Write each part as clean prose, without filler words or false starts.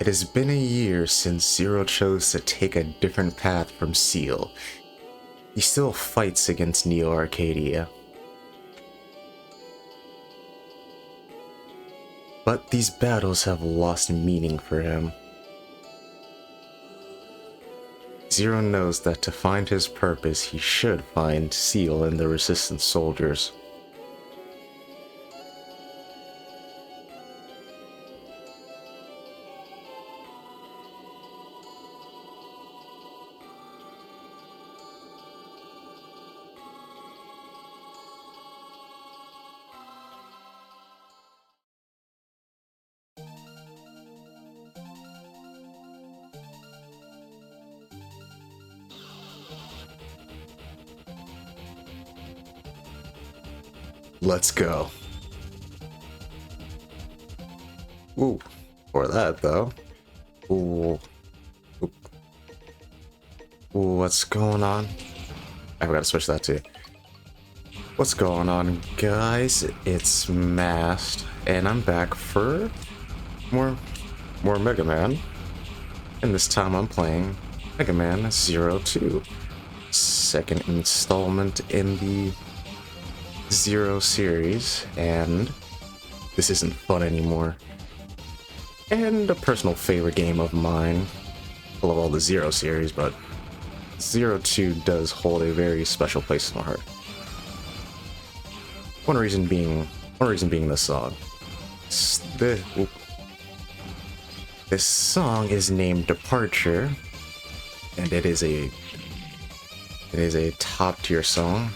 It has been a year since Zero chose to take a different path from Seal. He still fights against Neo Arcadia. But these battles have lost meaning for him. Zero knows that to find his purpose, he should find Seal and the Resistance soldiers. Let's go. Ooh, for that though. Ooh. Ooh. Ooh, what's going on? I forgot to switch that too. What's going on, guys? It's Mast, and I'm back for more Mega Man. And this time I'm playing Mega Man 02. Second installment in the Zero series, and this isn't fun anymore. And a personal favorite game of mine. I love all the Zero series, but 02 does hold a very special place in my heart. One reason being this song. This song is named Departure, and it is a top tier song.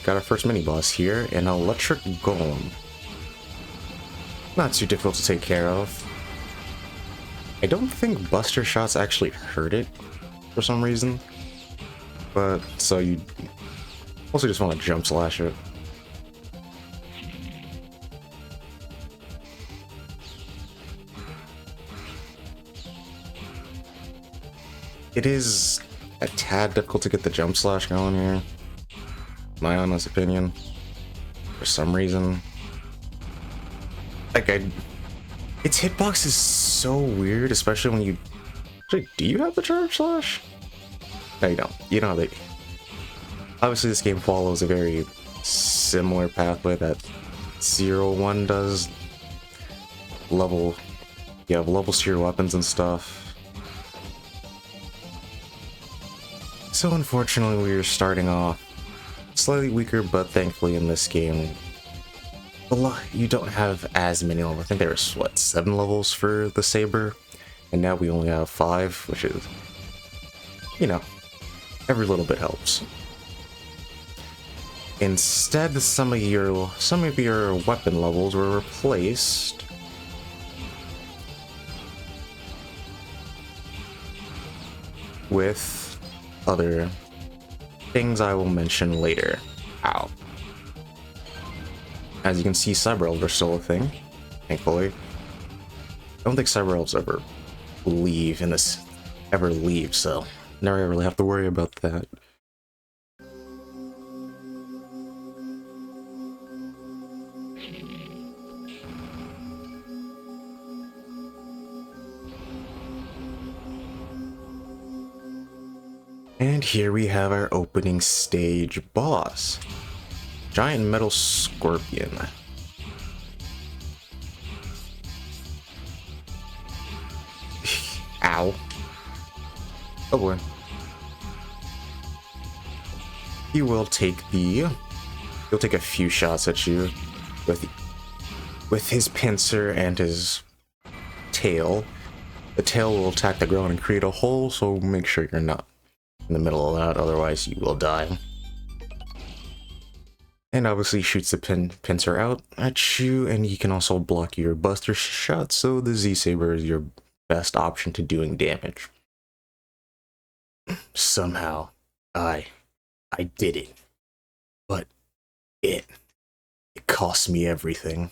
Got our first mini boss here, an electric golem. Not too difficult to take care of. I don't think Buster Shots actually hurt it for some reason, but so you also just want to jump slash it. It is a tad difficult to get the jump slash going here. My honest opinion, for some reason. Like, its hitbox is so weird, especially when you... Actually, do you have the charge slash? No, you don't. You don't have the... Obviously, this game follows a very similar pathway that 01 does. You have levels to your weapons and stuff. So unfortunately, we are starting off slightly weaker, but thankfully in this game, you don't have as many levels. I think there was, what, 7 levels for the Saber? And now we only have 5, which is, you know, every little bit helps. Instead, some of your weapon levels were replaced with other things I will mention later. Ow. As you can see, Cyber Elves are still a thing, thankfully. I don't think Cyber Elves ever leave, so never really have to worry about that. And here we have our opening stage boss. Giant metal scorpion. Ow. Oh boy. He'll take a few shots at you with his pincer and his tail. The tail will attack the ground and create a hole, so make sure you're not in the middle of that, otherwise you will die. And obviously shoots the pincer out at you, and he can also block your Buster Shot, so the Z-Saber is your best option to doing damage. Somehow, I did it. But it cost me everything.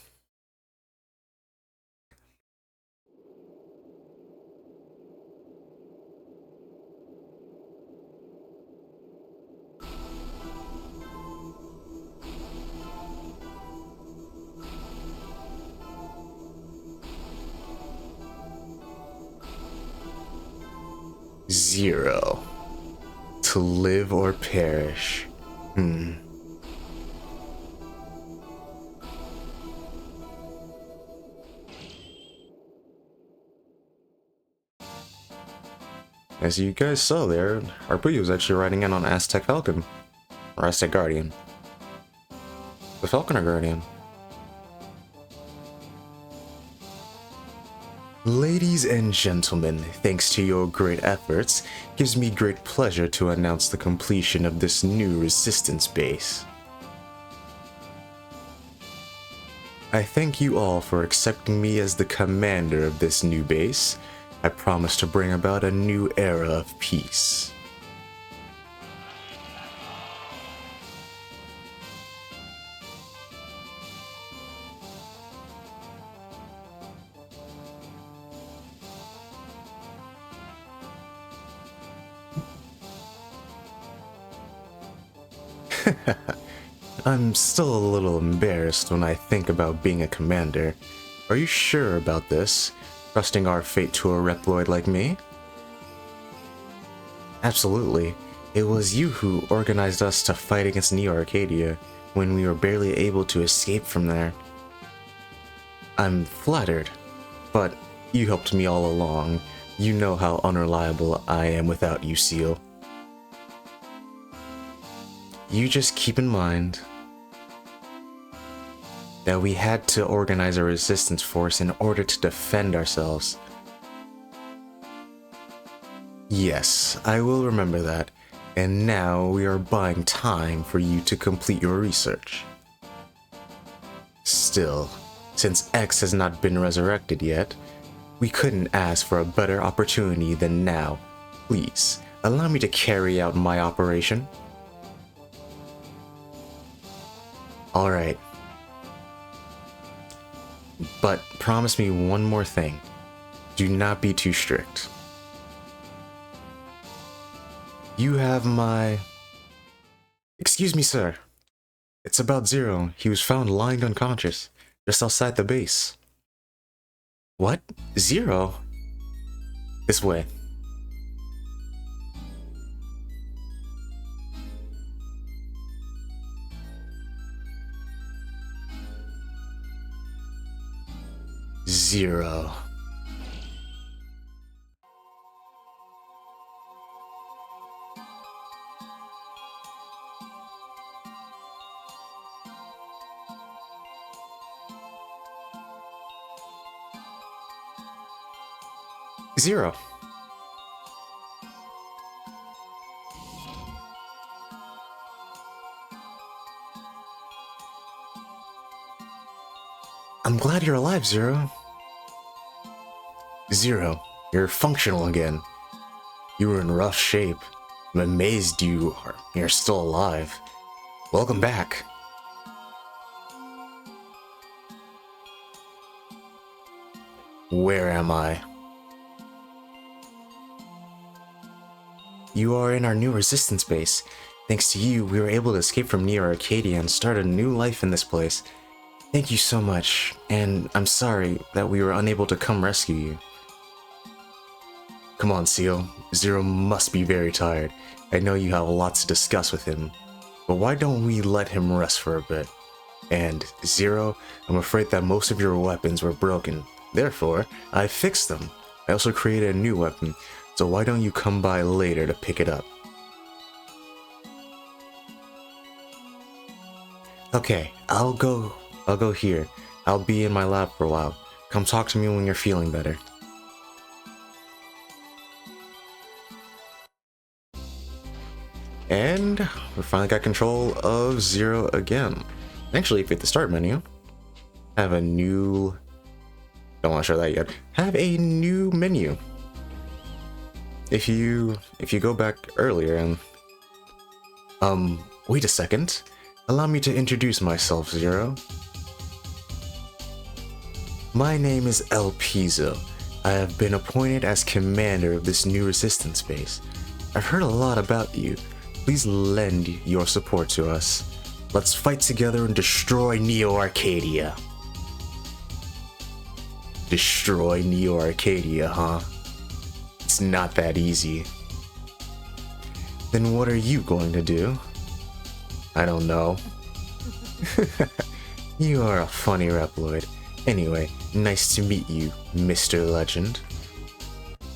Zero. To live or perish. As you guys saw there, Harpooey was actually riding in on Aztec Falcon. Or Aztec Guardian. The Falconer Guardian. Ladies and gentlemen, thanks to your great efforts, it gives me great pleasure to announce the completion of this new resistance base. I thank you all for accepting me as the commander of this new base. I promise to bring about a new era of peace. I'm still a little embarrassed when I think about being a commander. Are you sure about this? Trusting our fate to a Reploid like me? Absolutely. It was you who organized us to fight against Neo Arcadia when we were barely able to escape from there. I'm flattered, but you helped me all along. You know how unreliable I am without you, Seal. You just keep in mind that we had to organize a resistance force in order to defend ourselves. Yes, I will remember that, and now we are buying time for you to complete your research. Still, since X has not been resurrected yet, we couldn't ask for a better opportunity than now. Please, allow me to carry out my operation. Alright. But promise me one more thing. Do not be too strict. You have my... Excuse me, sir. It's about Zero. He was found lying unconscious, just outside the base. What? Zero? This way. Zero. Zero. I'm glad you're alive, Zero. Zero, you're functional again. You were in rough shape. I'm amazed you're still alive. Welcome back. Where am I? You are in our new resistance base. Thanks to you, we were able to escape from Neo Arcadia and start a new life in this place. Thank you so much, and I'm sorry that we were unable to come rescue you. Come on, Seal. Zero must be very tired. I know you have lots to discuss with him, but why don't we let him rest for a bit? And, Zero, I'm afraid that most of your weapons were broken. Therefore, I fixed them. I also created a new weapon, so why don't you come by later to pick it up? Okay, I'll go here. I'll be in my lab for a while. Come talk to me when you're feeling better. And we finally got control of Zero again. Actually, if you hit the start menu, have a new... Don't want to show that yet. Have a new menu. If you go back earlier and... wait a second. Allow me to introduce myself, Zero. My name is El Piso. I have been appointed as commander of this new resistance base. I've heard a lot about you. Please lend your support to us. Let's fight together and destroy Neo Arcadia. Destroy Neo Arcadia, huh? It's not that easy. Then what are you going to do? I don't know. You are a funny Reploid. Anyway, nice to meet you, Mr. Legend.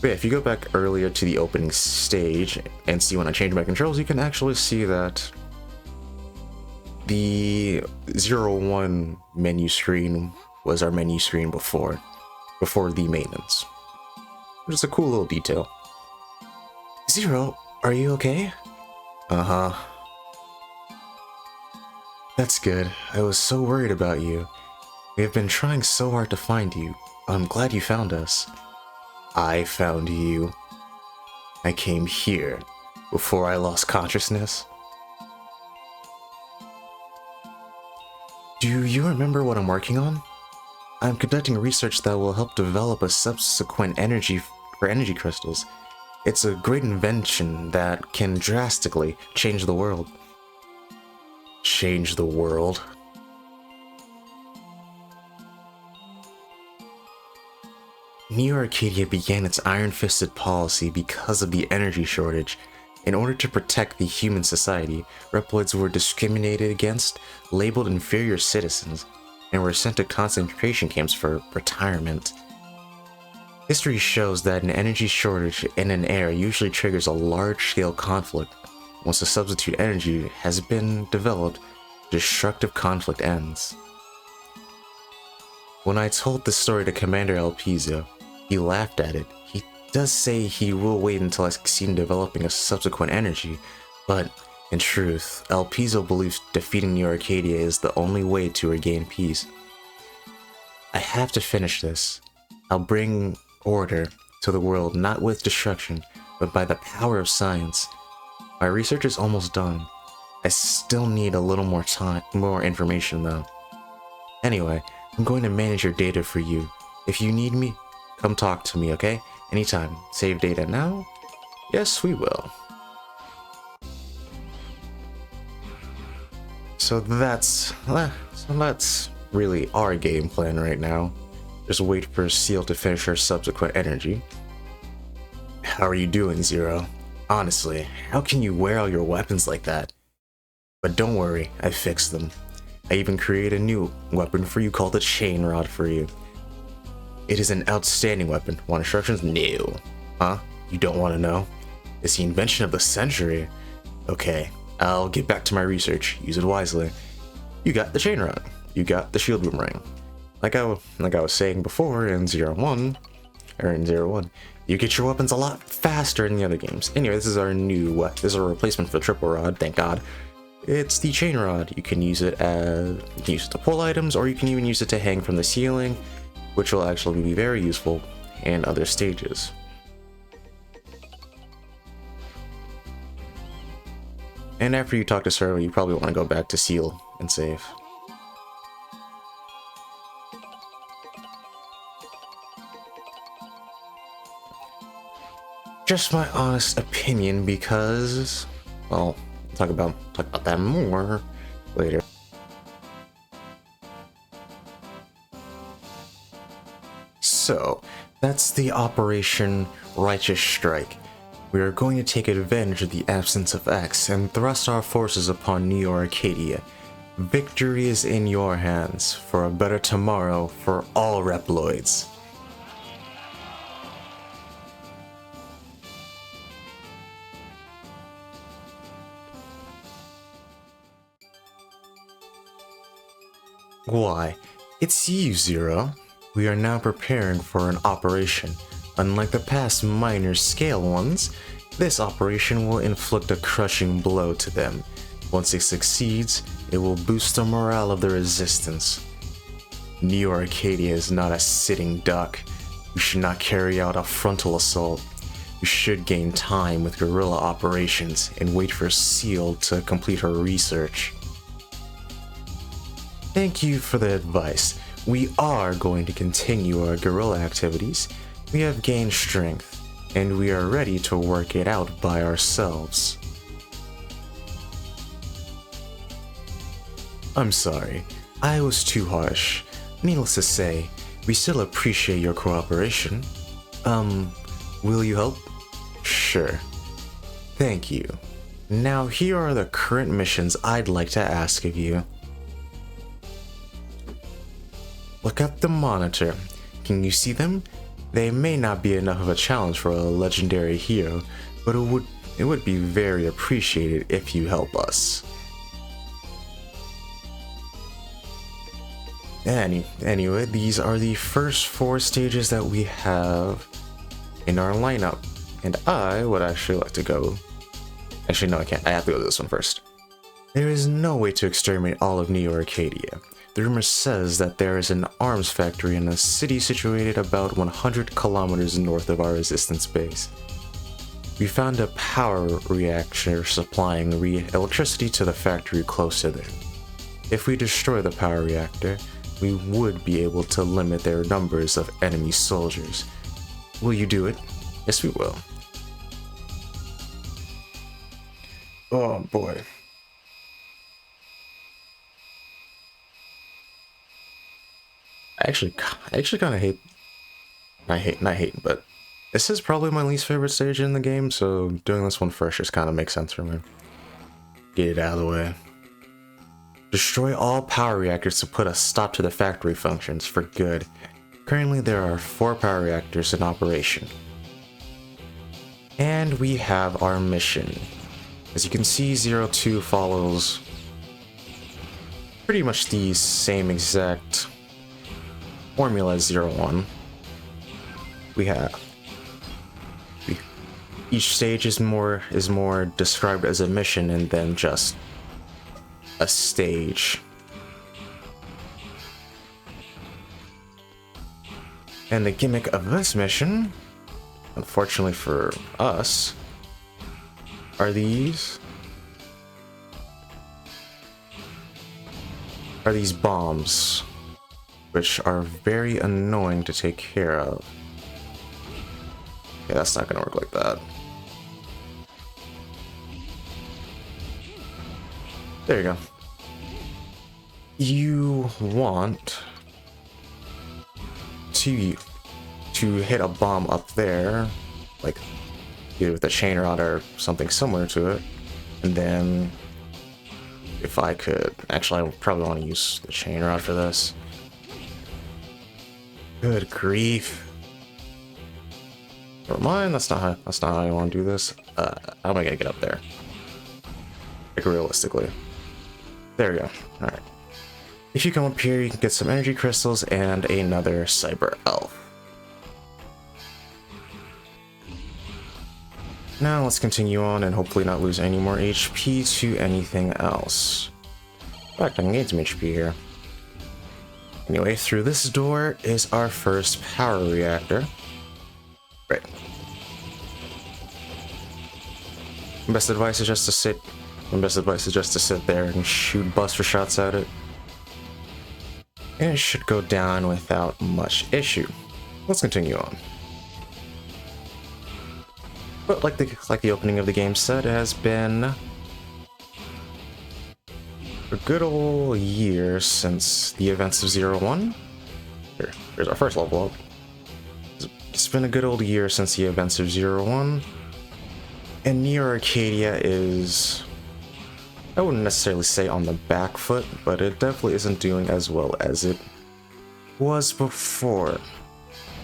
But yeah, if you go back earlier to the opening stage and see when I changed my controls, you can actually see that the 01 menu screen was our menu screen before the maintenance. Just a cool little detail. Zero, are you okay? Uh-huh. That's good. I was so worried about you. We have been trying so hard to find you. I'm glad you found us. I found you. I came here before I lost consciousness. Do you remember what I'm working on? I'm conducting research that will help develop a subsequent energy for energy crystals. It's a great invention that can drastically change the world. Change the world? New Arcadia began its iron-fisted policy because of the energy shortage. In order to protect the human society, Reploids were discriminated against, labeled inferior citizens, and were sent to concentration camps for retirement. History shows that an energy shortage in an era usually triggers a large-scale conflict. Once a substitute energy has been developed, destructive conflict ends. When I told this story to Commander Elpizo, he laughed at it. He does say he will wait until I succeed in developing a subsequent energy, but in truth, Elpizo believes defeating New Arcadia is the only way to regain peace. I have to finish this. I'll bring order to the world not with destruction, but by the power of science. My research is almost done. I still need a little more time, more information though. Anyway, I'm going to manage your data for you. If you need me, come talk to me, okay? Anytime. Save data now? Yes, we will. So that's really our game plan right now. Just wait for Seal to finish her subsequent energy. How are you doing, Zero? Honestly, how can you wear all your weapons like that? But don't worry, I fixed them. I even created a new weapon for you called the Chain Rod for you. It is an outstanding weapon. Want instructions? No. Huh? You don't want to know? It's the invention of the century. Okay, I'll get back to my research. Use it wisely. You got the Chain Rod. You got the Shield Boomerang. Like I was saying before in 01, you get your weapons a lot faster in the other games. Anyway, this is our new weapon. This is a replacement for the Triple Rod, thank God. It's the Chain Rod. You can use it to pull items, or you can even use it to hang from the ceiling, which will actually be very useful in other stages. And after you talk to Servo, you probably want to go back to Seal and save. Just my honest opinion, because, well, talk about that more later. So, that's the Operation Righteous Strike. We are going to take advantage of the absence of X and thrust our forces upon New Arcadia. Victory is in your hands for a better tomorrow for all Reploids. Why, it's you, Zero. We are now preparing for an operation. Unlike the past minor scale ones, this operation will inflict a crushing blow to them. Once it succeeds, it will boost the morale of the resistance. New Arcadia is not a sitting duck. We should not carry out a frontal assault. We should gain time with guerrilla operations and wait for Seal to complete her research. Thank you for the advice. We are going to continue our guerrilla activities. We have gained strength, and we are ready to work it out by ourselves. I'm sorry, I was too harsh. Needless to say, we still appreciate your cooperation. Will you help? Sure. Thank you. Now here are the current missions I'd like to ask of you. Look up the monitor. Can you see them? They may not be enough of a challenge for a legendary hero, but it would be very appreciated if you help us. Anyway, these are the first 4 stages that we have in our lineup, and I would actually like to go. Actually, no, I can't. I have to go to this one first. There is no way to exterminate all of Neo Arcadia. The rumor says that there is an arms factory in a city situated about 100 kilometers north of our resistance base. We found a power reactor supplying electricity to the factory close to there. If we destroy the power reactor, we would be able to limit their numbers of enemy soldiers. Will you do it? Yes, we will. Oh boy. I actually kind of hate. Not hate, but this is probably my least favorite stage in the game, so doing this one first just kind of makes sense for me. Get it out of the way. Destroy all power reactors to put a stop to the factory functions for good. Currently there are 4 power reactors in operation. And we have our mission. As you can see, 02 follows pretty much the same exact formula as 01. Each stage is more described as a mission and then just a stage. And the gimmick of this mission, unfortunately for us, are these bombs, which are very annoying to take care of. Yeah, that's not gonna work like that. There you go. You want to hit a bomb up there, like either with a chain rod or something similar to it, and then if I could, actually I probably want to use the chain rod for this. Good grief. Never mind, that's not how I want to do this. How am I gonna get up there? Like realistically. There we go. Alright. If you come up here, you can get some energy crystals and another cyber elf. Now let's continue on and hopefully not lose any more HP to anything else. In fact, I can gain some HP here. Anyway, through this door is our first power reactor. Right. My best advice is just to sit there and shoot buster shots at it. And it should go down without much issue. Let's continue on. But like the opening of the game said, it has been a good old year since the events of 01. Here's our first level up. It's been a good old year since the events of 01. And Neo Arcadia is, I wouldn't necessarily say on the back foot, but it definitely isn't doing as well as it was before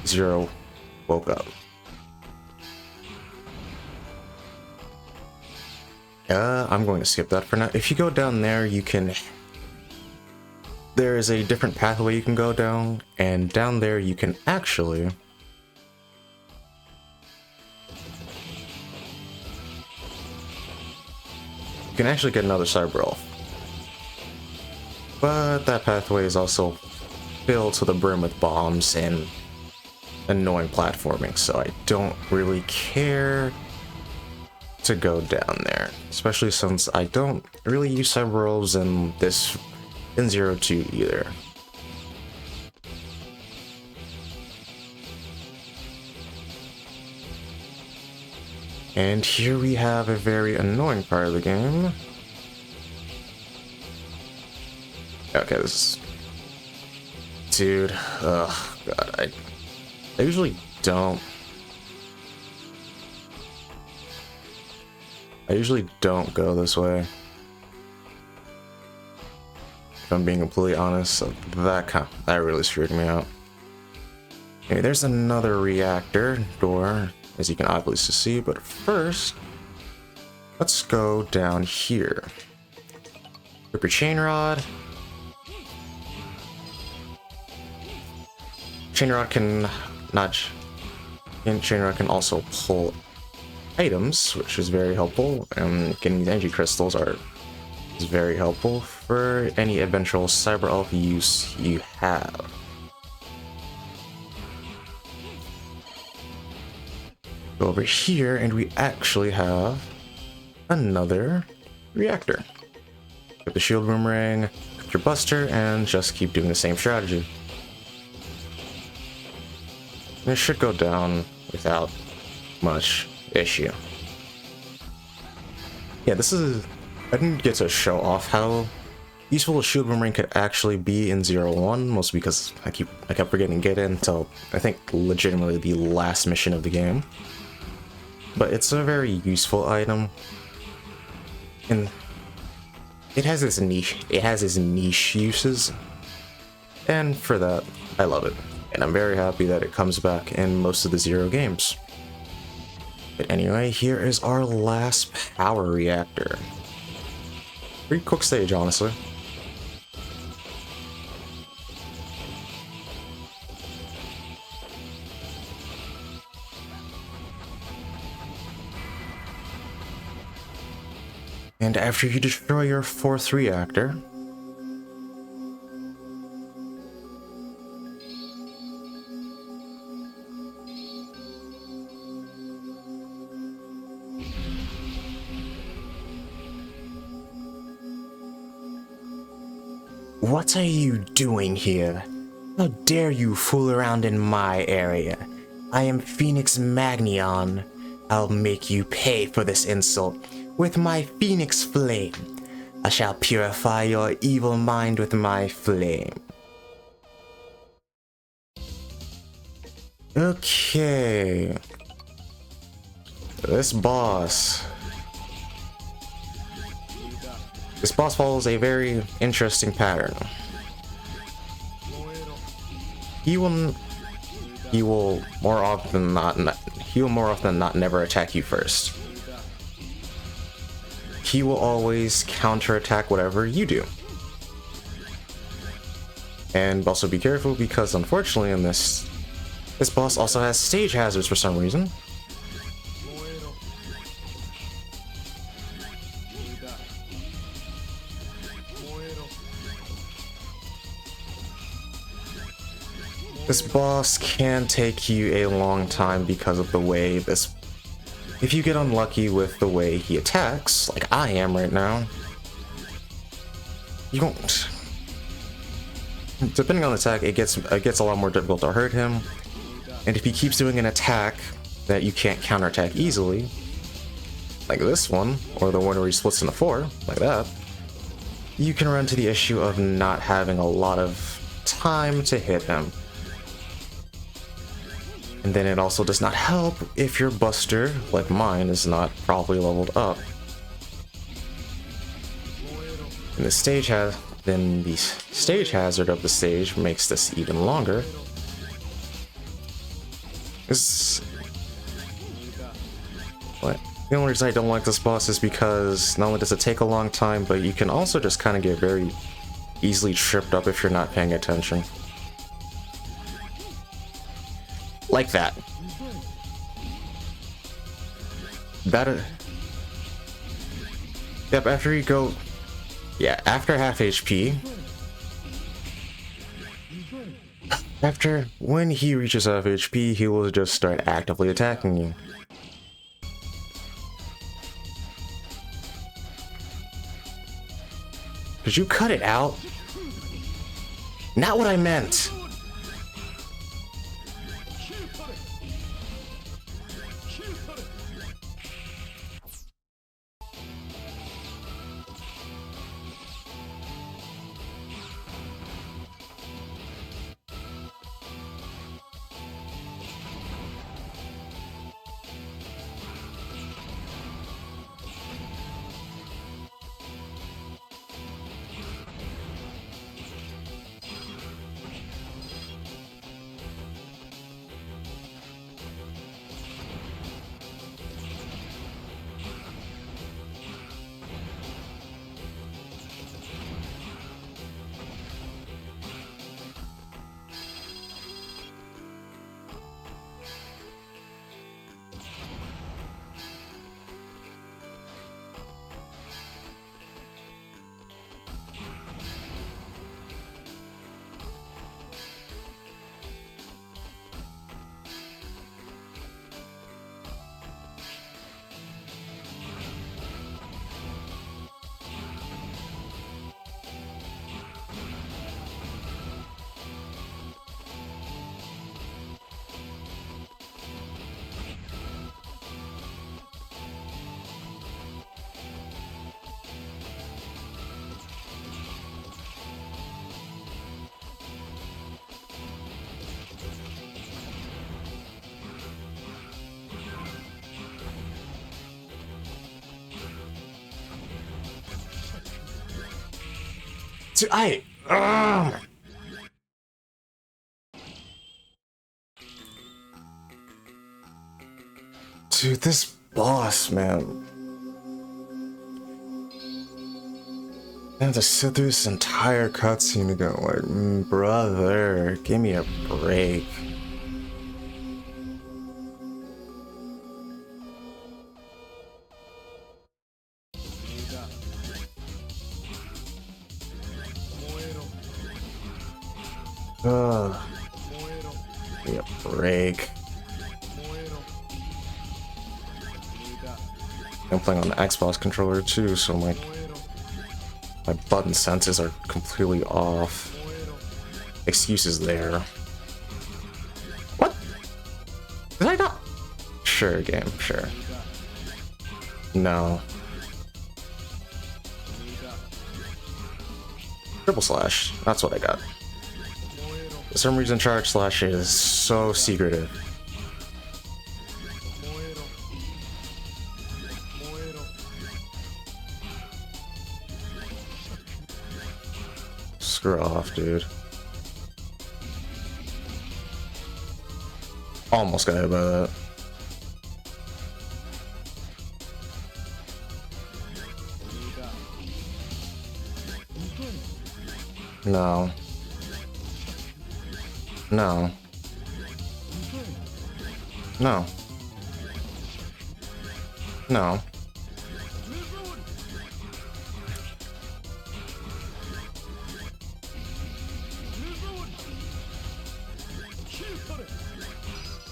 Zero woke up. I'm going to skip that for now. If you go down there, there is a different pathway you can go down, and down there you can actually get another cyber elf. But that pathway is also filled to the brim with bombs and annoying platforming, so I don't really care to go down there, especially since I don't really use cyber elves in 02 either. And here we have a very annoying part of the game. Okay, this is... Dude, oh god, I usually don't I usually don't go this way. If I'm being completely honest, so that really screwed me out. Okay, there's another reactor door, as you can obviously see, but first, let's go down here. Grip your chain rod. Chain rod can chain rod can also pull items, which is very helpful. And getting the energy crystals is very helpful for any eventual cyber elf use you have. Go over here, and we actually have another reactor. Get the shield boomerang, get your buster, and just keep doing the same strategy. And it should go down without much issue. Yeah, I didn't get to show off how useful a shield boomerang could actually be in 0-1, mostly because I kept forgetting to get it until I think legitimately the last mission of the game. But it's a very useful item, and it has its niche uses, and for that I love it, and I'm very happy that it comes back in most of the Zero games. But anyway, here is our last power reactor. Pretty quick stage, honestly. And after you destroy your 4th reactor, what are you doing here? How dare you fool around in my area? I am Phoenix Magnion. I'll make you pay for this insult with my Phoenix Flame. I shall purify your evil mind with my flame. Okay. This boss follows a very interesting pattern. He will more often than not never attack you first. He will always counterattack whatever you do. And also be careful, because unfortunately in this boss also has stage hazards for some reason. This boss can take you a long time because of the way if you get unlucky with the way he attacks, like I am right now, you won't. Depending on the attack, it gets a lot more difficult to hurt him. And if he keeps doing an attack that you can't counterattack easily, like this one, or the one where he splits into 4, like that, you can run into the issue of not having a lot of time to hit him. And then it also does not help if your buster, like mine, is not properly leveled up. And the stage hazard of the stage makes this even longer. The only reason I don't like this boss is because not only does it take a long time, but you can also just kind of get very easily tripped up if you're not paying attention. Like that. Yep, after you go... Yeah, after half HP... When he reaches half HP, he will just start actively attacking you. Could you cut it out? Not what I meant! Dude, Dude, this boss, man. I have to sit through this entire cutscene to go, like, brother, give me a break. Ugh. Give me a break. I'm playing on the Xbox controller too, so my button senses are completely off. Excuses there. What? Did I not? Sure, game, sure. No. Triple slash, that's what I got. For some reason, charge slash is so secretive. Screw off, dude. Almost got hit by that. No. No. No. No.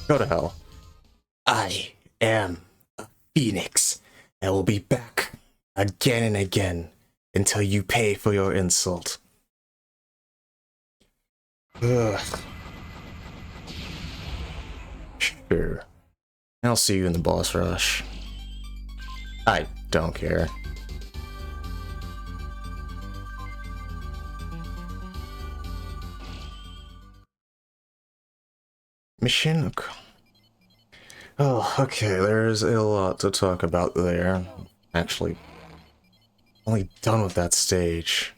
Go to hell. I am a phoenix. I will be back again and again until you pay for your insult. Ugh. Sure. I'll see you in the boss rush. I don't care. Mission. Oh, okay, there's a lot to talk about there. Actually, only done with that stage.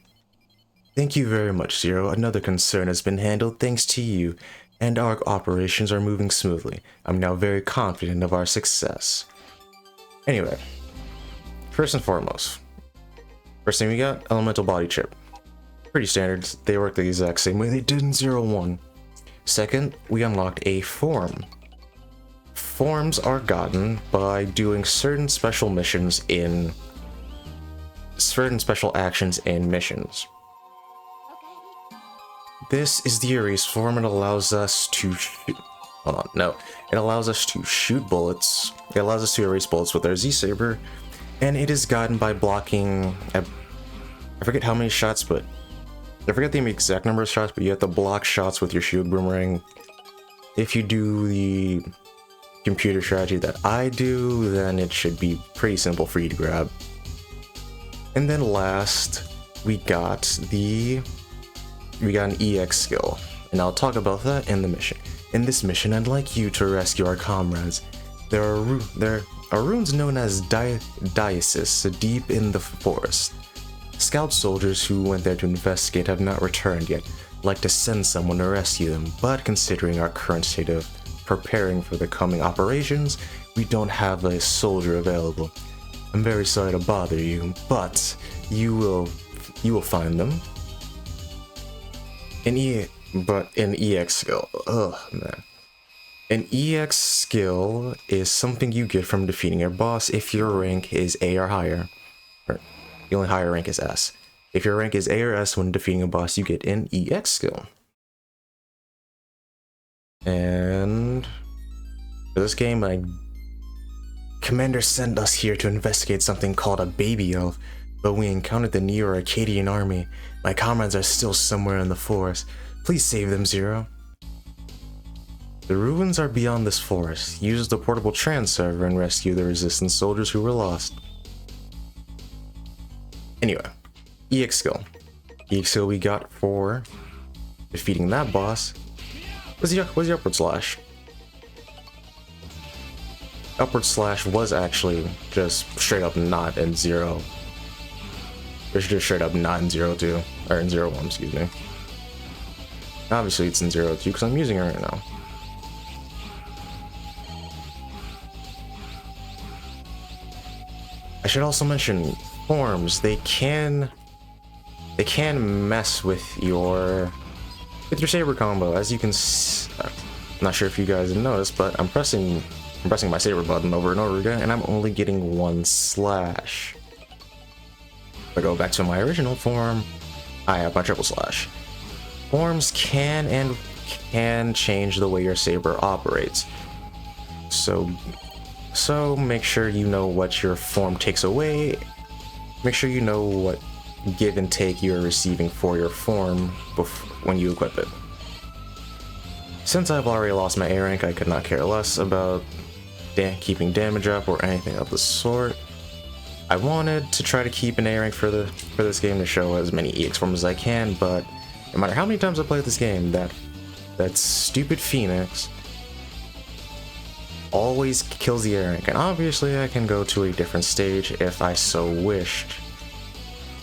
Thank you very much, Zero. Another concern has been handled thanks to you, and our operations are moving smoothly. I'm now very confident of our success. Anyway, first and foremost, first thing we got, elemental body chip. Pretty standard, they work the exact same way they did in 0-1. Second, we unlocked a form. Forms are gotten by doing certain special missions in certain special actions in missions. This is the erase form. It allows us to shoot. Hold on, no. It allows us to shoot bullets. It allows us to erase bullets with our Z-Saber, and it is gotten by blocking. I forget how many shots, but I forget the exact number of shots, but you have to block shots with your shield boomerang. If you do the computer strategy that I do, then it should be pretty simple for you to grab. And then last, we got an EX skill, and I'll talk about that in the mission. In this mission, I'd like you to rescue our comrades. There are ruins known as Diocese deep in the forest. Scout soldiers who went there to investigate have not returned yet. I'd like to send someone to rescue them, but considering our current state of preparing for the coming operations, we don't have a soldier available. I'm very sorry to bother you, but you will find them. An EX skill. Ugh, man. An EX skill is something you get from defeating your boss if your rank is A or higher. Or, the only higher rank is S. If your rank is A or S when defeating a boss, you get an EX skill. And for this game, Commander sent us here to investigate something called a baby elf, but we encountered the Neo-Arcadian army. My comrades are still somewhere in the forest. Please save them, Zero. The ruins are beyond this forest. Use the portable trans server and rescue the resistance soldiers who were lost. Anyway, EX skill. EX skill we got for defeating that boss was the upward slash. Upward slash was actually just straight up not in 0. There's just straight up not in 0 too. or in 0-1, excuse me. Obviously it's in 0-2 because I'm using it right now. I should also mention forms. They can mess with your saber combo. As you can I'm not sure if you guys have noticed, but I'm pressing my saber button over and over again, and I'm only getting 1 slash. If I go back to my original form, I have my triple slash. Forms can change the way your saber operates. So make sure you know what your form takes away. Make sure you know what give and take you're receiving for your form when you equip it. Since I've already lost my A rank, I could not care less about keeping damage up or anything of the sort. I wanted to try to keep an A rank for this game to show as many EX forms as I can, but no matter how many times I played this game, that stupid Phoenix always kills the A rank, and obviously I can go to a different stage if I so wished.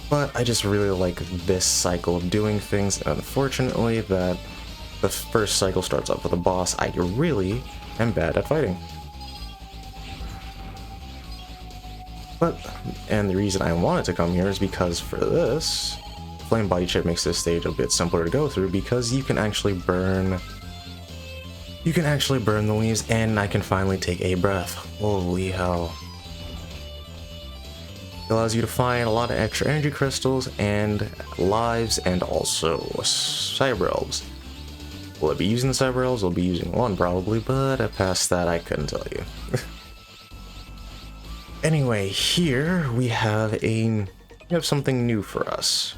But I just really like this cycle of doing things, and unfortunately that the first cycle starts off with a boss I really am bad at fighting. And the reason I wanted to come here is because for this, Flame Body Chip makes this stage a bit simpler to go through because you can actually burn the leaves, and I can finally take a breath. Holy hell. It allows you to find a lot of extra energy crystals and lives, and also cyber elves. Will I be using the cyber elves? I'll be using one probably, but past that I couldn't tell you. Anyway, here we have something new for us.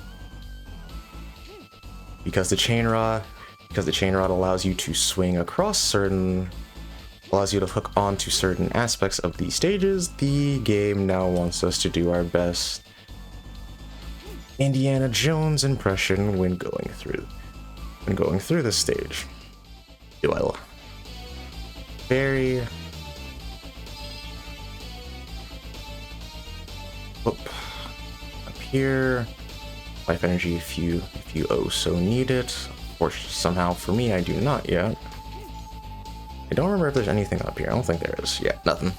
Because the chain rod allows you to swing across allows you to hook onto certain aspects of these stages, the game now wants us to do our best Indiana Jones impression when going through this stage. Up here, life energy if you so need it. Or somehow for me I do not yet. I don't remember if there's anything up here. I don't think there is. Yeah, nothing.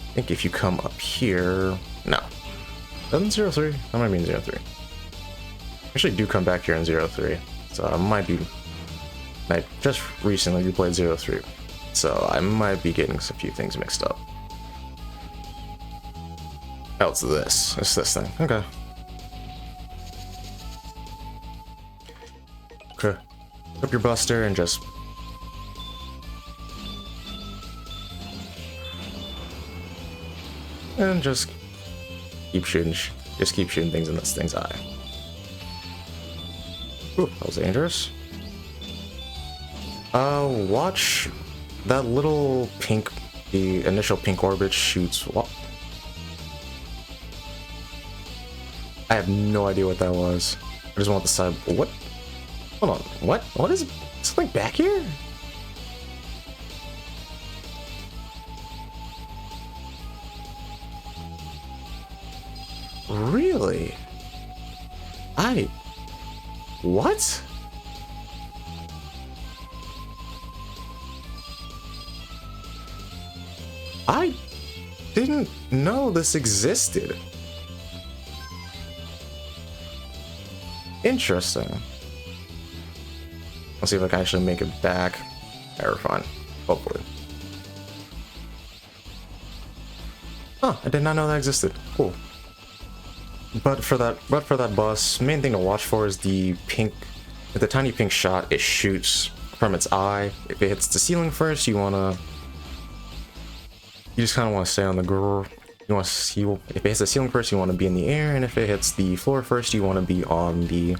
I think if you come up here, no. Doesn't 0-3? That might be in 0-3. Actually do come back here in 0-3. So I just recently replayed 0-3. So I might be getting a few things mixed up. Oh, it's this. It's this thing. Okay. Okay. Up your buster and just keep shooting. Just keep shooting things in this thing's eye. Ooh, that was dangerous. Watch that little pink, the initial pink orbit shoots. What? I have no idea what that was. I just want the side. What? Hold on. What? What is something back here? Really? What? I didn't know this existed. Interesting. Let's see if I can actually make it back. We're fine. Hopefully. Oh, I did not know that existed. Cool. But for that boss, main thing to watch for is the pink, the tiny pink shot it shoots from its eye. If it hits the ceiling first, you just kind of want to stay on the ground. If it hits the ceiling first, you want to be in the air, and if it hits the floor first, you want to be on the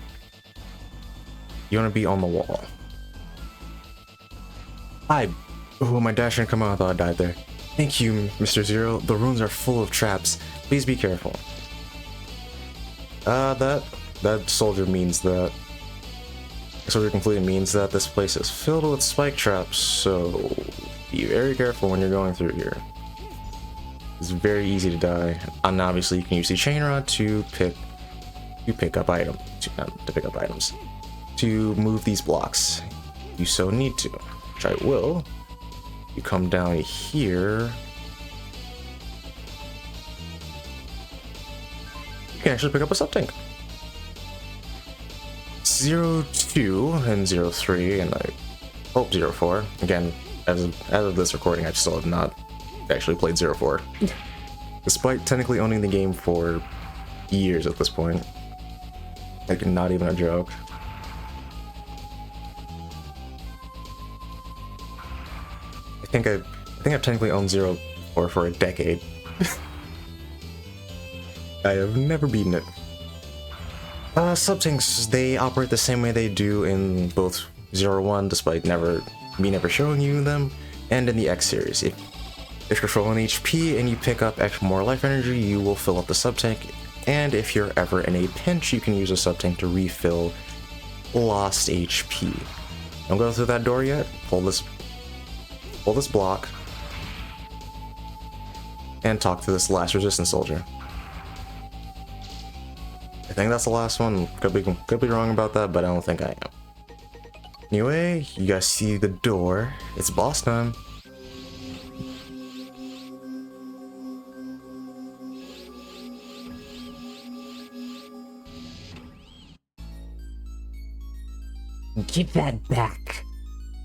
wall. Oh, my dash didn't come out. I thought I died there. Thank you, Mr. Zero. The runes are full of traps. Please be careful. That soldier means that So it completely means that this place is filled with spike traps, so be very careful when you're going through here. It's very easy to die, and obviously you can use the chain rod to pick up items, to move these blocks. You so need to, which I will. You come down here. You can actually pick up a sub tank. 02 and 03, and I hope 04. Again, as of this recording, I still have not actually played 04. Despite technically owning the game for years at this point. Like, not even a joke. I think I've technically owned 04 for a decade. I have never beaten it. Sub-tanks, they operate the same way they do in both 01, despite me never showing you them, and in the X series. If you're full on HP and you pick up more life energy, you will fill up the sub-tank, and if you're ever in a pinch, you can use a sub-tank to refill lost HP. Don't go through that door yet. Pull this block, and talk to this last resistance soldier. I think that's the last one. Could be wrong about that, but I don't think I am. Anyway, you guys see the door. It's boss time. Give that back,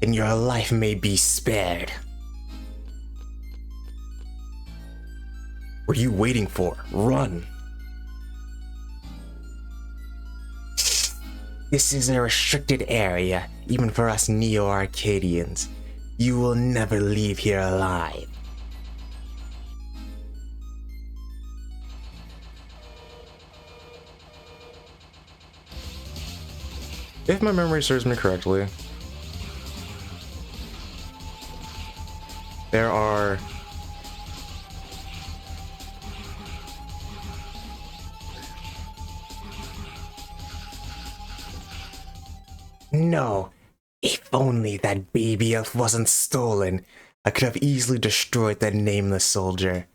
and your life may be spared. What are you waiting for? Run! This is a restricted area, even for us Neo-Arcadians. You will never leave here alive. If my memory serves me correctly, there are no. If only that baby elf wasn't stolen, I could have easily destroyed that nameless soldier.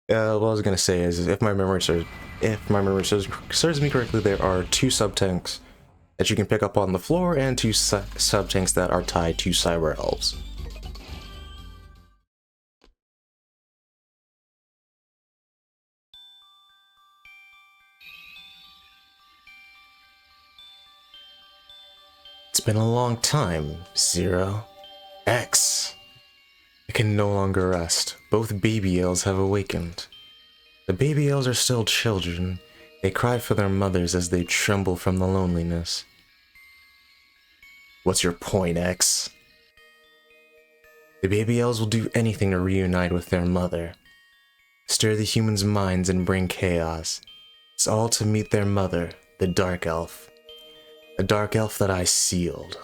What I was gonna say is, if my memory serves me correctly, there are 2 sub-tanks that you can pick up on the floor, and 2 sub-tanks that are tied to cyber elves. It's been a long time, Zero. X. I can no longer rest. Both baby elves have awakened. The baby elves are still children. They cry for their mothers as they tremble from the loneliness. What's your point, X? The baby elves will do anything to reunite with their mother. Stir the humans' minds and bring chaos. It's all to meet their mother, the Dark Elf. The Dark Elf that I sealed.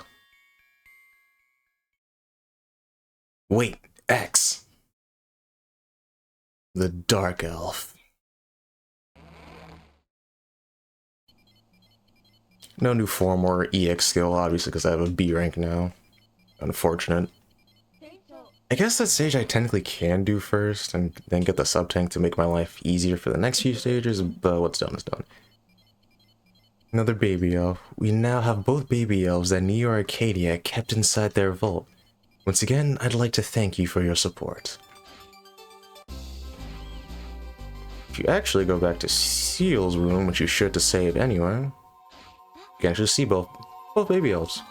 Wait, X. The Dark Elf. No new form or EX skill, obviously, because I have a B rank now. Unfortunate. I guess that stage I technically can do first, and then get the sub-tank to make my life easier for the next few stages, but what's done is done. Another baby elf. We now have both baby elves that Neo-Arcadia kept inside their vault. Once again, I'd like to thank you for your support. If you actually go back to Seal's room, which you should to save anyway, you can actually see both baby elves.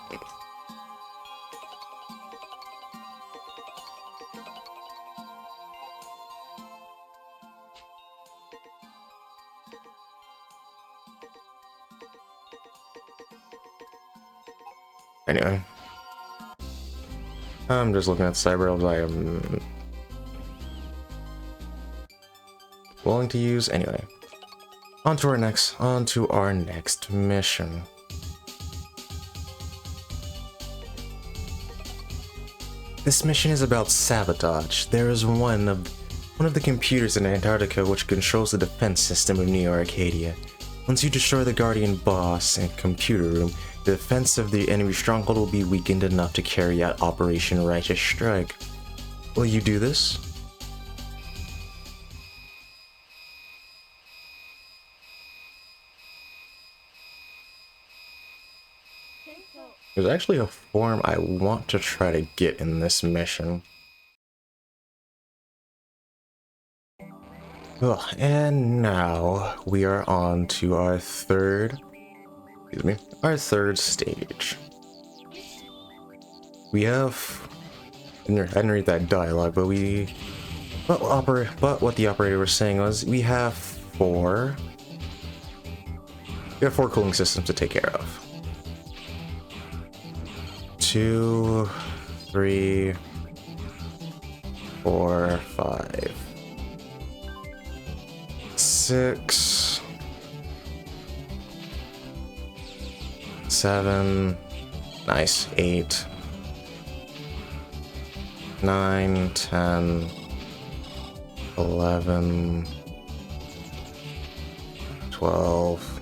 Anyway, I'm just looking at cyber elves I am willing to use. Anyway, on to our next mission. This mission is about sabotage. There is one of the computers in Antarctica which controls the defense system of Neo-Arcadia. Once you destroy the Guardian boss and computer room, The defense of the enemy stronghold will be weakened enough to carry out Operation Righteous Strike. Will you do this? There's actually a form I want to try to get in this mission. Oh, and now we are on to our third stage. We have, I didn't read that dialogue, but what the operator was saying was we have four cooling systems to take care of. 2, 3, 4, 5, 6, 7, nice, 8, 9, 10, 11, 12,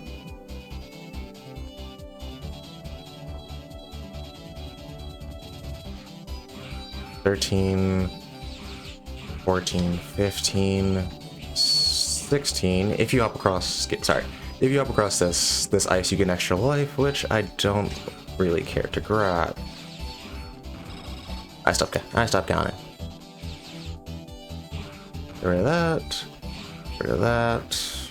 13, 14, 15, 16. If you hop across this ice, you get an extra life, which I don't really care to grab. I stopped counting. Get rid of that. Get rid of that.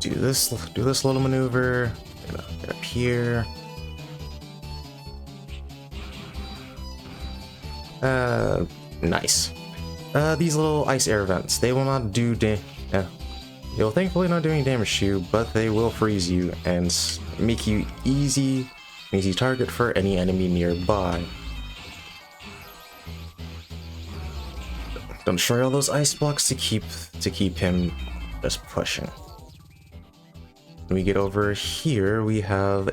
Do this little maneuver. Get up here. Nice. These little ice air vents, they will not do they'll thankfully not do any damage to you, but they will freeze you and make you an easy target for any enemy nearby. Don't destroy all those ice blocks to keep him just pushing. When we get over here, we have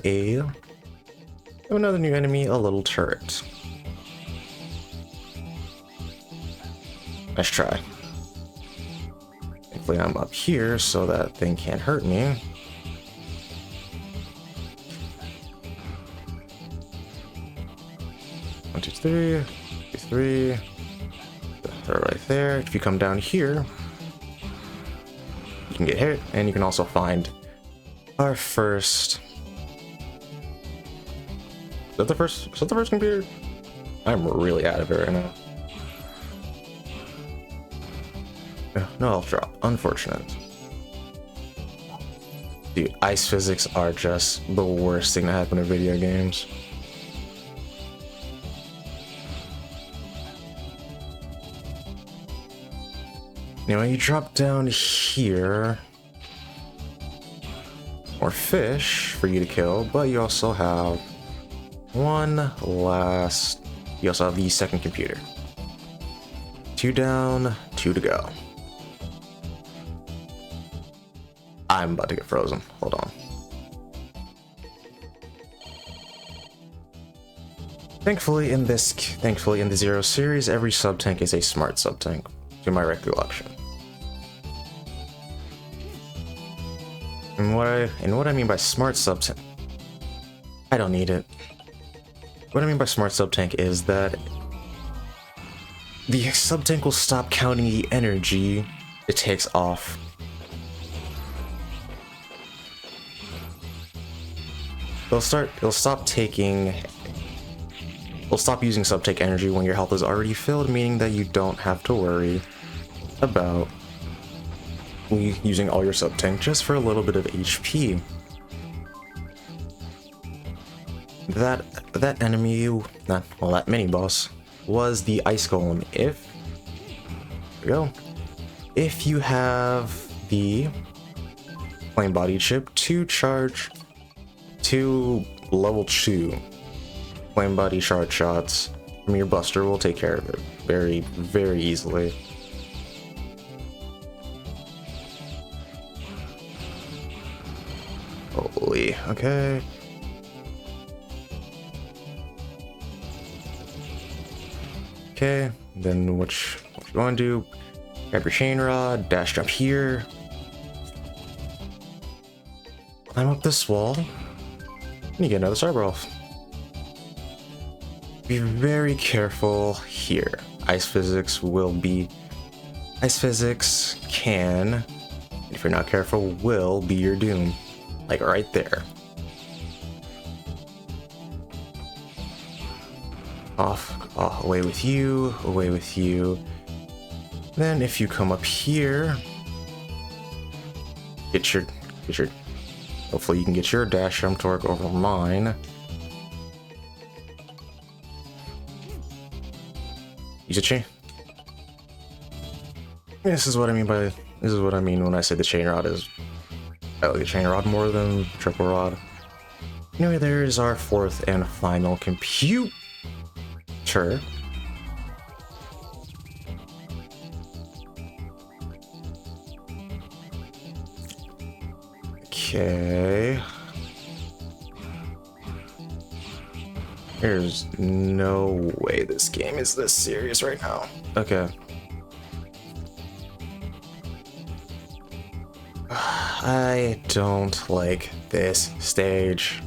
another new enemy, a little turret. Nice try. Thankfully I'm up here so that thing can't hurt me. One, two, three. Throw it right there. If you come down here, you can get hit, and you can also find our first. Is that the first computer? I'm really out of it right now. No health drop. Unfortunate. Dude, ice physics are just the worst thing to happen in video games. Anyway, you drop down here. More fish for you to kill, but you also have you also have the second computer. 2 down, 2 to go. I'm about to get frozen. Hold on. Thankfully in the Zero series, every sub-tank is a smart sub-tank, to my recollection. And what I mean by smart sub-tank, I don't need it. What I mean by smart sub-tank is that the sub-tank will stop counting the energy it takes off. They'll stop using sub-tank energy when your health is already filled, meaning that you don't have to worry about using all your sub-tank just for a little bit of HP. That mini-boss was the Ice Golem. If you have the Flame Body chip to charge 2 level 2 Flame Body charge shots from your Buster will take care of it very, very easily. Holy, okay. Okay, then what you want to do, grab your chain rod, dash jump here. climb up this wall, and you get another cyber elf. Be very careful here. Ice physics can, if you're not careful, will be your doom. Like right there. Off, away with you, away with you. Then if you come up here, get your, hopefully you can get your dash jump to work over mine. Use a chain. This is what I mean when I say the chain rod is, I like the chain rod more than triple rod. Anyway, there is our fourth and final computer. Okay. There's no way this game is this serious right now. Okay. I don't like this stage.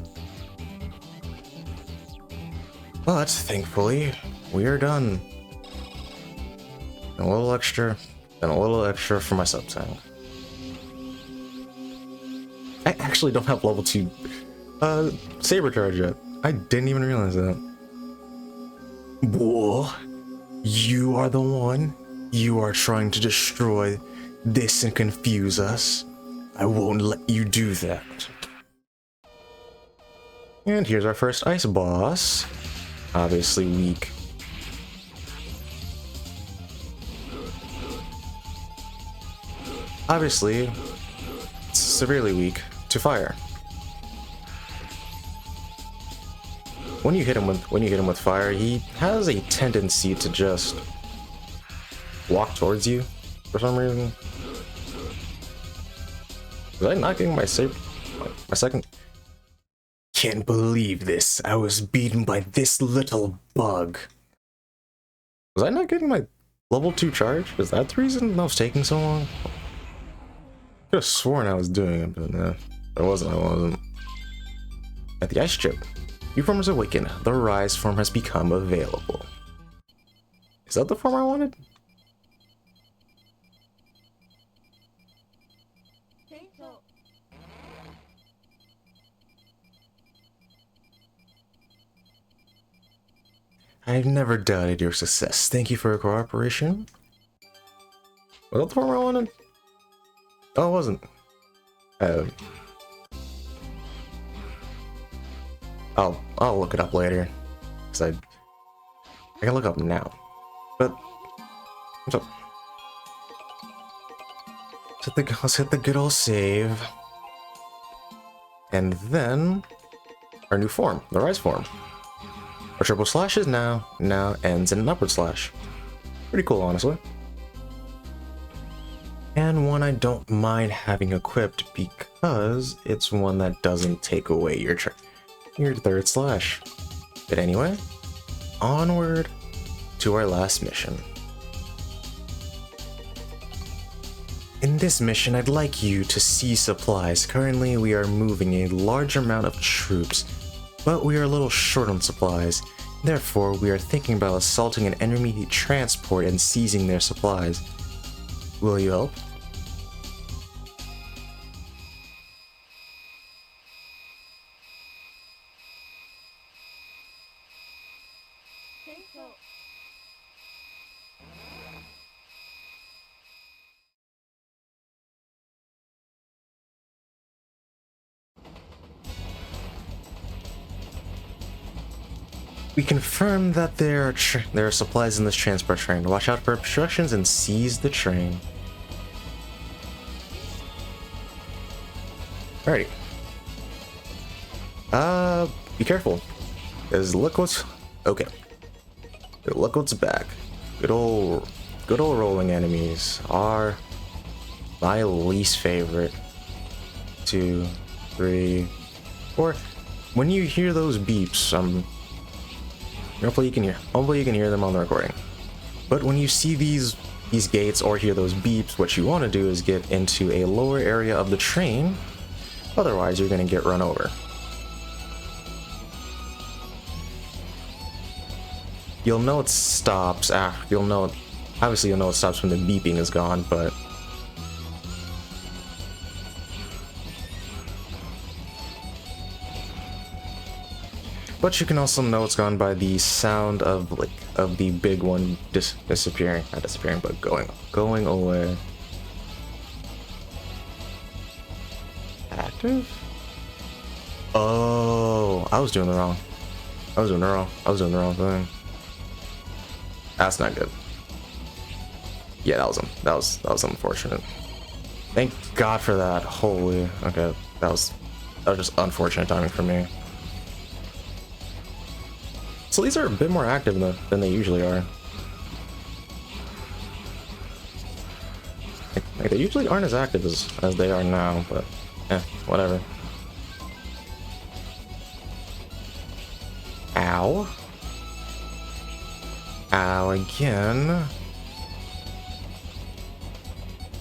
But thankfully, we are done. A little extra, and a little extra for my sub tank. I actually don't have level 2 saber charge yet. I didn't even realize that. Whoa, you are the one. You are trying to destroy this and confuse us. I won't let you do that. And here's our first ice boss. Obviously weak. Obviously, severely weak to fire. When you hit him with fire, he has a tendency to just walk towards you for some reason. Was I not getting my second? Can't believe this. I was beaten by this little bug. Was I not getting my level 2 charge? Is that the reason that was taking so long? I could have sworn I was doing it, but no. I wasn't. At the ice strip, new form has awakened. The rise form has become available. Is that the form I wanted? I've never doubted your success. Thank you for your cooperation. Was that the form I wanted? Oh, it wasn't. I'll look it up later. Cause I can look up now. But what's up? Let's hit the good old save. And then our new form, the rise form. Our triple slash is now ends in an upward slash. Pretty cool, honestly. And one I don't mind having equipped because it's one that doesn't take away your third slash. But anyway, onward to our last mission. In this mission, I'd like you to see supplies. Currently, we are moving a large amount of troops, but we are a little short on supplies. Therefore, we are thinking about assaulting an enemy transport and seizing their supplies. Will you help? We confirm that there are supplies in this transport train. Watch out for obstructions and seize the train. Alrighty. Be careful. Cause look what's okay. Look what's back. Good old rolling enemies are my least favorite. 2, 3, 4. When you hear those beeps, hopefully you can hear them on the recording. But when you see these gates or hear those beeps, what you want to do is get into a lower area of the train Otherwise, you're gonna get run over. You'll know it stops after, obviously you'll know it stops when the beeping is gone, but you can also know it's gone by the sound of the big one disappearing, not disappearing, but going away. Active? Oh, I was doing the wrong thing. That's not good. Yeah, that was unfortunate. Thank God for that. Holy, okay, that was just unfortunate timing for me. So these are a bit more active than they usually are. Like they usually aren't as active as they are now, but whatever. Ow. Ow again.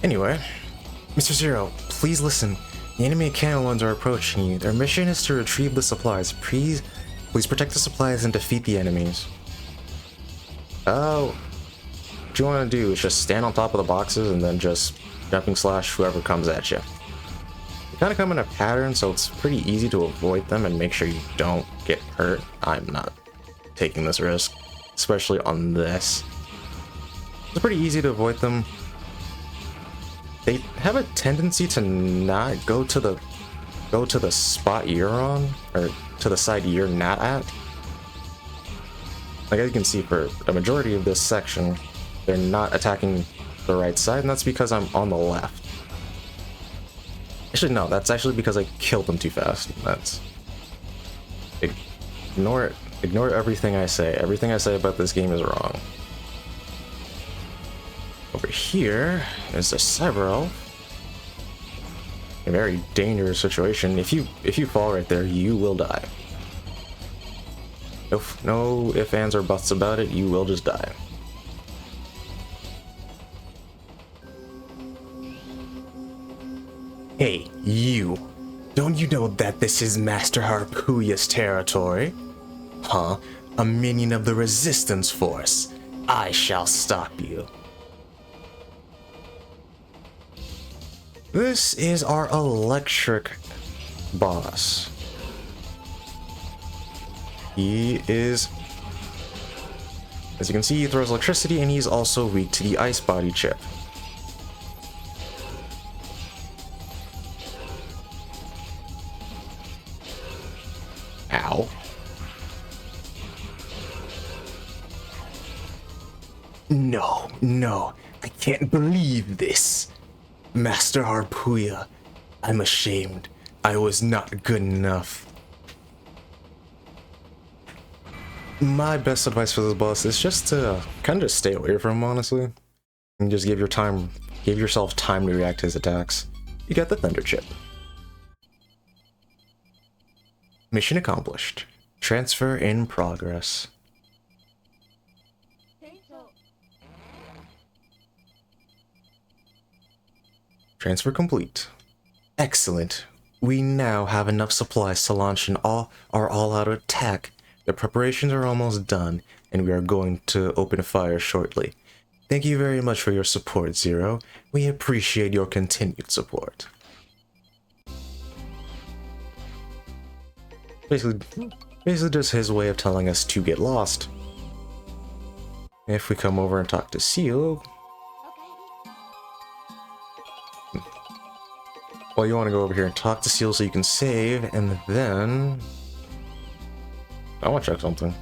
Anyway, Mr. Zero, please listen. The enemy cannon ones are approaching you. Their mission is to retrieve the supplies. Please protect the supplies and defeat the enemies. Oh, what you want to do is just stand on top of the boxes and then just jumping slash whoever comes at you. They kind of come in a pattern, so it's pretty easy to avoid them and make sure you don't get hurt. I'm not taking this risk, especially on this. It's pretty easy to avoid them. They have a tendency to not go to the spot you're on, or to the side you're not at. Like you can see, for the majority of this section, they're not attacking the right side, and that's because I'm on the left. Actually, no, that's actually because I killed them too fast. That's... Ignore it. Ignore everything I say. Everything I say about this game is wrong. Over here is the Cyber Elf. A very dangerous situation. If you fall right there, you will die. No ifs, ands, or buts about it, you will just die. Hey, you! Don't you know that this is Master Harpuya's territory? Huh? A minion of the Resistance Force. I shall stop you. This is our electric boss. He is, as you can see, he throws electricity, and he's also weak to the ice body chip. Ow. No, I can't believe this. Master Harpuya, I'm ashamed. I was not good enough. My best advice for this boss is just to kind of just stay away from him, honestly. And just give yourself time to react to his attacks. You got the Thunder Chip. Mission accomplished. Transfer in progress. Transfer complete. Excellent. We now have enough supplies to launch our all-out attack. The preparations are almost done, and we are going to open fire shortly. Thank you very much for your support, Zero. We appreciate your continued support. Basically just his way of telling us to get lost. If we come over and talk to Seal... Well, you want to go over here and talk to Seal so you can save, and then... I want to check something.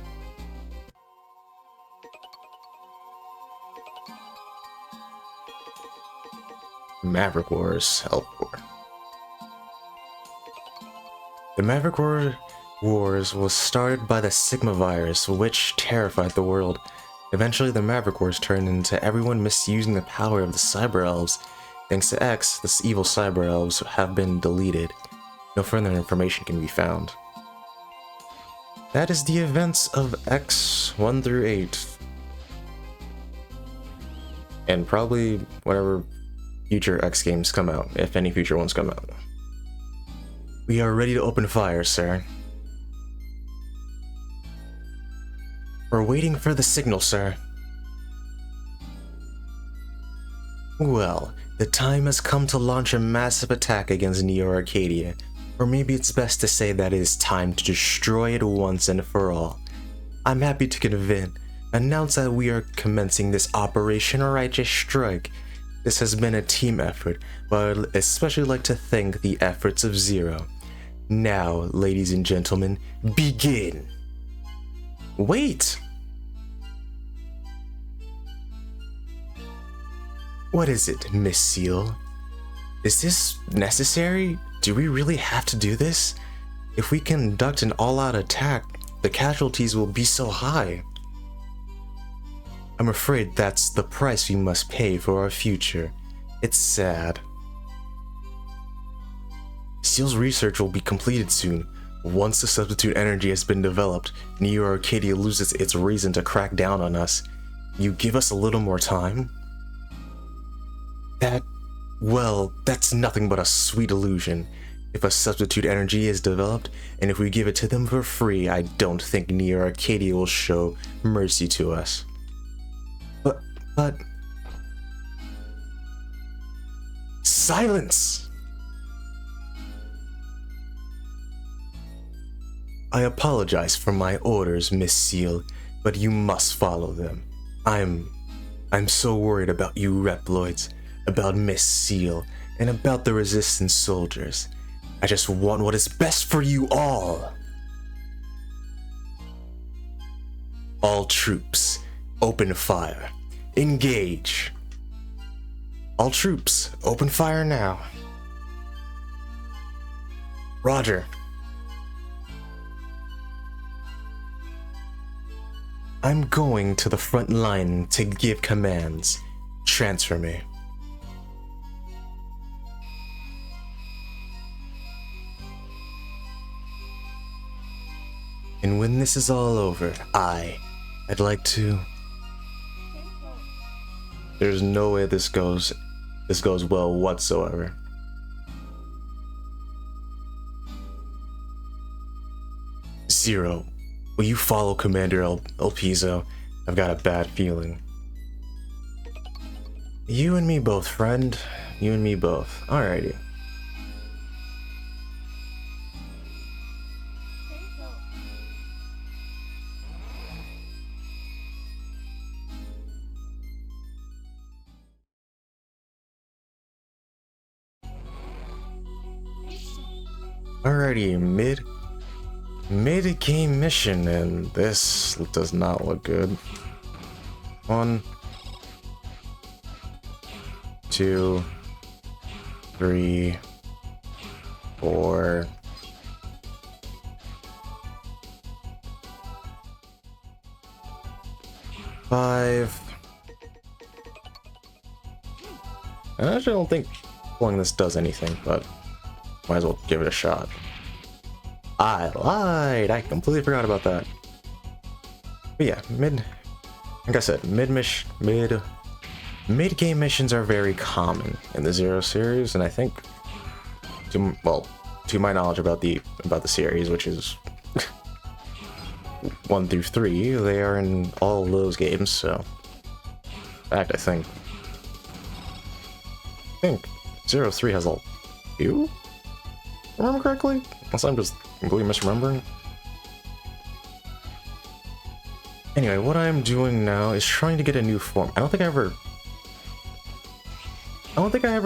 Maverick Wars L4. The Maverick Wars was started by the Sigma virus, which terrified the world. Eventually, the Maverick Wars turned into everyone misusing the power of the Cyber Elves. Thanks to X, the evil Cyber Elves have been deleted. No further information can be found. That is the events of X 1 through 8. And probably whatever future X games come out, if any future ones come out. We are ready to open fire, sir. We're waiting for the signal, sir. Well, the time has come to launch a massive attack against Neo Arcadia. Or maybe it's best to say that it is time to destroy it once and for all. I'm happy to announce that we are commencing this Operation Righteous Strike. This has been a team effort, but I'd especially like to thank the efforts of Zero. Now, ladies and gentlemen, begin! Wait! What is it, Miss Seal? Is this necessary? Do we really have to do this? If we conduct an all-out attack, the casualties will be so high. I'm afraid that's the price we must pay for our future. It's sad. Seal's research will be completed soon. Once the substitute energy has been developed, Neo Arcadia loses its reason to crack down on us. You give us a little more time? Well, that's nothing but a sweet illusion. If a substitute energy is developed, and if we give it to them for free, I don't think Neo Arcadia will show mercy to us. But... Silence! I apologize for my orders, Miss Seal, but you must follow them. I'm so worried about you Reploids, about Miss Seal, and about the Resistance soldiers. I just want what is best for you all. All troops, open fire. Engage. All troops, open fire now. Roger. I'm going to the front line to give commands. Transfer me. And when this is all over, I'd like to... There's no way this goes well whatsoever. Zero, will you follow Commander El Piso? I've got a bad feeling. You and me both, friend. You and me both. Alrighty. Alrighty, mid-game mission, and this does not look good. 1, 2, 3, 4. Five. I actually don't think pulling this does anything, but might as well give it a shot. I lied! I completely forgot about that. But yeah, like I said, mid-game missions are very common in the Zero series, and I think, to my knowledge about the series, which is 1 through 3, they are in all of those games. So, in fact, I think Zero 3 has a few. Remember correctly? Unless I'm just completely misremembering. Anyway, what I'm doing now is trying to get a new form. I don't think I ever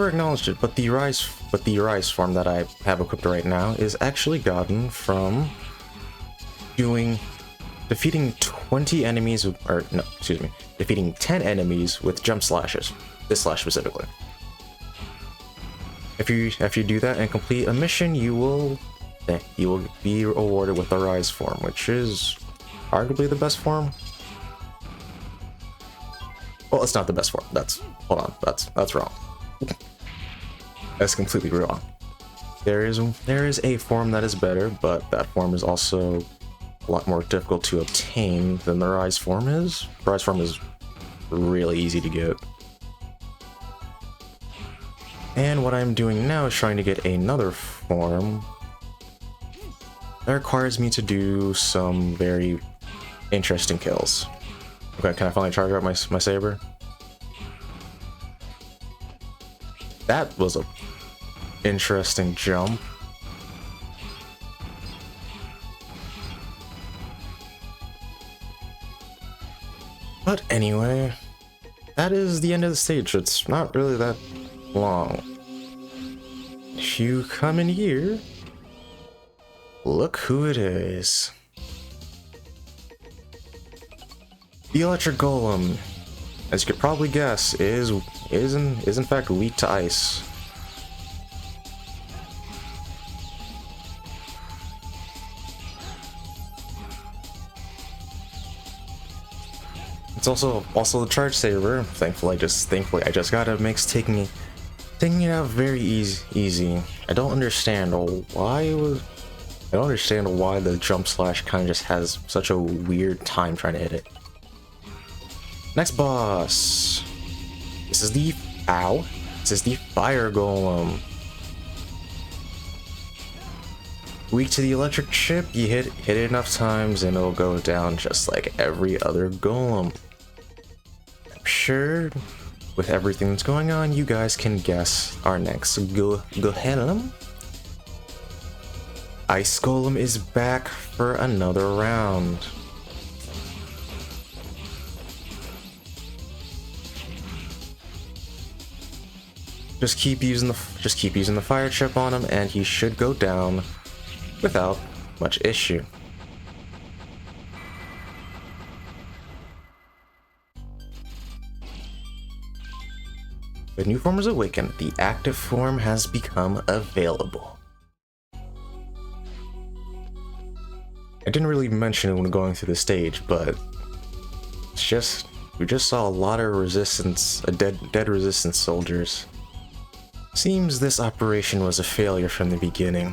acknowledged it, but the Rise form that I have equipped right now is actually gotten from defeating 20 enemies, defeating 10 enemies with jump slashes. This slash specifically. If you do that and complete a mission, you will be awarded with the Rise form, which is arguably the best form. Well, it's not the best form. That's wrong. That's completely wrong. There is a form that is better, but that form is also a lot more difficult to obtain than the Rise form is. The Rise form is really easy to get. And what I'm doing now is trying to get another form That requires me to do some very interesting kills. Okay, can I finally charge up my saber? That was a interesting jump. But anyway, that is the end of the stage. It's not really that long. If you come in here, look who it is. The electric golem, as you could probably guess, is in fact weak to ice. It's also the charge saber. Thankfully, I just got it. Makes taking it out very easy. I don't understand why the jump slash kind of just has such a weird time trying to hit it. Next boss. This is the fire golem. Weak to the electric chip. You hit it enough times and it'll go down just like every other golem. I'm sure with everything that's going on, you guys can guess our next golem. Ice Golem is back for another round. Just keep using the fire chip on him, and he should go down without much issue. The new form is awakened. The active form has become available. I didn't really mention it when going through the stage, but we just saw a lot of resistance, dead resistance soldiers. Seems this operation was a failure from the beginning.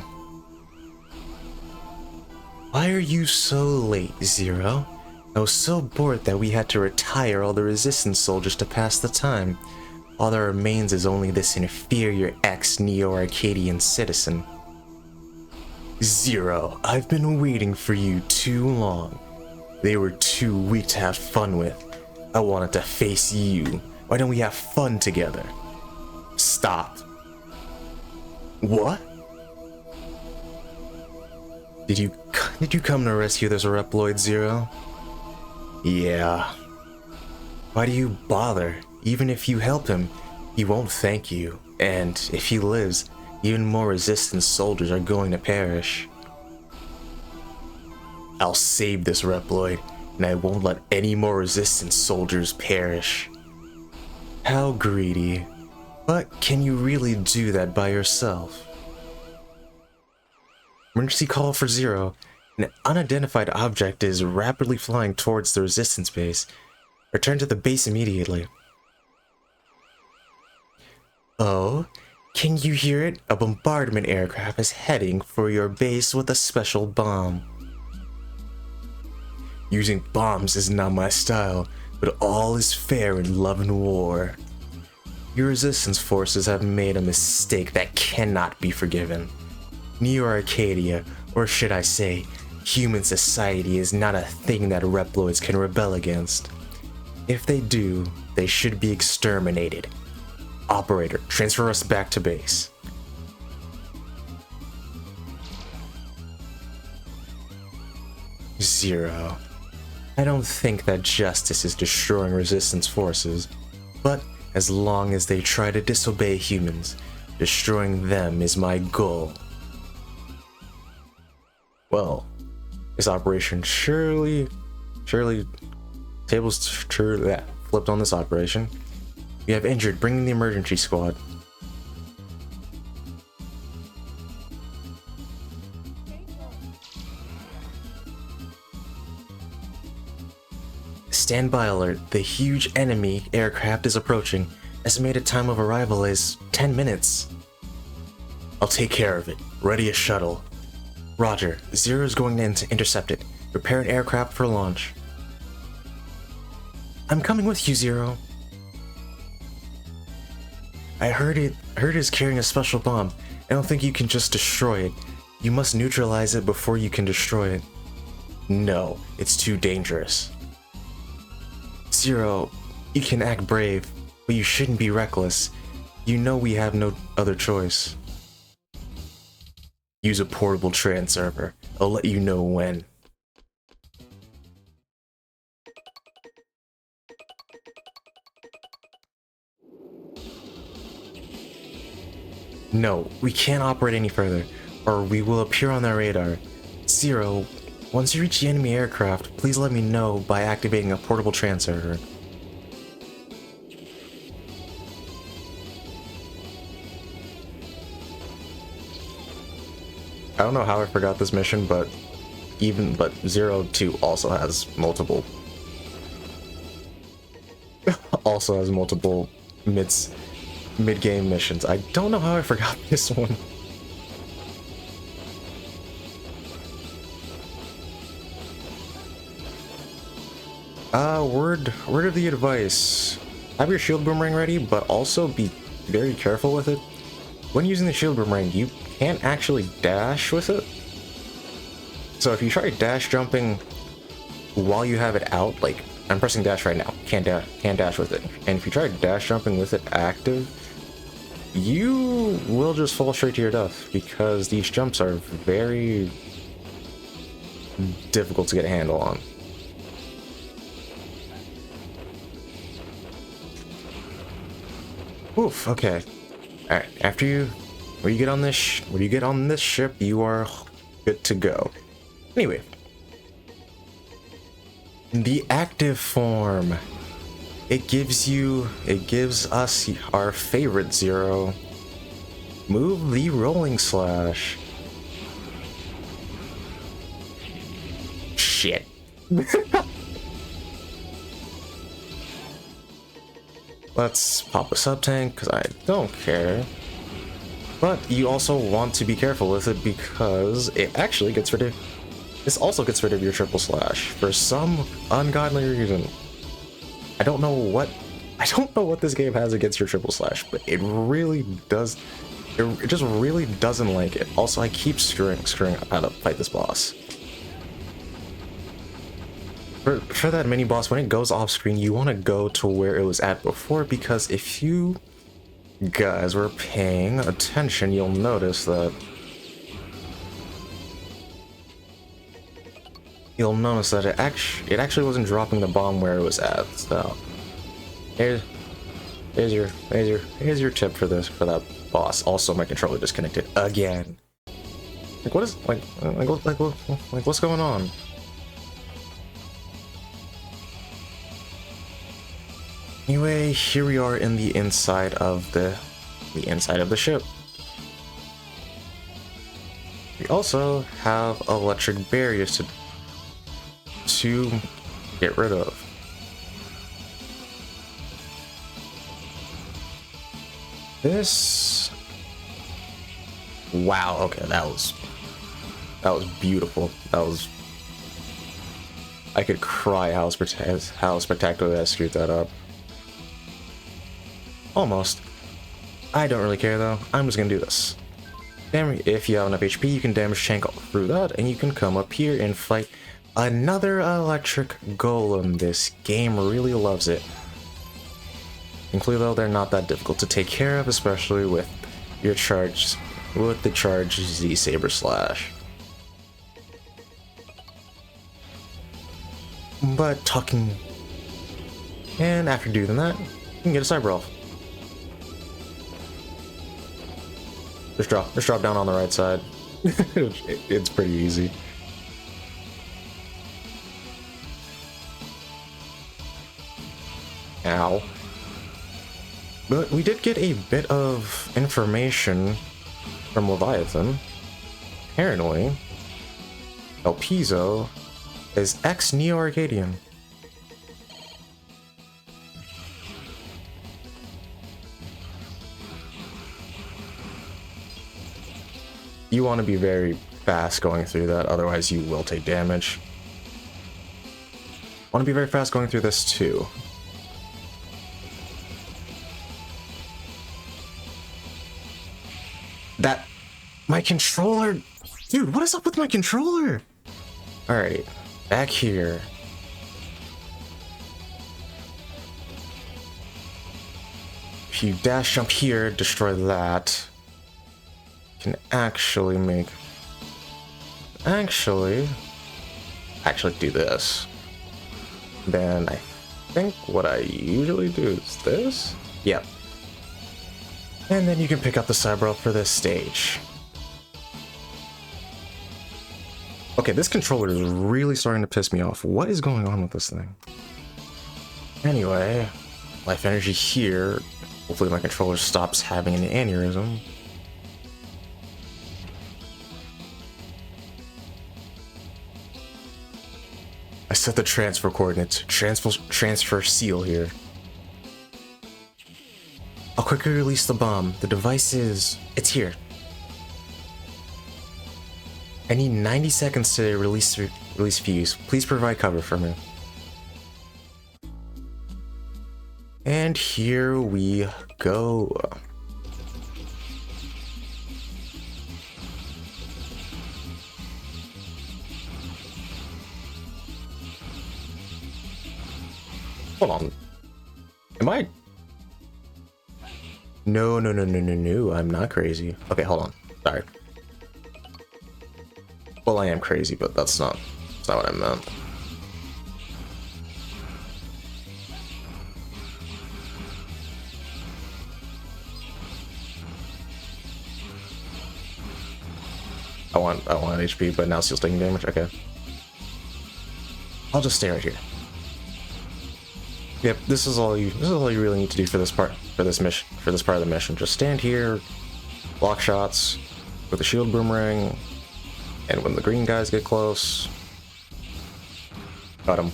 Why are you so late, Zero? I was so bored that we had to retire all the resistance soldiers to pass the time. All that remains is only this inferior ex-Neo-Arcadian citizen. Zero, I've been waiting for you too long. They were too weak to have fun with. I wanted to face you. Why don't we have fun together? Stop. What? Did you come to rescue this Reploid, Zero? Yeah. Why do you bother? Even if you help him, he won't thank you. And if he lives, even more resistance soldiers are going to perish. I'll save this Reploid, and I won't let any more resistance soldiers perish. How greedy. But can you really do that by yourself? Emergency call for Zero. An unidentified object is rapidly flying towards the resistance base. Return to the base immediately. Oh, can you hear it? A bombardment aircraft is heading for your base with a special bomb. Using bombs is not my style, but all is fair in love and war. Your resistance forces have made a mistake that cannot be forgiven. Neo-Arcadia, or should I say, human society, is not a thing that Reploids can rebel against. If they do, they should be exterminated. Operator, transfer us back to base. Zero. I don't think that justice is destroying resistance forces, but as long as they try to disobey humans, destroying them is my goal. Well, this operation surely tables flipped on this operation. We have injured, bring in the emergency squad. Standby alert, the huge enemy aircraft is approaching. Estimated time of arrival is 10 minutes. I'll take care of it. Ready a shuttle. Roger, Zero is going to intercept it. Prepare an aircraft for launch. I'm coming with you, Zero. I heard it is carrying a special bomb. I don't think you can just destroy it. You must neutralize it before you can destroy it. No, it's too dangerous. Zero, you can act brave, but you shouldn't be reckless. You know we have no other choice. Use a portable tran server. I'll let you know when. No, we can't operate any further, or we will appear on their radar. Zero, once you reach the enemy aircraft, please let me know by activating a portable tran server. I don't know how I forgot this mission, but Zero 2 also has multiple mid-game missions. I don't know how I forgot this one. Word of the advice. Have your shield boomerang ready, but also be very careful with it. When using the shield boomerang, you can't actually dash with it. So if you try dash jumping while you have it out, like I'm pressing dash right now, can't dash with it. And if you try dash jumping with it active, you will just fall straight to your death because these jumps are very difficult to get a handle on. Oof, okay. Alright, when you get on this ship, you are good to go. Anyway. The active form. It gives us our favorite Zero. Move the rolling slash. Shit. Let's pop a sub-tank, because I don't care. But you also want to be careful with it because it actually gets rid of... This also gets rid of your triple slash for some ungodly reason. I don't know what this game has against your triple slash, but it really does... It just really doesn't like it. Also, I keep screwing up how to fight this boss. For that mini boss, when it goes off screen, you want to go to where it was at before, because if you guys were paying attention, you'll notice that it actually wasn't dropping the bomb where it was at. So here's your tip for that boss. Also, my controller disconnected again. Like what is what's going on? Anyway, here we are in the inside of the ship. We also have electric barriers to get rid of. This... Wow, okay, that was beautiful. I could cry how spectacularly I screwed that up. Almost. I don't really care though. I'm just gonna do this. If you have enough HP, you can damage tank through that, and you can come up here and fight another electric golem. This game really loves it. Including though, they're not that difficult to take care of, especially with the charged Z Saber Slash. But talking, and after doing that, you can get a cyber elf. Just drop down on the right side. It's pretty easy. Ow. But we did get a bit of information from Leviathan. Apparently, El Piso is ex-Neo-Arcadian. You want to be very fast going through that, otherwise you will take damage. Want to be very fast going through this too. My controller Dude, what is up with my controller? Alright, back here. If you dash jump here, destroy that. You can actually make... Actually do this. Then I think what I usually do is this. Yep. And then you can pick up the cyber for this stage. Okay, this controller is really starting to piss me off. What is going on with this thing? Anyway, life energy here. Hopefully my controller stops having an aneurysm. I set the transfer coordinates. Transfer seal here. I'll quickly release the bomb. The device is... It's here. I need 90 seconds to release fuse. Please provide cover for me. And here we go. Hold on. Am I? No, I'm not crazy. Okay, hold on. Sorry. Well, I am crazy, but that's not what I meant. I want HP, but now Seal's taking damage. Okay. I'll just stay right here. Yep, this is all you really need to do for this part of the mission. Just stand here, block shots with a shield boomerang, and when the green guys get close, got him.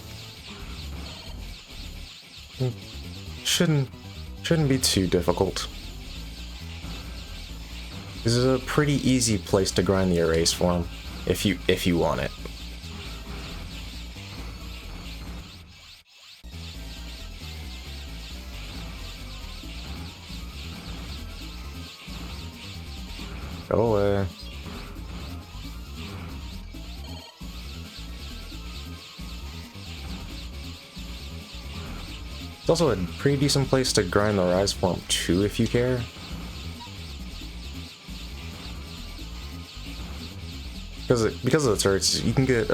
Shouldn't be too difficult. This is a pretty easy place to grind the erase form, if you want it. Go away. It's also a pretty decent place to grind the rise form too, if you care. Because of the turrets, you can get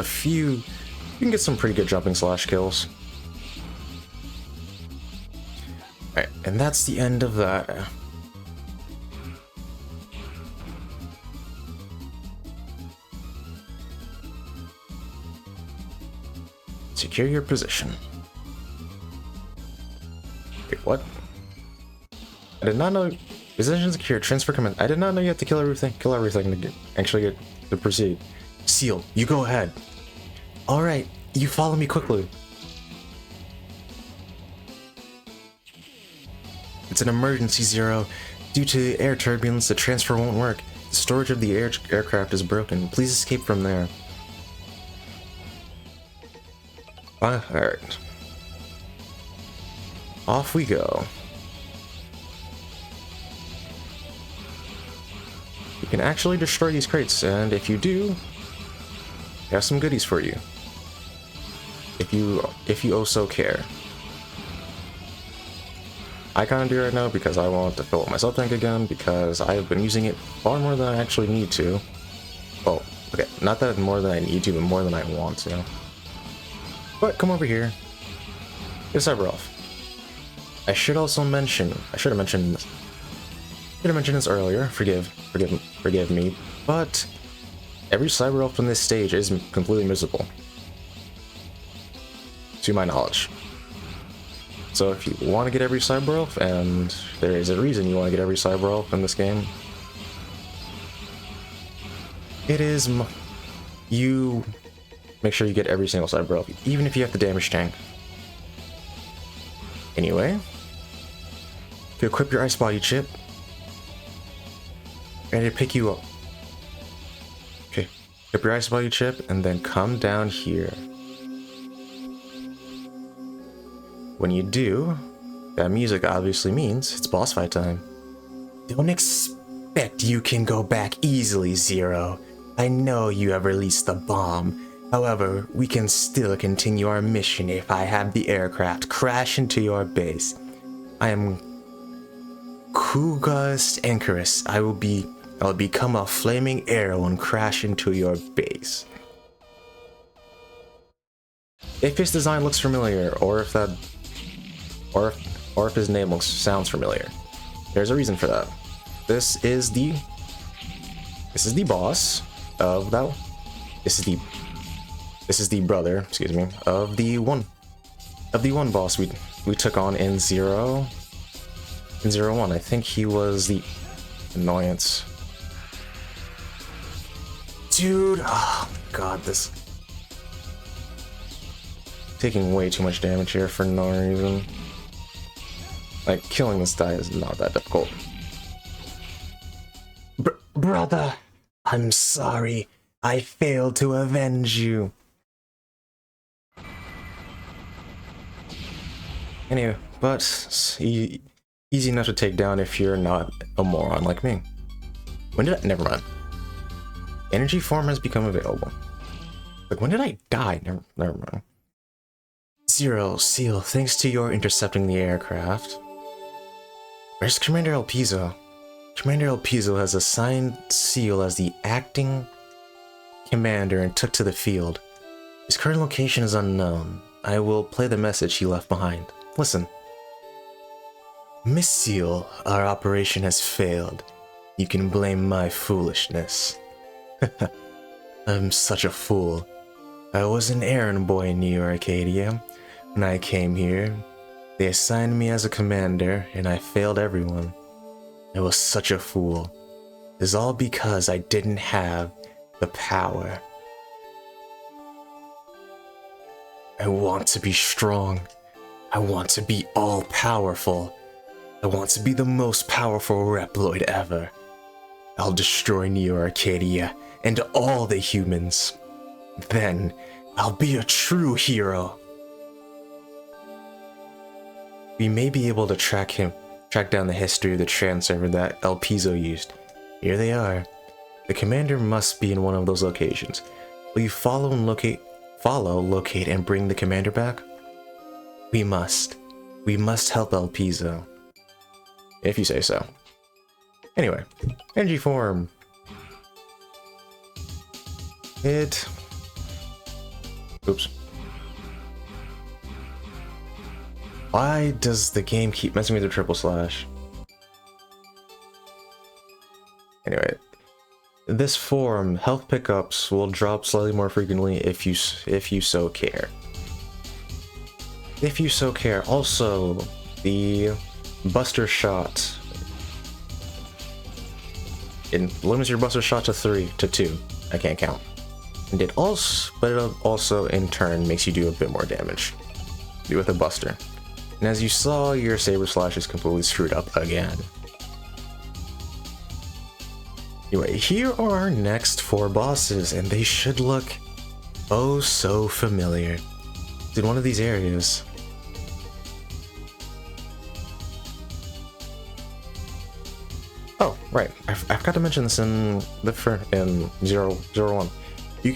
some pretty good jumping slash kills. Alright, and that's the end of that. Secure your position. Wait, what? I did not know. Position secure. Transfer command. I did not know you had to kill everything to actually get to proceed. Seal, you go ahead. All right, you follow me quickly. It's an emergency, Zero. Due to air turbulence, the transfer won't work. The storage of the aircraft is broken. Please escape from there. Alright. Off we go. You can actually destroy these crates, and if you do, I have some goodies for you. If you also care. I kinda do right now because I want to fill up my sub tank again, because I've been using it far more than I actually need to. Well, okay, not that more than I need to, but more than I want to. But come over here. Get cyber off. I should have mentioned this earlier. Forgive me. But every cyber elf on this stage is completely miserable, to my knowledge. So if you want to get every cyber elf, and there is a reason you want to get every cyber elf in this game, it is you make sure you get every single cyber elf, even if you have the damage tank. Anyway, to equip your ice body chip, and to pick you up. Okay, equip your ice body chip, and then come down here. When you do, that music obviously means it's boss fight time. Don't expect you can go back easily, Zero. I know you have released the bomb. However, we can still continue our mission if I have the aircraft crash into your base. I am Kugas Anchorus. I'll become a flaming arrow and crash into your base. If his design looks familiar, or if his name sounds familiar, there's a reason for that. This is the boss of that. This is the brother, excuse me, of the one boss we took on in Zero 1. I think he was the annoyance. Dude, oh god, this taking way too much damage here for no reason. Like, killing this guy is not that difficult. Brother, I'm sorry. I failed to avenge you. Anyway, but easy enough to take down if you're not a moron like me. Never mind. Energy form has become available. Like, when did I die? Never mind. Zero, Seal, thanks to your intercepting the aircraft. Where's Commander El Piso? Commander El Piso has assigned Seal as the acting commander and took to the field. His current location is unknown. I will play the message he left behind. Listen. Miss Seal, our operation has failed. You can blame my foolishness. I'm such a fool. I was an errand boy in New Arcadia. When I came here, they assigned me as a commander, and I failed everyone. I was such a fool. It's all because I didn't have the power. I want to be strong. I want to be all-powerful. I want to be the most powerful Reploid ever. I'll destroy Neo Arcadia and all the humans. Then, I'll be a true hero. We may be able to track down the history of the transfer that El Piso used. Here they are. The commander must be in one of those locations. Will you follow, locate, and bring the commander back? We must. We must help El Piso. If you say so. Anyway, energy form. Oops. Why does the game keep messing with the triple slash? Anyway, this form, health pickups will drop slightly more frequently if you so care. If you so care. Also, the Buster Shot. It limits your Buster Shot to 2. I can't count. And it also in turn makes you do a bit more damage with a Buster. And as you saw, your Saber Slash is completely screwed up again. Anyway, here are our next 4 bosses, and they should look oh so familiar. It's in one of these areas. Oh, right. I forgot to mention this in Zero 1.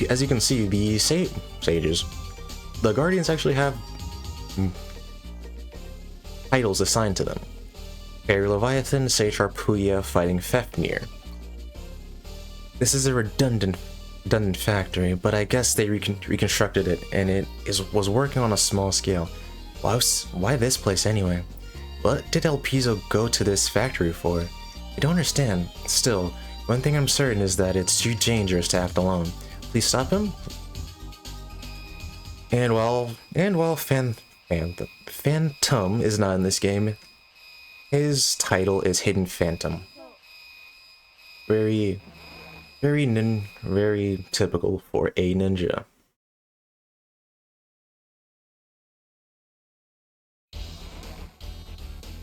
As you can see, the sages, the Guardians actually have titles assigned to them. Fairy Leviathan, Sage Harpuya fighting Fafnir. This is a redundant factory, but I guess they reconstructed it, and it was working on a small scale. Why this place anyway? What did El Piso go to this factory for? I don't understand. Still, one thing I'm certain is that it's too dangerous to act alone. Please stop him. And while the Phantom is not in this game, his title is Hidden Phantom. Very typical for a ninja.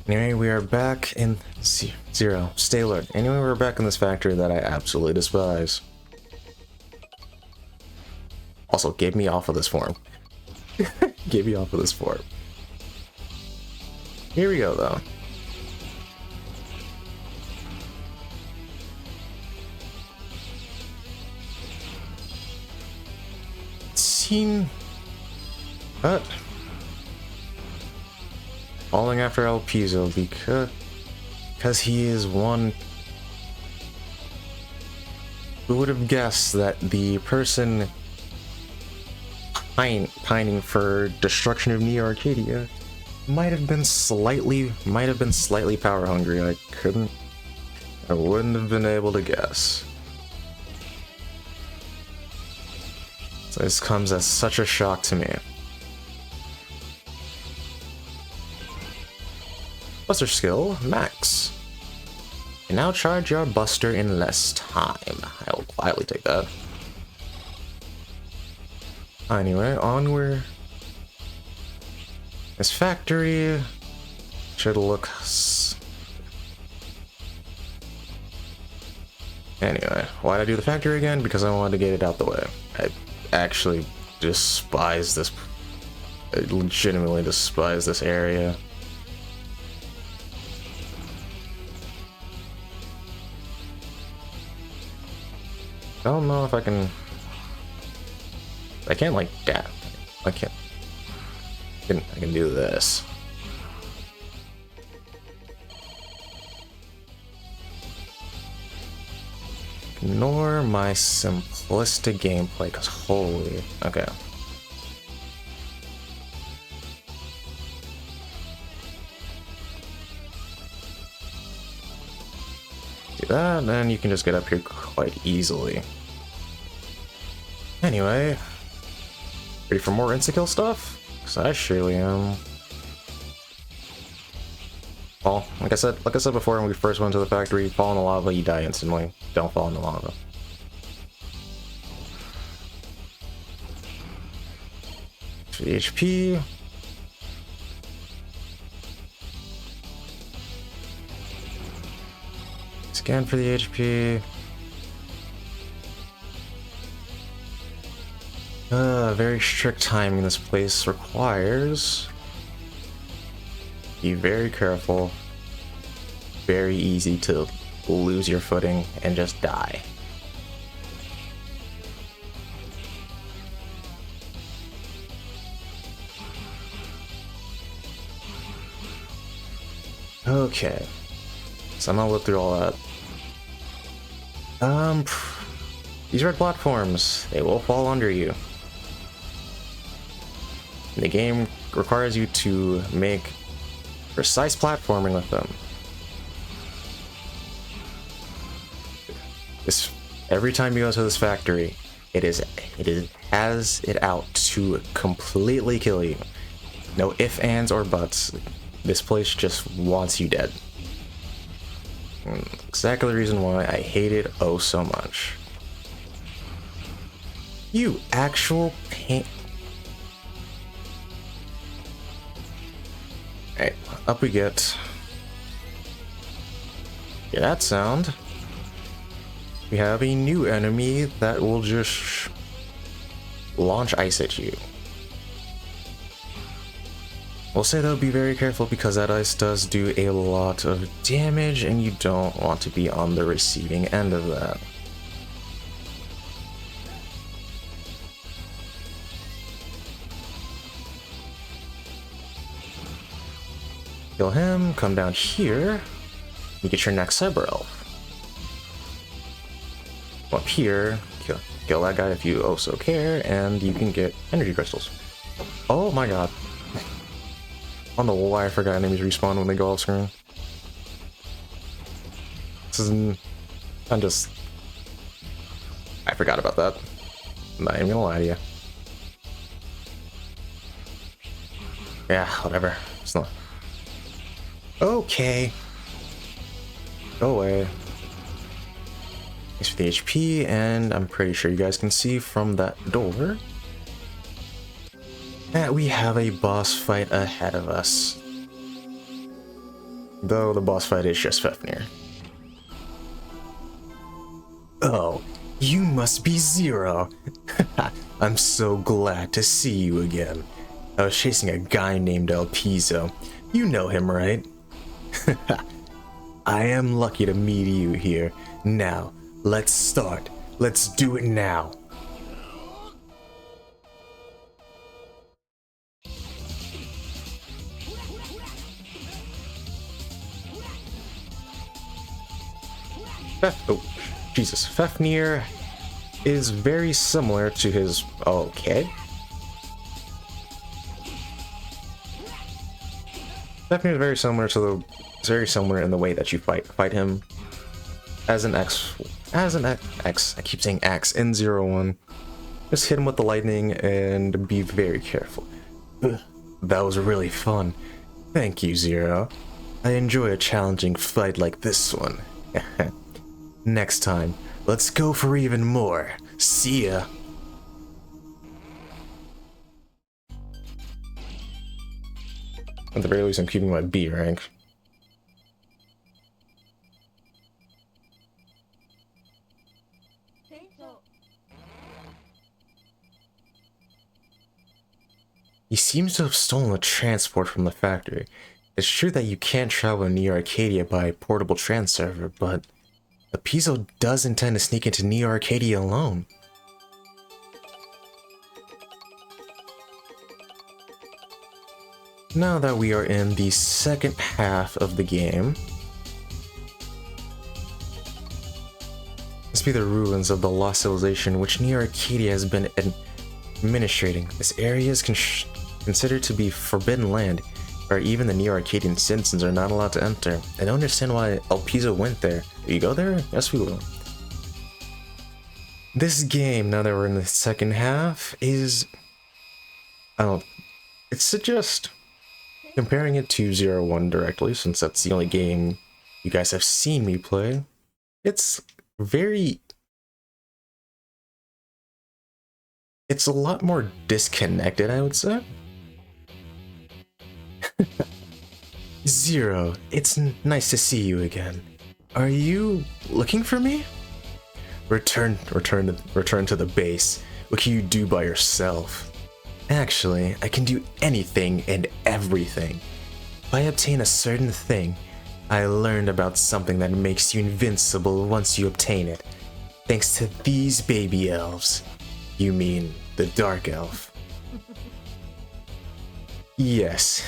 Anyway, we are back in Zero. Stay alert. Anyway, we're back in this factory that I absolutely despise. Also, get me off of this form. Get me off of this form. Here we go, though. 19. But falling after El Piso because he is one. Who would have guessed that the person pining for destruction of Neo Arcadia might have been slightly power hungry? I wouldn't have been able to guess. So this comes as such a shock to me. Buster skill, max. And now charge your buster in less time. I will gladly take that. Anyway, onward. This factory should look... Anyway, why'd I do the factory again? Because I wanted to get it out the way. I actually despise this. I legitimately despise this area. I don't know if I can... I can't like that. I can do this. Ignore my simplistic gameplay, because holy... Okay. Do that, and then you can just get up here quite easily. Anyway, ready for more insta-kill stuff? Because I surely am. Well, like I said before when we first went to the factory, fall in the lava, you die instantly. Don't fall in the lava. For the HP. Scan for the HP. Very strict timing this place requires. Be very careful. Very easy to lose your footing and just die. Okay. So I'm gonna look through all that. These red platforms, they will fall under you. The game requires you to make precise platforming with them. Every time you go to this factory, it has it out to completely kill you. No ifs, ands, or buts. This place just wants you dead. Exactly the reason why I hate it oh so much. You actual pain. Alright, up we get. Hear that sound? We have a new enemy that will just launch ice at you. We'll say though, be very careful because that ice does do a lot of damage and you don't want to be on the receiving end of that. Kill him, come down here, you get your next cyber elf. Up here, kill that guy if you also care, and you can get energy crystals. Oh my god. I don't know why I forgot enemies respawn when they go off screen. I forgot about that. I'm not even gonna lie to you. Yeah, whatever. It's not. Okay. Go away. Thanks for the HP, and I'm pretty sure you guys can see from that door that we have a boss fight ahead of us. Though the boss fight is just Fafnir. Oh, you must be Zero. I'm so glad to see you again. I was chasing a guy named El Piso. You know him, right? I am lucky to meet you here. Now, let's start. Let's do it now. Oh, Jesus. Fafnir is very similar to his... Okay. Fafnir is very similar to the... It's very similar in the way that you fight him as an X. I keep saying X in 0-1. Just hit him with the lightning and be very careful. Ugh, that was really fun. Thank you, Zero. I enjoy a challenging fight like this one. Next time, let's go for even more. See ya. At the very least, I'm keeping my B rank. He seems to have stolen a transport from the factory. It's true that you can't travel near Arcadia by portable transerver, but Apizzo does intend to sneak into Neo Arcadia alone. Now that we are in the second half of the game, this be the ruins of the lost civilization which Neo Arcadia has been administrating. This area is considered to be forbidden land, where even the Neo-Arcadian citizens are not allowed to enter. I don't understand why Apizzo went there. Will you go there? Yes, we will. This game, now that we're in the second half, is... it's just... Comparing it to 0-1 directly, since that's the only game you guys have seen me play, it's very... It's a lot more disconnected, I would say. Zero, it's nice to see you again. Are you looking for me? Return to the base. What can you do by yourself? Actually, I can do anything and everything. If I obtain a certain thing, I learned about something that makes you invincible once you obtain it. Thanks to these baby elves. You mean the Dark Elf? Yes.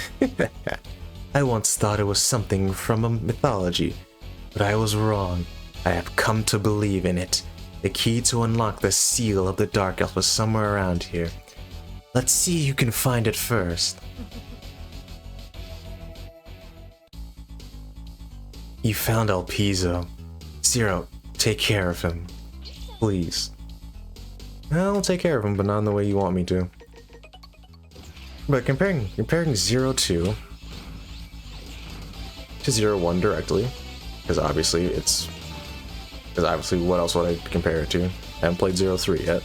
I once thought it was something from a mythology, but I was wrong. I have come to believe in it. The key to unlock the seal of the Dark Elf is somewhere around here. Let's see who can find it first. You found Apizzo. Zero, take care of him. Please. I'll take care of him, but not in the way you want me to. But comparing 0-2 to 0-1 directly, because obviously what else would I compare it to? I haven't played 0-3 yet,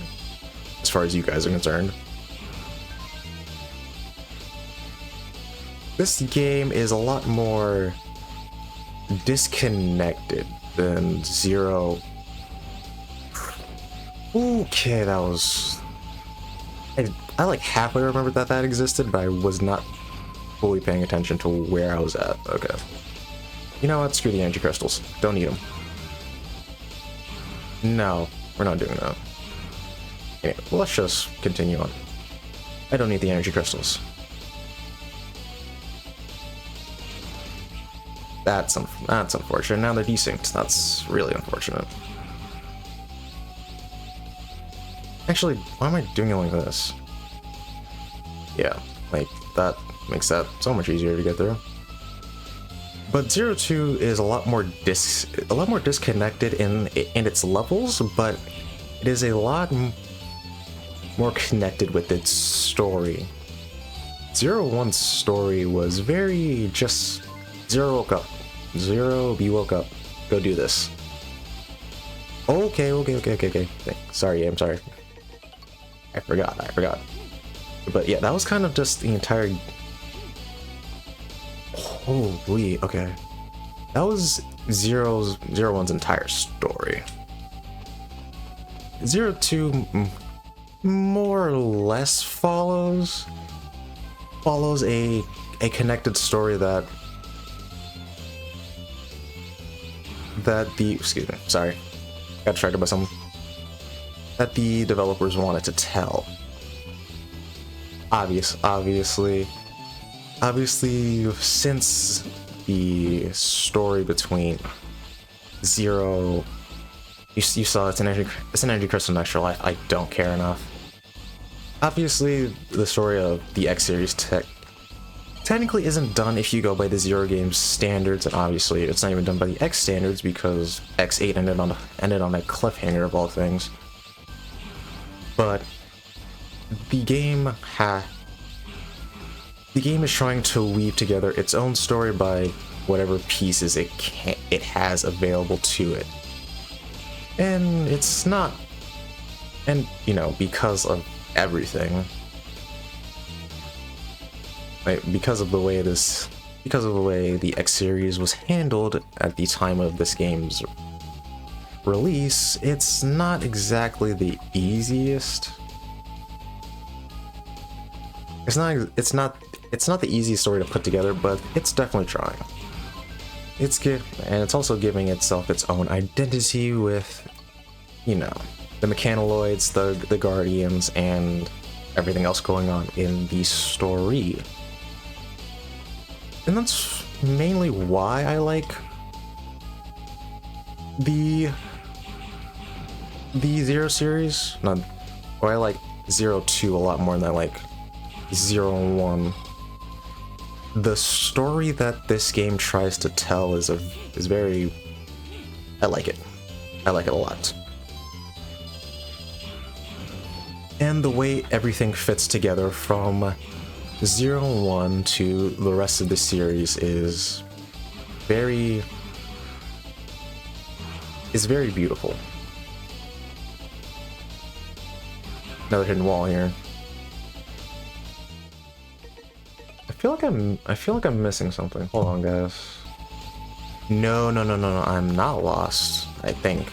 as far as you guys are concerned. This game is a lot more disconnected than 0. Okay, that was... I like halfway remembered that existed, but I was not fully paying attention to where I was at. Okay. You know what? Screw the energy crystals. Don't need them. No, we're not doing that. Okay, well, let's just continue on. I don't need the energy crystals. That's unfortunate. Now they're desynced. That's really unfortunate. Actually, why am I doing it like this? Yeah, like, that makes that so much easier to get through. But 0-2 is a lot more disconnected in its levels, but it is a lot more connected with its story. 0-1's story was very just... Zero woke up. Zero, you woke up. Go do this. Okay. Sorry, I'm sorry. I forgot. But yeah, that was kind of just the entire... Holy, okay. That was 0-1's entire story. 0-2 more or less follows a connected story that the... Excuse me, sorry. Got distracted by something. That the developers wanted to tell. Obviously, since the story between 0 You saw it's an energy crystal in extra life. I don't care enough. Obviously, the story of the X series technically isn't done if you go by the Zero Games standards, and obviously it's not even done by the X standards because X8 ended on a cliffhanger of all things. But the game is trying to weave together its own story by whatever pieces it has available to it. And it's not, and you know, because of everything, like, because of the way the X series was handled at the time of this game's release, it's not exactly the easiest. It's not the easiest story to put together, but it's definitely trying. And it's also giving itself its own identity with, you know, the mechanoloids, the Guardians, and everything else going on in the story. And that's mainly why I like the Zero series. Why I like Zero 2 a lot more than I like Zero 1. The story that this game tries to tell is very... I like it. I like it a lot. And the way everything fits together from Zero 1 to the rest of the series is very beautiful. Another hidden wall here. I feel like I'm missing something. Hold on, guys. No, I'm not lost, I think.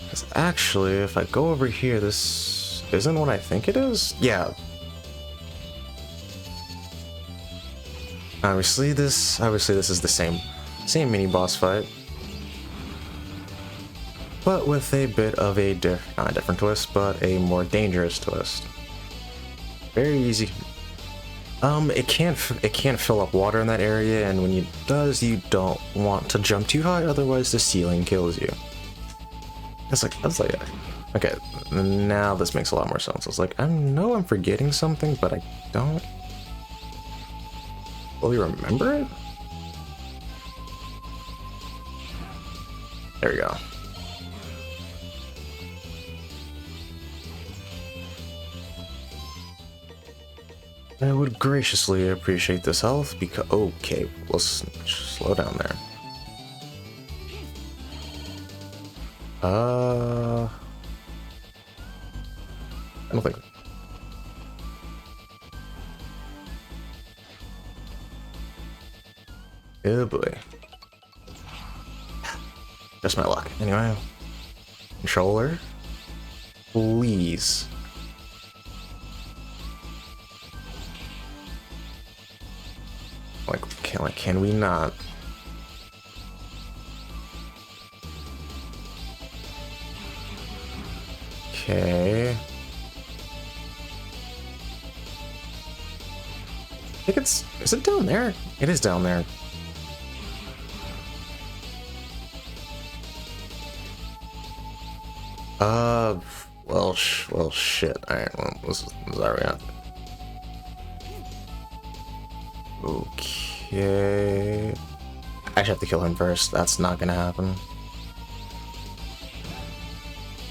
Because actually, if I go over here, this isn't what I think it is? Yeah. Obviously this is the same mini boss fight. But with a bit of a not a different twist, but a more dangerous twist. Very easy. It can't fill up water in that area, and when it does, you don't want to jump too high, otherwise the ceiling kills you. I was like, okay, now this makes a lot more sense. I was like, I know I'm forgetting something, but I don't fully remember it. There we go. I would graciously appreciate this health because... Okay, let's slow down there. I don't think... Oh boy. Just my luck. Anyway. Controller. Please. Can we not? Okay. I think is it down there? It is down there. Well, shit. Alright, well, this is where we at. Okay. I should have to kill him first. That's not gonna happen.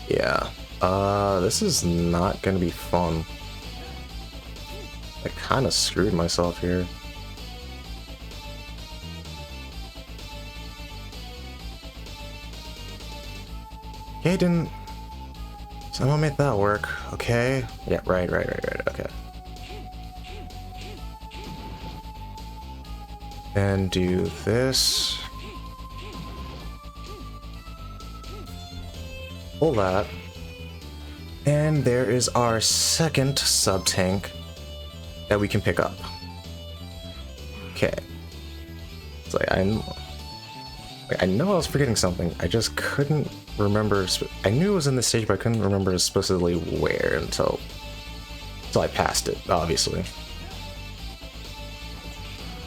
Yeah. This is not gonna be fun. I kind of screwed myself here. Okay, didn't someone make that work? Okay. Yeah, right. Okay. And do this. Pull that. And there is our second sub-tank that we can pick up. Okay. It's like I know I was forgetting something. I just couldn't remember. I knew it was in this stage, but I couldn't remember explicitly where until I passed it, obviously.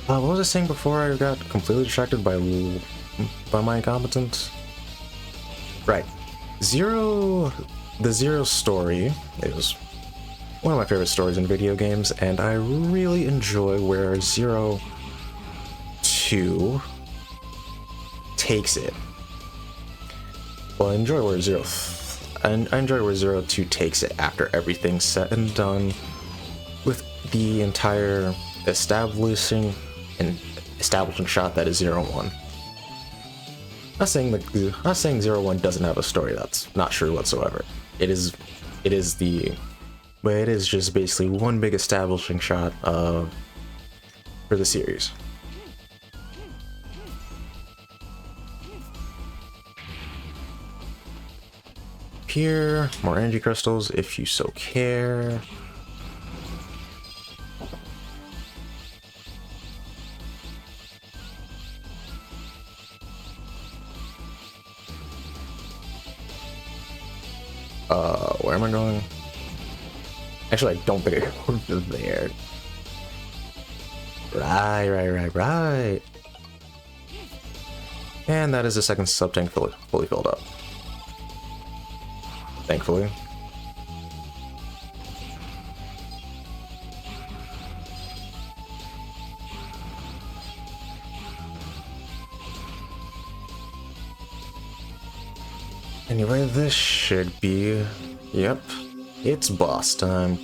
What was I saying before I got completely distracted by my incompetence? Right. The Zero story is one of my favorite stories in video games, and I really enjoy where Zero 2 takes it. Well, I enjoy where I enjoy where Zero 2 takes it after everything's said and done, with the entire establishing shot that is Zero 1. Not saying Zero 1 doesn't have a story. That's not true whatsoever. It is just basically one big establishing shot for the series. Here, more energy crystals if you so care. Where am I going? Actually, I don't think I go to there. Right. And that is the second sub-tank fully filled up. Thankfully. Anyway, this should be... Yep, it's boss time.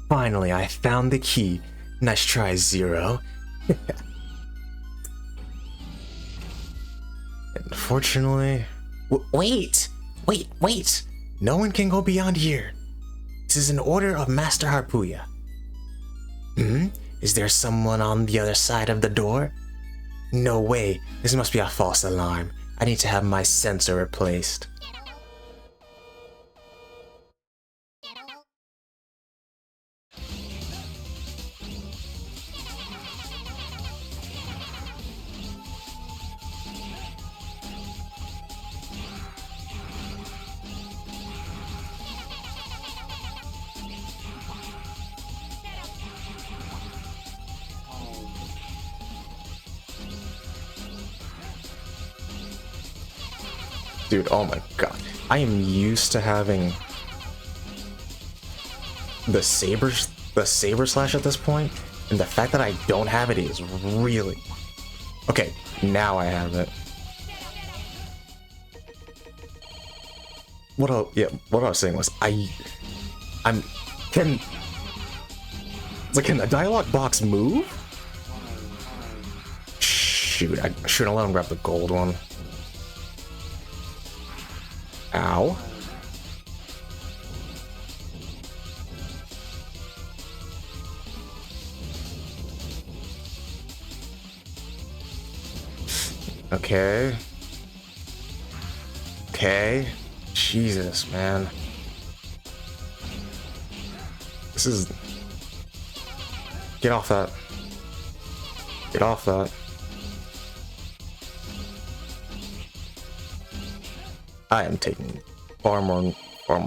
Finally, I found the key. Nice try, Zero. Unfortunately... Wait! No one can go beyond here. This is an order of Master Harpuya. Is there someone on the other side of the door? No way. This must be a false alarm. I need to have my sensor replaced. Dude, oh my god. I am used to having the saber slash at this point, and the fact that I don't have it is really... Okay, now I have it. What I was saying was can the dialogue box move? Shoot, I shouldn't let him grab the gold one. Ow. Okay. Jesus, man. This is... Get off that. Get off that. I am taking far more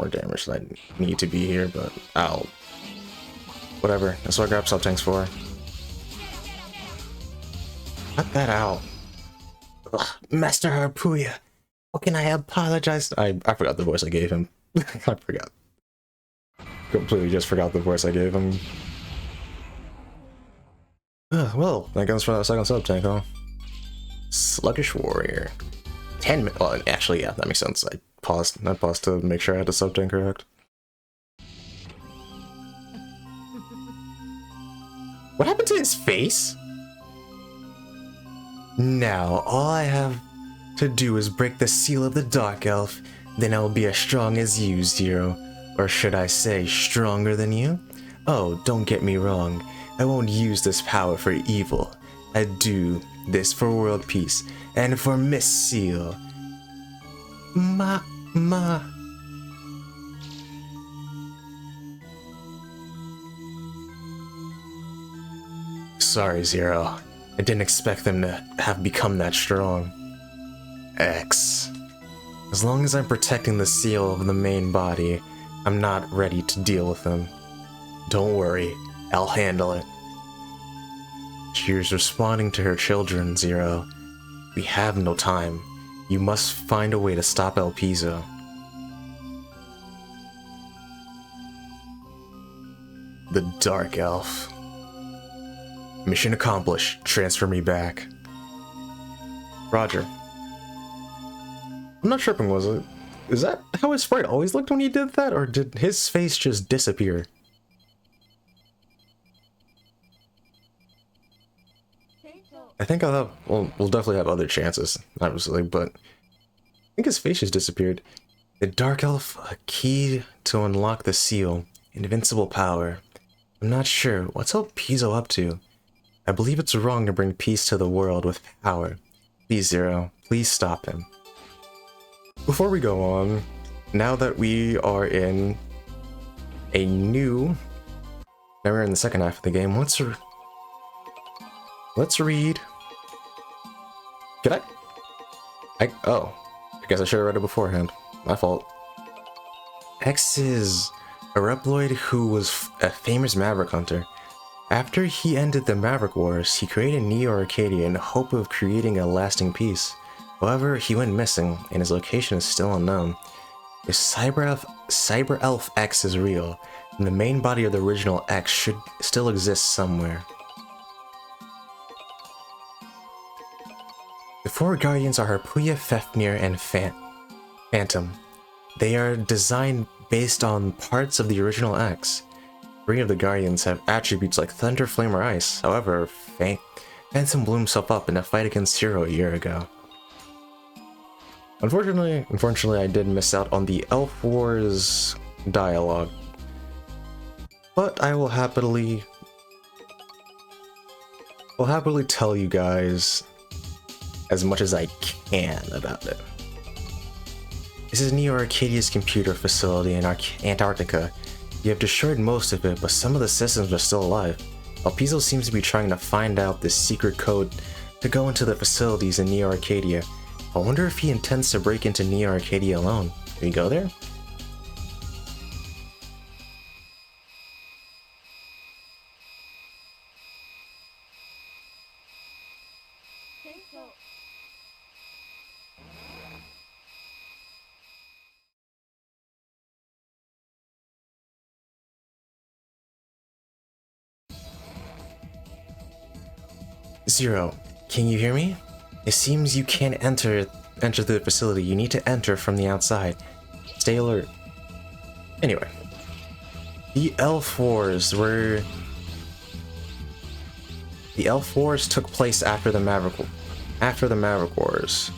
damage than I need to be here, but I'll... Whatever, that's what I grab sub-tanks for. Cut that out. Ugh, Master Harpuya, how can I apologize? I forgot the voice I gave him. I forgot. Completely just forgot the voice I gave him. Well, that goes for that second sub-tank, huh? Sluggish Warrior. 10 minutes. Well, actually, yeah, that makes sense. I paused to make sure I had the sub-tank correct. What happened to his face? Now, all I have to do is break the seal of the Dark Elf, then I will be as strong as you, Zero. Or should I say, stronger than you? Oh, don't get me wrong. I won't use this power for evil. I do this for world peace, and for Miss Seal. Ma. Sorry, Zero. I didn't expect them to have become that strong. X. As long as I'm protecting the seal of the main body, I'm not ready to deal with him. Don't worry, I'll handle it. She is responding to her children, Zero. We have no time. You must find a way to stop El Piso. The Dark Elf. Mission accomplished. Transfer me back. Roger. I'm not tripping, was it? Is that how his sprite always looked when he did that, or did his face just disappear? I think I'll have, well, we'll definitely have other chances, obviously, but I think his face just disappeared. The Dark Elf, a key to unlock the seal, invincible power. I'm not sure, what's El Piso up to? I believe it's wrong to bring peace to the world with power. Please, Zero, please stop him. Before we go on, now that we are in a new, now we're in the second half of the game, let's read. Oh, I guess I should have read it beforehand. My fault. X is a Reploid who was a famous Maverick hunter. After he ended the Maverick Wars, he created Neo Arcadia in the hope of creating a lasting peace. However, he went missing, and his location is still unknown. If Cyber Elf X is real, then the main body of the original X should still exist somewhere. The four Guardians are Harpuya, Fafnir, and Phantom. They are designed based on parts of the original X. 3 of the Guardians have attributes like Thunder, Flame, or Ice. However, Phantom blew himself up in a fight against Hero a year ago. Unfortunately, I did miss out on the Elf Wars dialogue. But I will happily tell you guys as much as I can about it. This is Neo Arcadia's computer facility in Antarctica. You have destroyed most of it, but some of the systems are still alive. El Piso seems to be trying to find out this secret code to go into the facilities in Neo Arcadia. I wonder if he intends to break into Neo Arcadia alone. Can we go there? Zero, can you hear me? It seems you can't enter the facility. You need to enter from the outside. Stay alert. Anyway, the Elf Wars took place after the Maverick Wars.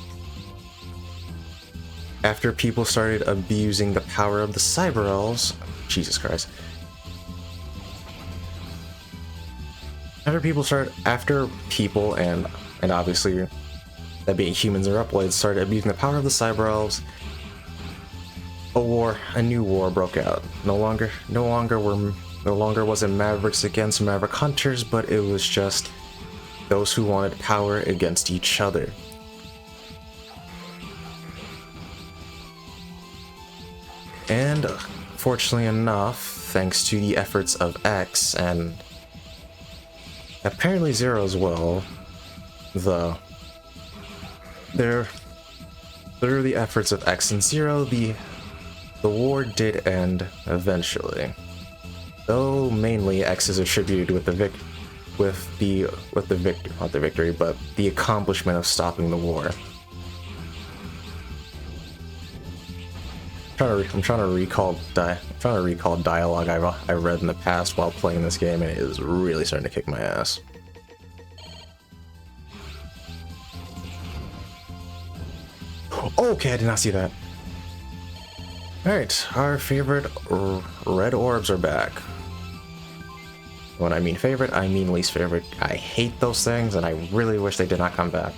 After people started abusing the power of the Cyber Elves, Jesus Christ. After people and obviously that being humans and Reploids started abusing the power of the Cyber Elves, a new war broke out. No longer was it Mavericks against Maverick Hunters, but it was just those who wanted power against each other. And fortunately enough, thanks to the efforts of X and apparently Zero as well, through the efforts of X and Zero, the war did end eventually. Though mainly X is attributed with the victory, but the accomplishment of stopping the war. I'm trying to recall dialogue I read in the past while playing this game, and it is really starting to kick my ass. Okay, I did not see that. Alright, our favorite red orbs are back. When I mean favorite, I mean least favorite. I hate those things, and I really wish they did not come back.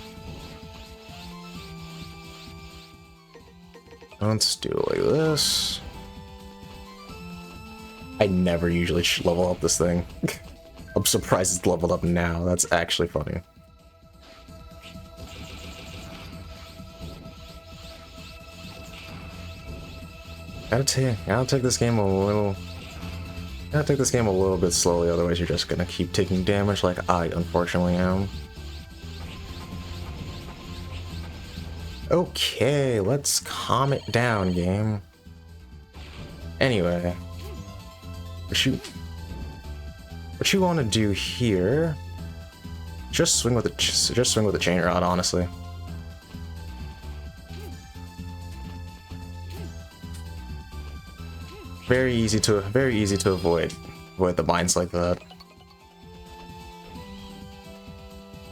Let's do it like this. I never usually level up this thing. I'm surprised it's leveled up now. That's actually funny. Gotta take this game a little. Gotta take this game a little bit slowly, otherwise you're just gonna keep taking damage like I unfortunately am. Okay, let's calm it down, game. Anyway, what you want to do here? Just swing with the chain rod, honestly. Very easy to avoid the binds like that.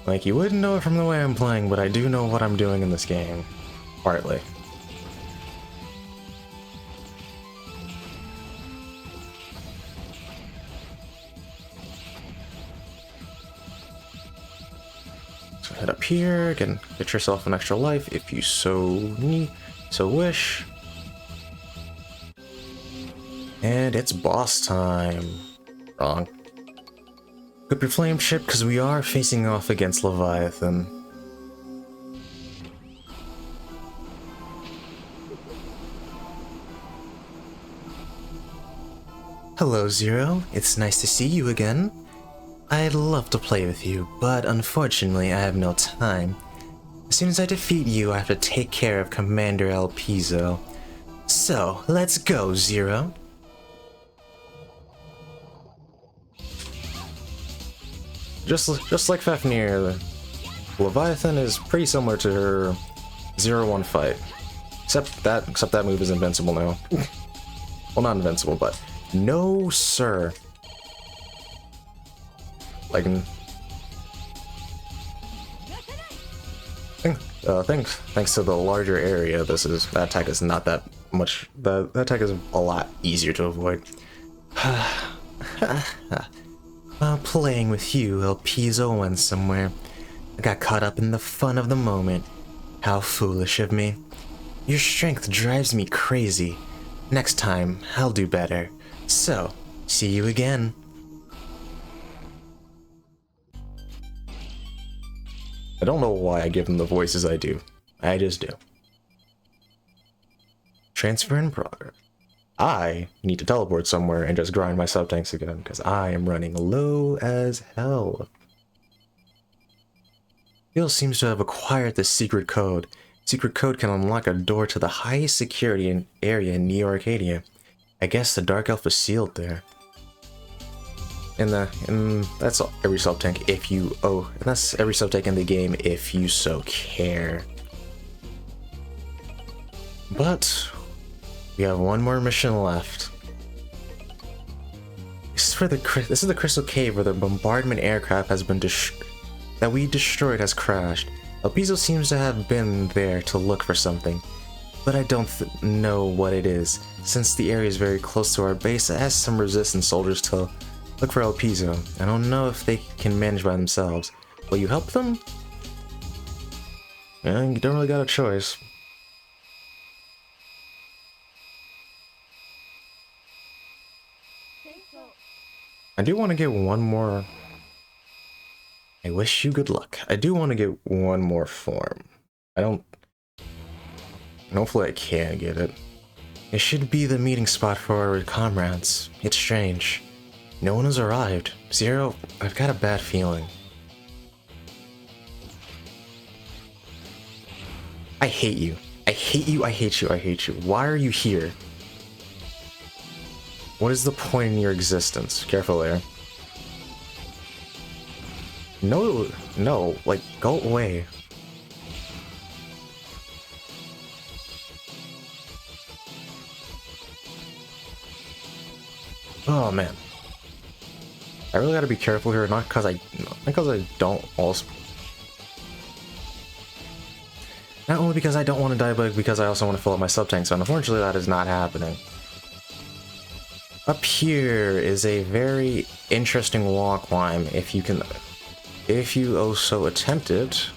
Like, you wouldn't know it from the way I'm playing, but I do know what I'm doing in this game. Partly. So head up here, get yourself an extra life if you so wish. And it's boss time. Wrong. Equip your flame chip, because we are facing off against Leviathan. Hello, Zero. It's nice to see you again. I'd love to play with you, but unfortunately I have no time. As soon as I defeat you, I have to take care of Commander El Piso. So, let's go, Zero. Just like Fafnir, Leviathan is pretty similar to her 0-1 fight. Except that move is invincible now. Well, not invincible, but no sir. Like, thanks to the larger area, that attack is not that much. That attack is a lot easier to avoid. While playing with you, El Piso went somewhere. I got caught up in the fun of the moment. How foolish of me. Your strength drives me crazy. Next time, I'll do better. So, see you again. I don't know why I give them the voices I do. I just do. Transfer in progress. I need to teleport somewhere and just grind my sub-tanks again, because I am running low as hell. Phil seems to have acquired the secret code. Secret code can unlock a door to the highest security area in Neo Arcadia. I guess the Dark Elf is sealed there. And that's every sub-tank if you... Oh, and that's every sub-tank in the game if you so care. But... we have one more mission left. This is the Crystal Cave where the bombardment aircraft has been that we destroyed has crashed. El Piso seems to have been there to look for something, but I don't know what it is. Since the area is very close to our base, I asked some resistance soldiers to look for El Piso. I don't know if they can manage by themselves. Will you help them? Yeah, you don't really got a choice. I do want to get one more... I wish you good luck. I do want to get one more form. I don't... Hopefully I can get it. It should be the meeting spot for our comrades. It's strange. No one has arrived. Zero, I've got a bad feeling. I hate you. I hate you, I hate you, I hate you. Why are you here? What is the point in your existence? Careful there. No, like, go away. Oh man. I really gotta be careful here, not because I don't also... Not only because I don't want to die, but because I also want to fill up my sub-tank, so unfortunately that is not happening. Up here is a very interesting wall climb. If you also attempt it,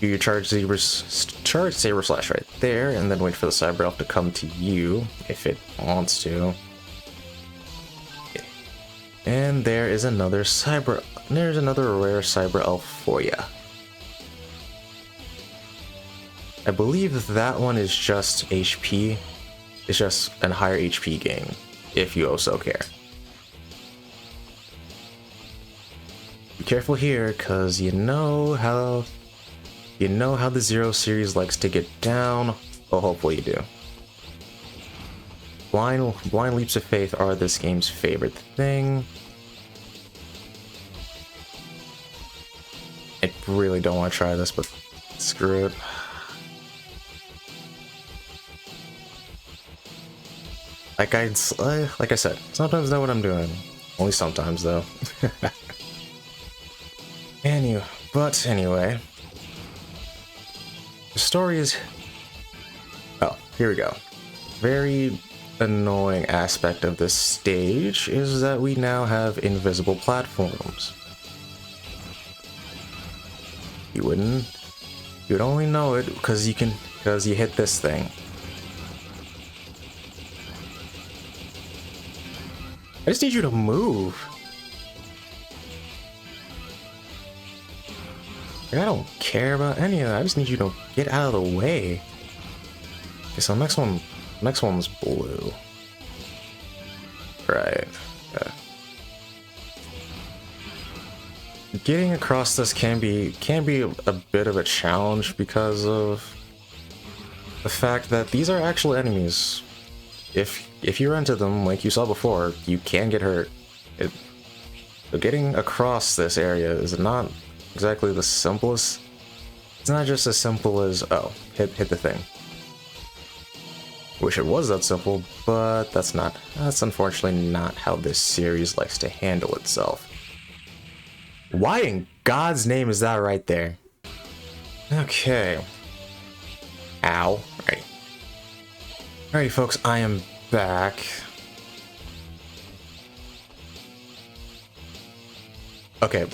you charge Saber Slash right there, and then wait for the Cyber Elf to come to you if it wants to. And there's another rare Cyber Elf for ya. I believe that one is just HP. It's just a higher HP gain, if you also care. Be careful here, cause you know how the Zero series likes to get down. Well, hopefully you do. Blind leaps of faith are this game's favorite thing. I really don't want to try this, but screw it. Like I said, sometimes I know what I'm doing. Only sometimes, though. Anyway, the story is. Oh, here we go. Very annoying aspect of this stage is that we now have invisible platforms. You'd only know it because you hit this thing. I just need you to move. I don't care about any of that. I just need you to get out of the way. Okay, so next one's blue. Right. Okay. Getting across this can be a bit of a challenge because of the fact that these are actual enemies. If you run into them, like you saw before, you can get hurt. So getting across this area is not exactly the simplest. It's not just as simple as, oh, hit the thing. Wish it was that simple, but that's unfortunately not how this series likes to handle itself. Why in God's name is that right there? Okay. Ow. Alright. Alrighty, folks, I am back. Okay,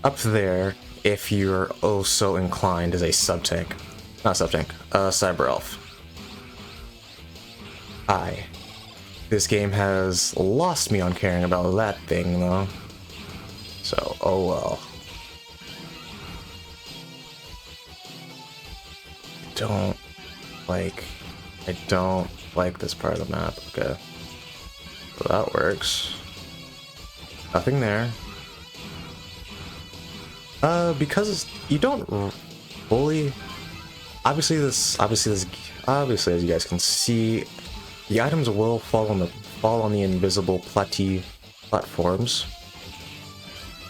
up there, if you're oh so inclined, is a sub-tank. Not sub-tank, cyber elf. This game has lost me on caring about that thing, though. So, oh well. I don't like this part of the map. Okay. So that works. Nothing there. Because you don't fully... Obviously, as you guys can see, the items will fall on the invisible platforms.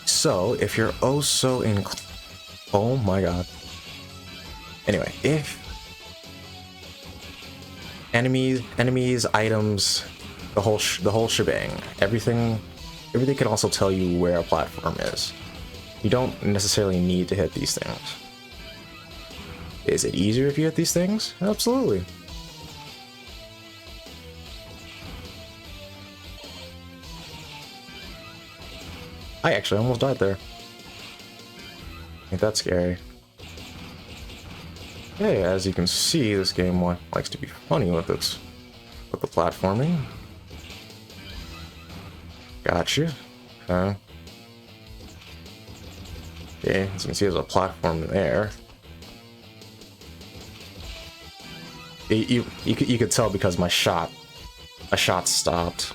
So, if you're oh so oh my god. Anyway, if enemies, items, the whole shebang, everything can also tell you where a platform is. You don't necessarily need to hit these things. Is it easier if you hit these things? Absolutely. I actually almost died there. Ain't that scary. Hey, as you can see, this game likes to be funny with the platforming. Gotcha. Okay. Okay, as you can see, there's a platform there. You could tell because my shot stopped.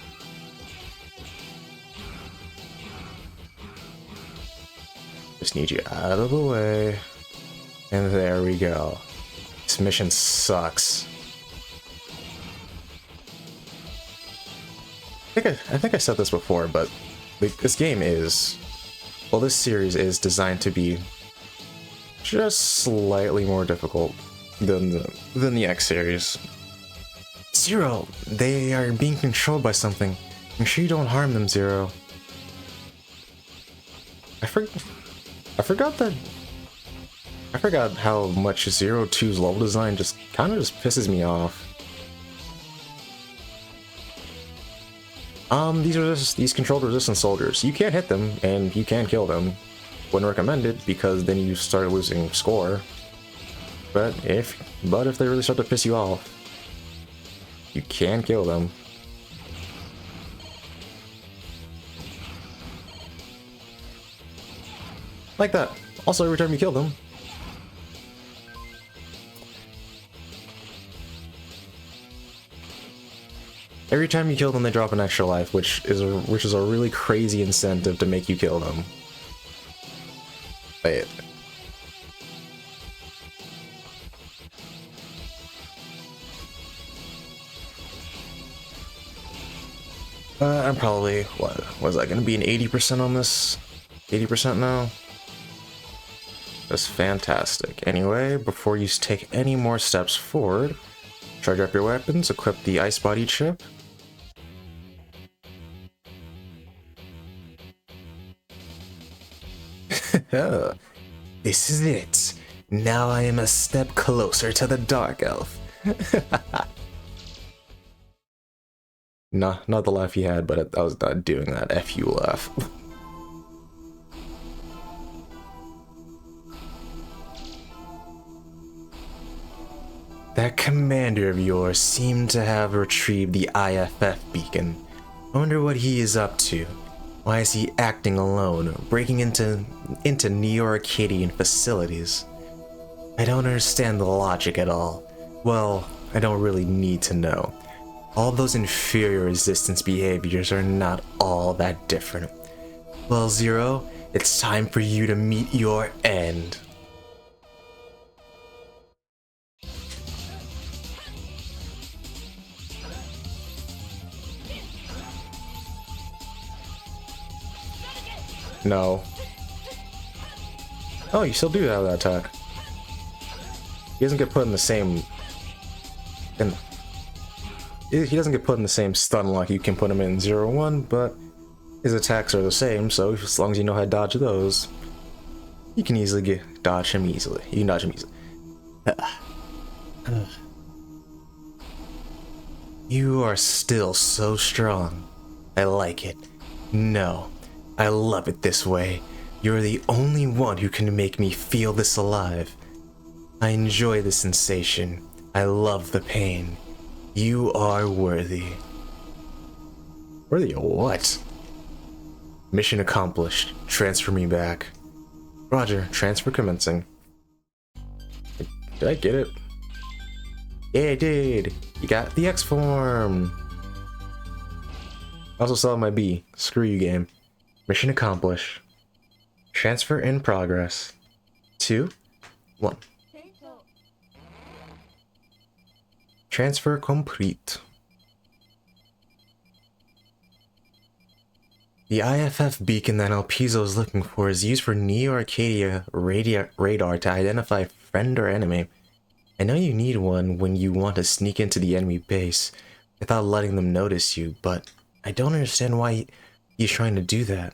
Just need you out of the way. And there we go. This mission sucks. I think I said this before, but this game is... Well, this series is designed to be just slightly more difficult than the X series. Zero, they are being controlled by something. Make sure you don't harm them, Zero. I forgot how much Zero 2's level design just kind of pisses me off. These controlled resistance soldiers. You can't hit them, and you can kill them. Wouldn't recommend it, because then you start losing score. But if they really start to piss you off, you can kill them. Like that. Also, every time you kill them, Every time you kill them, they drop an extra life, which is a really crazy incentive to make you kill them. Wait. I'm probably, what was that going to be, an 80% on this? 80% now? That's fantastic. Anyway, before you take any more steps forward, charge up your weapons, equip the ice body chip. This is it. Now I am a step closer to the Dark Elf. Nah, not the laugh he had, but I was not doing that FU laugh. That commander of yours seemed to have retrieved the IFF beacon. I wonder what he is up to. Why is he acting alone, breaking into Neo-Arcadian facilities? I don't understand the logic at all. Well, I don't really need to know. All those inferior resistance behaviors are not all that different. Well, Zero, it's time for you to meet your end. No. Oh, you still do have that attack. He doesn't get put in the same... He doesn't get put in the same stun like you can put him in 0-1, but his attacks are the same, so as long as you know how to dodge those, you can easily dodge him easily. You can dodge him easily. You are still so strong. I like it. No. I love it this way. You're the only one who can make me feel this alive. I enjoy the sensation. I love the pain. You are worthy. Worthy of what? Mission accomplished. Transfer me back. Roger, transfer commencing. Did I get it? Yeah, I did. You got the X form. I also saw my B. Screw you, game. Mission accomplished. Transfer in progress. 2, 1. Transfer complete. The IFF beacon that Alpizo is looking for is used for Neo-Arcadia radar to identify friend or enemy. I know you need one when you want to sneak into the enemy base without letting them notice you, but I don't understand why he's trying to do that.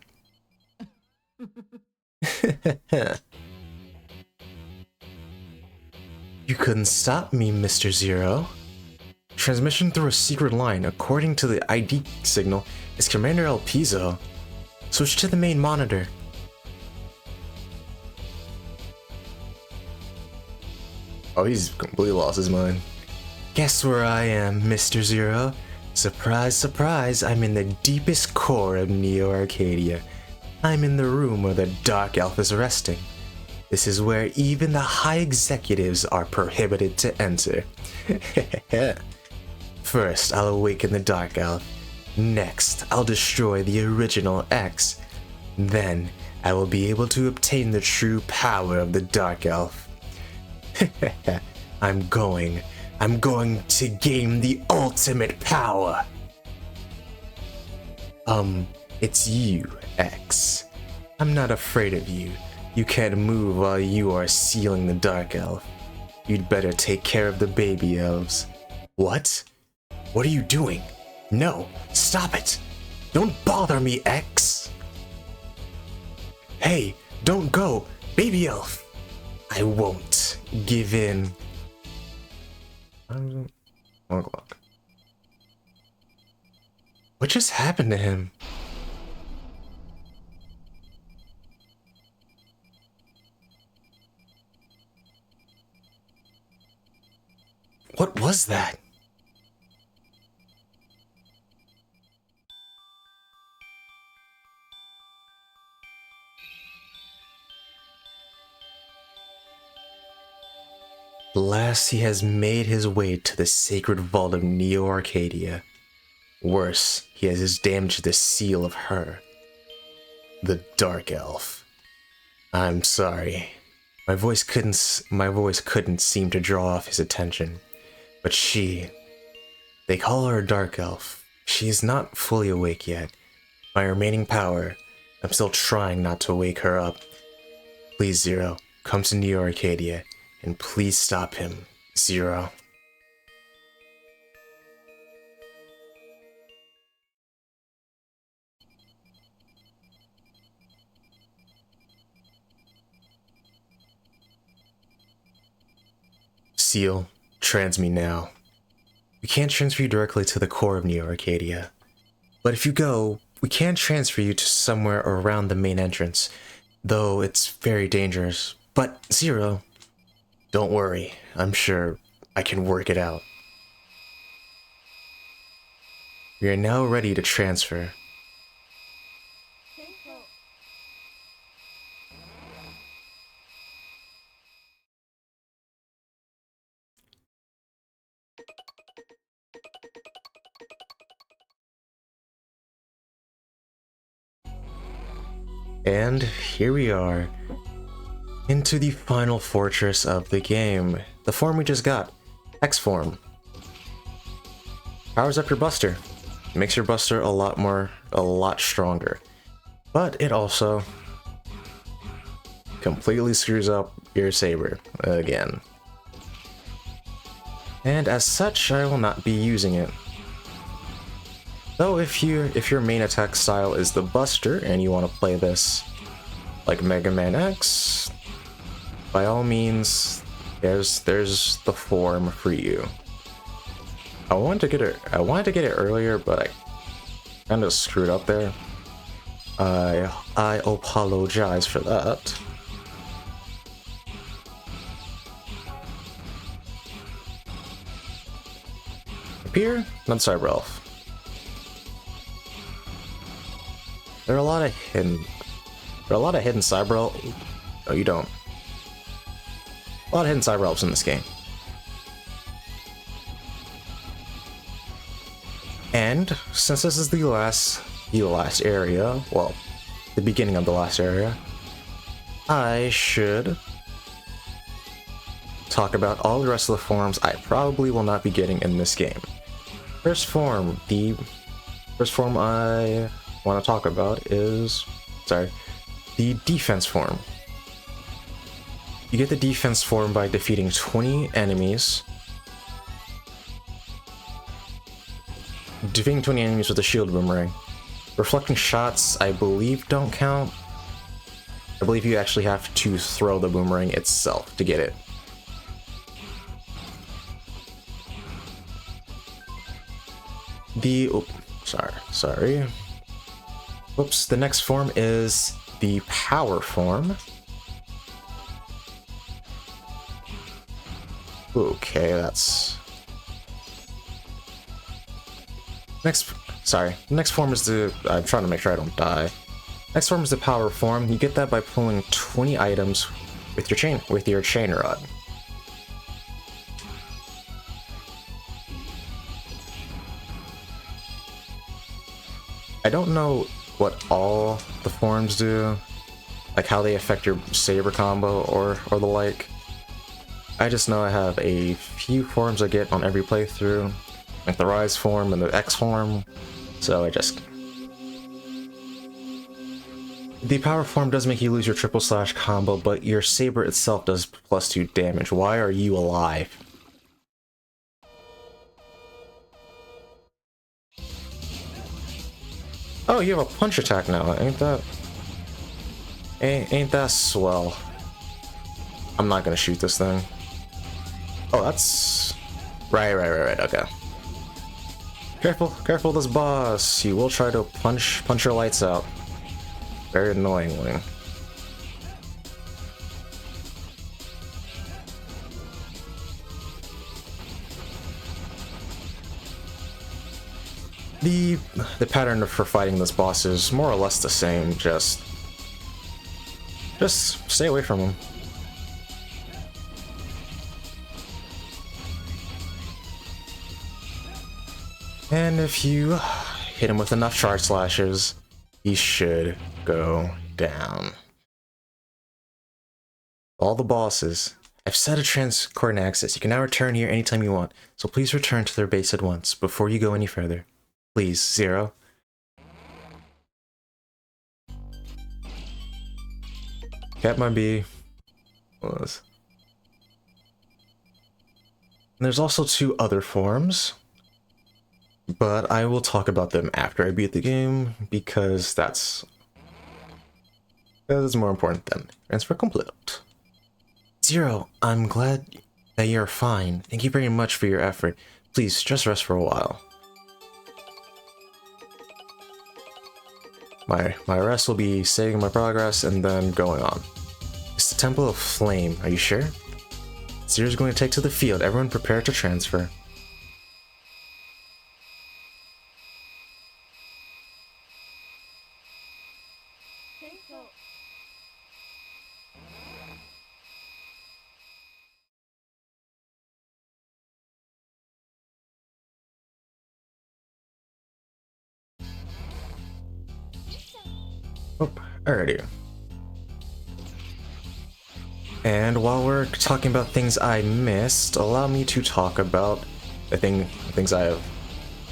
You couldn't stop me, Mr. Zero. Transmission through a secret line, according to the ID signal, is Commander Alpizo. Switch to the main monitor. Oh, he's completely lost his mind. Guess where I am, Mr. Zero? Surprise, surprise, I'm in the deepest core of Neo-Arcadia. I'm in the room where the Dark Elf is resting. This is where even the high executives are prohibited to enter. First, I'll awaken the Dark Elf. Next, I'll destroy the original X. Then, I will be able to obtain the true power of the Dark Elf. I'm going to gain the ultimate power. It's you, X. I'm not afraid of you. You can't move while you are sealing the Dark Elf. You'd better take care of the baby elves. What? What are you doing? No, stop it! Don't bother me, X! Hey, don't go, baby elf! I won't give in. 1 o'clock. What just happened to him? What was that? Last, he has made his way to the sacred vault of Neo-Arcadia. Worse, he has damaged the seal of her, the Dark Elf. I'm sorry. My voice couldn't seem to draw off his attention, but they call her a Dark Elf. She is not fully awake yet. My remaining power, I'm still trying not to wake her up. Please, Zero, come to Neo Arcadia, and please stop him, Zero. Seal, trans me now. We can't transfer you directly to the core of Neo Arcadia. But if you go, we can transfer you to somewhere around the main entrance, though it's very dangerous. But, Zero, don't worry, I'm sure I can work it out. We are now ready to transfer. And here we are, into the final fortress of the game. The form we just got, X form. Powers up your Buster. Makes your Buster a lot stronger. But it also completely screws up your Saber again. And as such, I will not be using it. Though if your main attack style is the Buster and you want to play this like Mega Man X, by all means, there's the form for you. I wanted to get it earlier, but I kind of screwed up there. I apologize for that. Appear, not Cyber Elf. There are a lot of hidden Cyber Elves. No, you don't. A lot of hidden Cyber Elves in this game. And since this is the last area, well, the beginning of the last area, I should talk about all the rest of the forms I probably will not be getting in this game. The first form I want to talk about is, the defense form. You get the defense form by defeating 20 enemies. Defeating 20 enemies with a shield boomerang. Reflecting shots, I believe, don't count. I believe you actually have to throw the boomerang itself to get it. Sorry. Whoops, the next form is the power form. Okay, that's... Next form is the... I'm trying to make sure I don't die. Next form is the power form. You get that by pulling 20 items with your chain rod. I don't know what all the forms do, like how they affect your saber combo or the like. I just know I have a few forms I get on every playthrough, like the Rise form and the X form, so The power form does make you lose your triple slash combo, but your saber itself does +2 damage. Why are you alive? Oh, you have a punch attack now. Ain't that swell? I'm not gonna shoot this thing. Oh, that's right. Okay. Careful, this boss. You will try to punch your lights out. Very annoyingly. The pattern for fighting this boss is more or less the same, just stay away from him. And if you hit him with enough charge slashes, he should go down. All the bosses. I've set a coordinate access. You can now return here anytime you want, so please return to their base at once before you go any further. Please, Zero. Cat might be... was. And there's also 2 other forms, but I will talk about them after I beat the game, because that's more important than transfer complete. Zero, I'm glad that you're fine. Thank you very much for your effort. Please, just rest for a while. My rest will be saving my progress and then going on. It's the Temple of Flame, are you sure? Zero's going to take to the field. Everyone prepare to transfer. Oh, alrighty. And while we're talking about things I missed, allow me to talk about the things I have,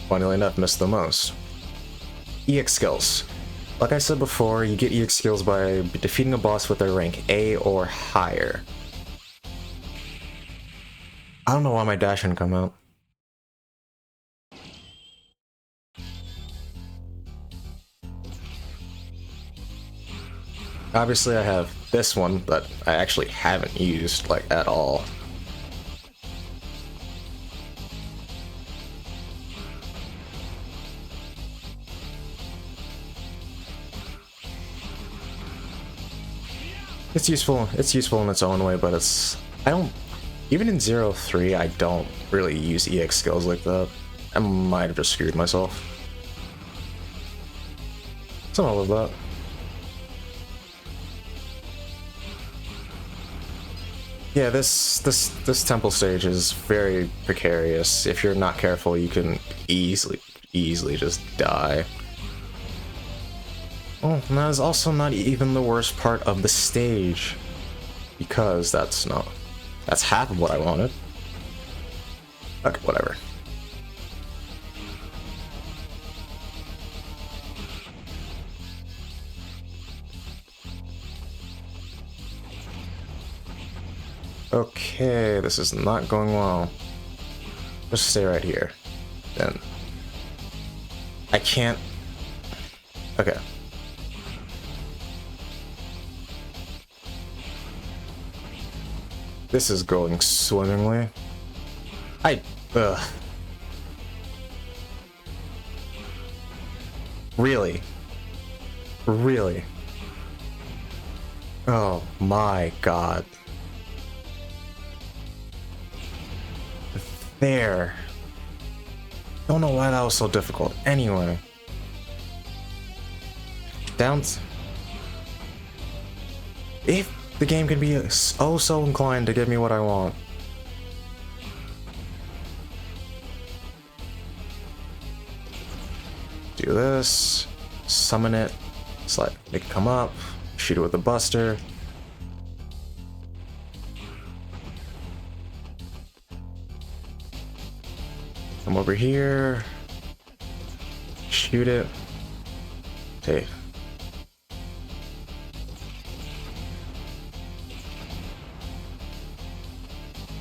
funnily enough, missed the most. EX skills. Like I said before, you get EX skills by defeating a boss with their rank A or higher. I don't know why my dash didn't come out. Obviously I have this one that I actually haven't used, like, at all. It's useful in its own way, but even in 0-3, I don't really use EX skills like that. I might have just screwed myself. Something like that. Yeah, this temple stage is very precarious. If you're not careful, you can easily just die. Oh, and that is also not even the worst part of the stage, because that's half of what I wanted. Okay, whatever. Okay, this is not going well. Just stay right here. Then. I can't... Okay. This is going swimmingly. Really? Really? Oh my god. There. Don't know why that was so difficult. Anyway. If the game can be so inclined to give me what I want. Do this. Summon it. Make it come up. Shoot it with a buster. Come over here. Shoot it. Okay.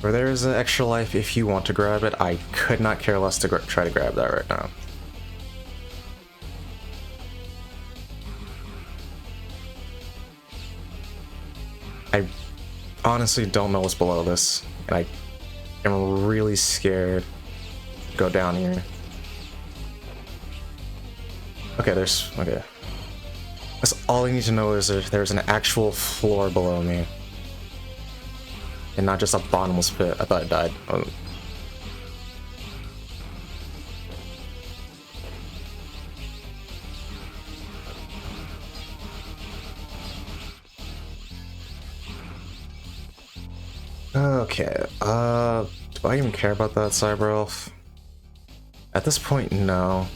Or there is an extra life if you want to grab it. I could not care less to try to grab that right now. I honestly don't know what's below this, and I am really scared to go down here. Okay, okay. That's all I need to know is there's an actual floor below me. And not just a bottomless pit. I thought I died. Oh. Okay, do I even care about that cyber elf? At this point, no.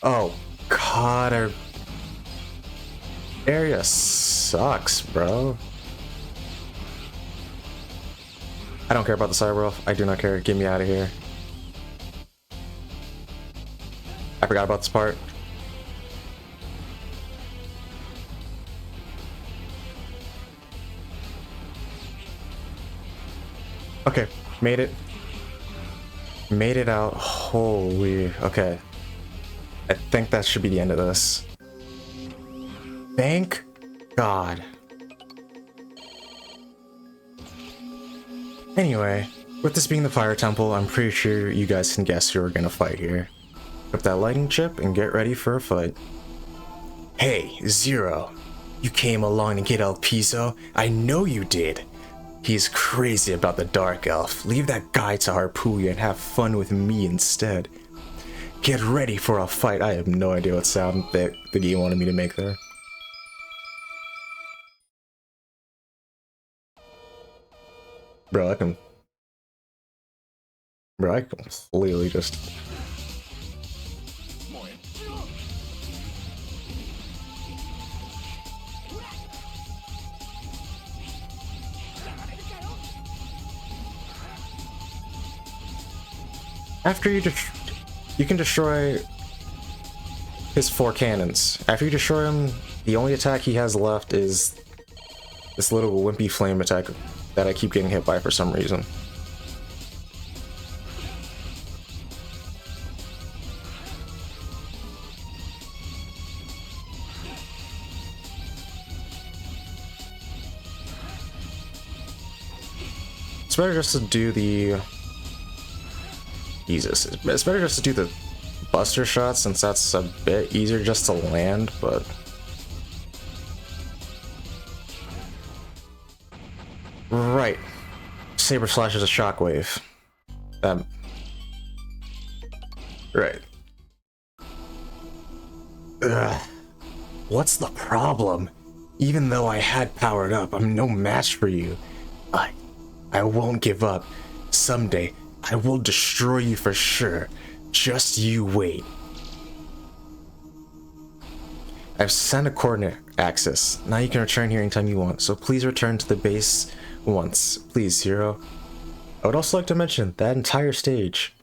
Oh, God, our area sucks, bro. I don't care about the cyber elf. I do not care. Get me out of here. I forgot about this part. Okay, made it. Made it out. Holy. Okay. I think that should be the end of this. Thank God. Anyway, with this being the fire temple, I'm pretty sure you guys can guess who we're gonna fight here. Grab that lightning chip and get ready for a fight. Hey, Zero. You came along to get El Piso? I know you did. He's crazy about the Dark Elf. Leave that guy to Harpooya and have fun with me instead. Get ready for a fight. I have no idea what sound that the game wanted me to make there. Bro, I completely just... After you can destroy his 4 cannons. After you destroy him, the only attack he has left is this little wimpy flame attack that I keep getting hit by for some reason. It's better just to do the... Jesus, it's better just to do the Buster shot since that's a bit easier just to land, but... Right. Saber Slash is a shockwave. Right. Ugh. What's the problem? Even though I had powered up, I'm no match for you. I won't give up. Someday, I will destroy you for sure. Just you wait. I've sent a coordinate access. Now you can return here anytime you want, so please return to the base once. Please, Zero. I would also like to mention that entire stage.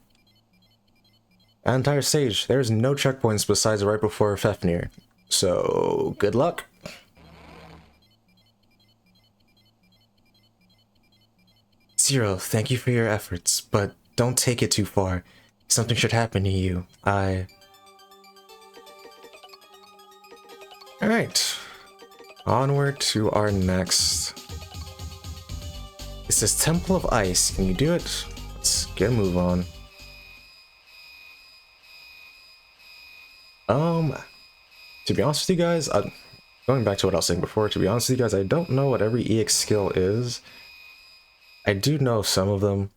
There's no checkpoints besides right before Fafnir. So, good luck. Zero, thank you for your efforts, but don't take it too far. Something should happen to you. Alright. Onward to our next... It says Temple of Ice. Can you do it? Let's get a move on. To be honest with you guys, going back to what I was saying before, to be honest with you guys, I don't know what every EX skill is. I do know some of them.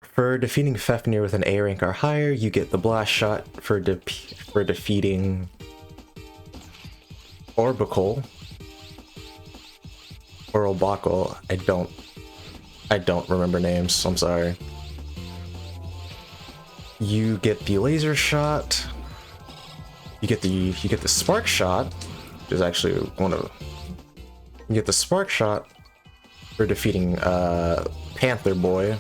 For defeating Fafnir with an A rank or higher, you get the blast shot. For defeating Orbicle or Obacle, I don't remember names, I'm sorry. You get the laser shot. You get the spark shot, which is actually one of... You get the spark shot for defeating Panther Boy,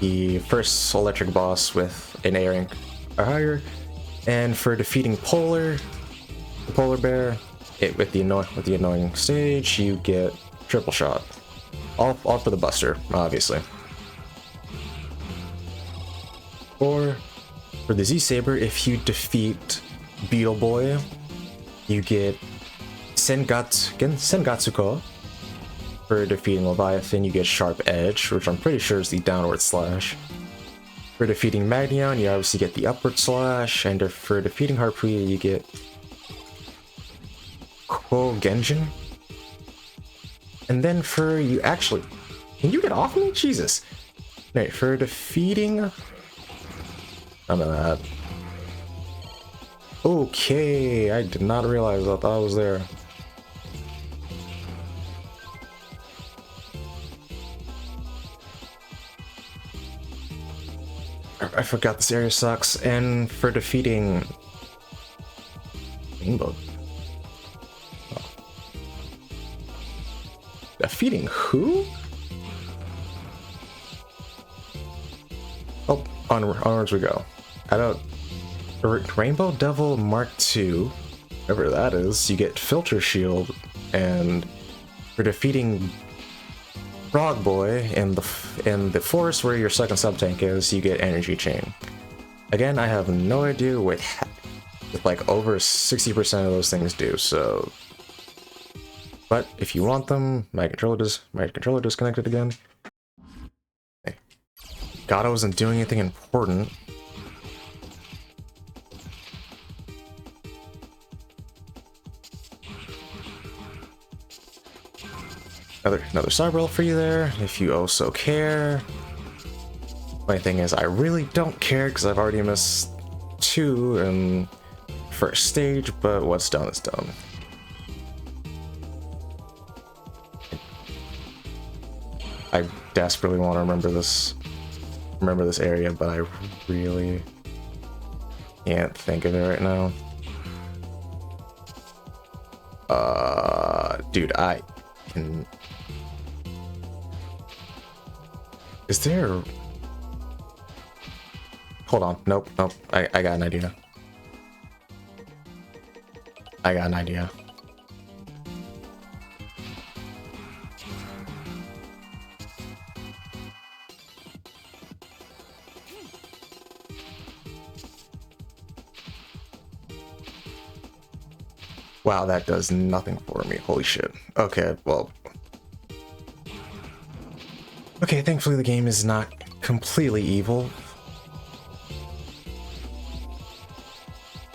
the first electric boss with an A rank or higher, and for defeating the Polar Bear, with the annoying stage, you get triple shot. All for the Buster, obviously. Or for the Z Saber, if you defeat Beetle Boy, you get Sengatsuko. For defeating Leviathan, you get Sharp Edge, which I'm pretty sure is the downward slash. For defeating Magneon, you obviously get the upward slash, and for defeating Harpooya, you get Kogenjin. And then for you actually... Can you get off me? Jesus. Right, for defeating... None of that. Okay, I did not realize that I was there. I forgot this area sucks. And for defeating Rainbow. Oh. Defeating who? Oh, onwards we go. I don't. Rainbow Devil Mark II, whatever that is, you get Filter Shield, and for defeating Frog Boy in the forest where your second sub tank is, you get Energy Chain. Again, I have no idea what like over 60% of those things do. So, but if you want them, my controller disconnected again. Hey. God, I wasn't doing anything important. Another cyber for you there, if you also care. My thing is, I really don't care because I've already missed 2 in first stage, but what's done is done. I desperately want to remember this area, but I really can't think of it right now. Dude, I can. Is there? Hold on. Nope. I got an idea. Wow, that does nothing for me. Holy shit. Okay, well. Okay, thankfully the game is not completely evil.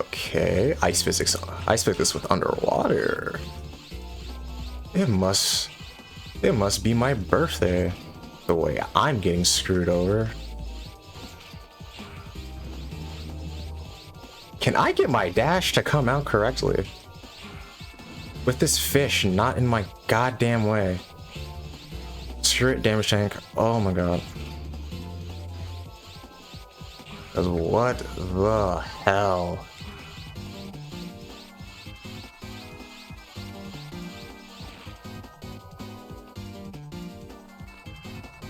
Okay, ice physics with underwater. It must be my birthday, the way I'm getting screwed over. Can I get my dash to come out correctly? With this fish not in my goddamn way. Screw it, damage tank. Oh my god. Cause what the hell?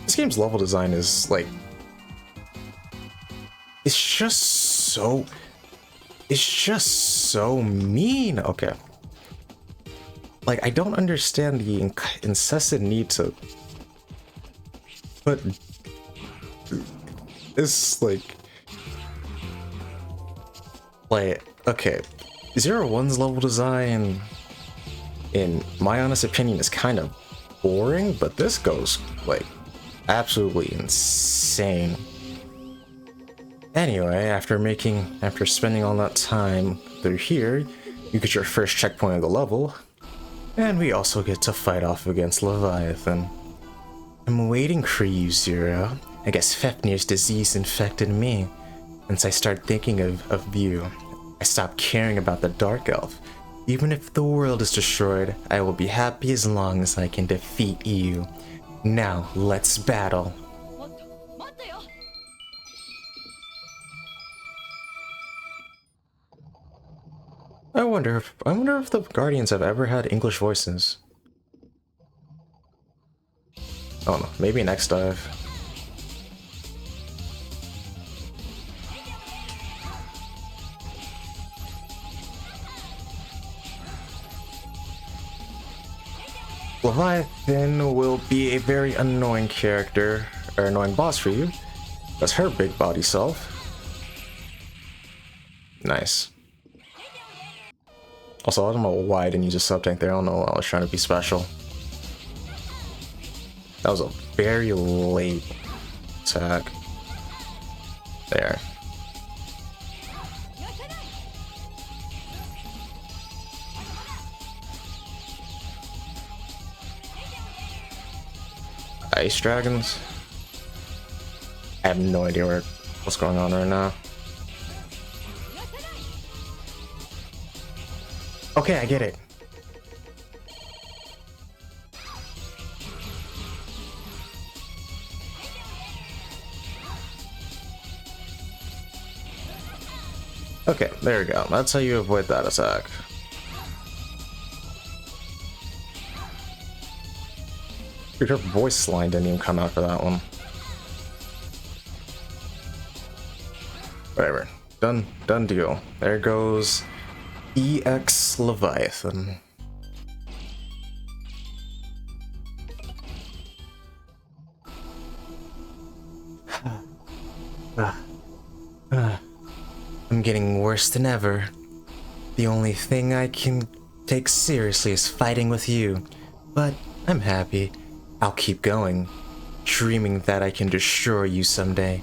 This game's level design is like, it's just so mean. Okay. Like, I don't understand the incessant need to put this, like, okay, 01's level design, in my honest opinion, is kind of boring, but this goes, like, absolutely insane. Anyway, after spending all that time through here, you get your first checkpoint of the level. And we also get to fight off against Leviathan. I'm waiting for you, Zero. I guess Fafnir's disease infected me. Once I start thinking of you, I stop caring about the Dark Elf. Even if the world is destroyed, I will be happy as long as I can defeat you. Now, let's battle. I wonder if the Guardians have ever had English voices. Oh no, maybe next dive. Leviathan will be a very annoying character, or annoying boss for you. That's her big body self. Nice. Also, I don't know why I didn't use a sub tank there. I don't know. I was trying to be special. That was a very late attack. There. Ice dragons? I have no idea what's going on right now. Okay, I get it. Okay, there we go. That's how you avoid that attack. Your voice line didn't even come out for that one. Whatever. Done deal. There goes EX Leviathan. I'm getting worse than ever. The only thing I can take seriously is fighting with you. But I'm happy. I'll keep going, dreaming that I can destroy you someday.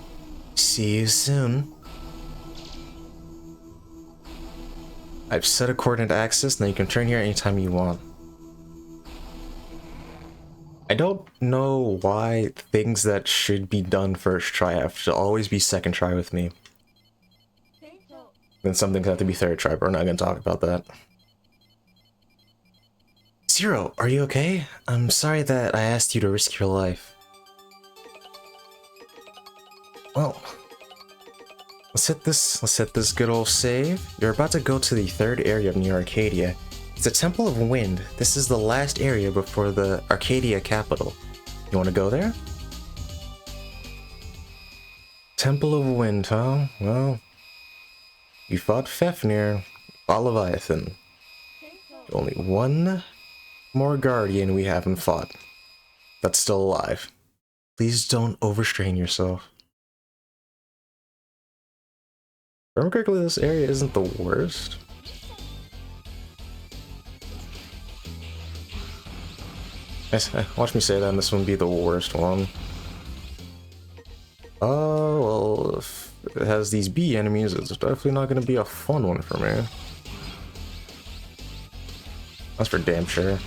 See you soon. I've set a coordinate access, now you can turn here anytime you want. I don't know why things that should be done first try have to always be second try with me. Then some things have to be third try, but we're not going to talk about that. Zero, are you okay? I'm sorry that I asked you to risk your life. Well, let's hit this good old save. You're about to go to the third area of New Arcadia. It's a Temple of Wind. This is the last area before the Arcadia capital. You want to go there? Temple of Wind, huh? Well, you fought Fafnir, fought Leviathan. Only one more Guardian we haven't fought that's still alive. Please don't overstrain yourself. Remember correctly, this area isn't the worst. Watch me say that and this one be the worst one. Oh, well, if it has these bee enemies, it's definitely not going to be a fun one for me. That's for damn sure.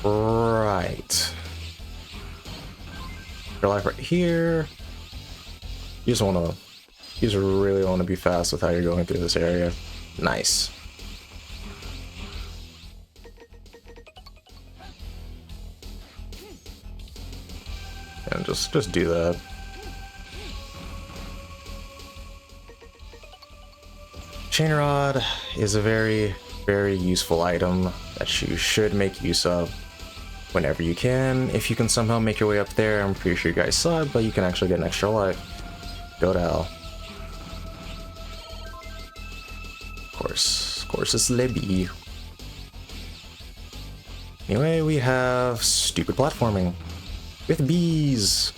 Right. Your life right here. You just really want to be fast with how you're going through this area. Nice. And just do that. Chain Rod is a very, very useful item that you should make use of whenever you can. If you can somehow make your way up there, I'm pretty sure you guys saw it, but you can actually get an extra life. Go to hell. Of course it's Libby. Anyway, we have stupid platforming with bees.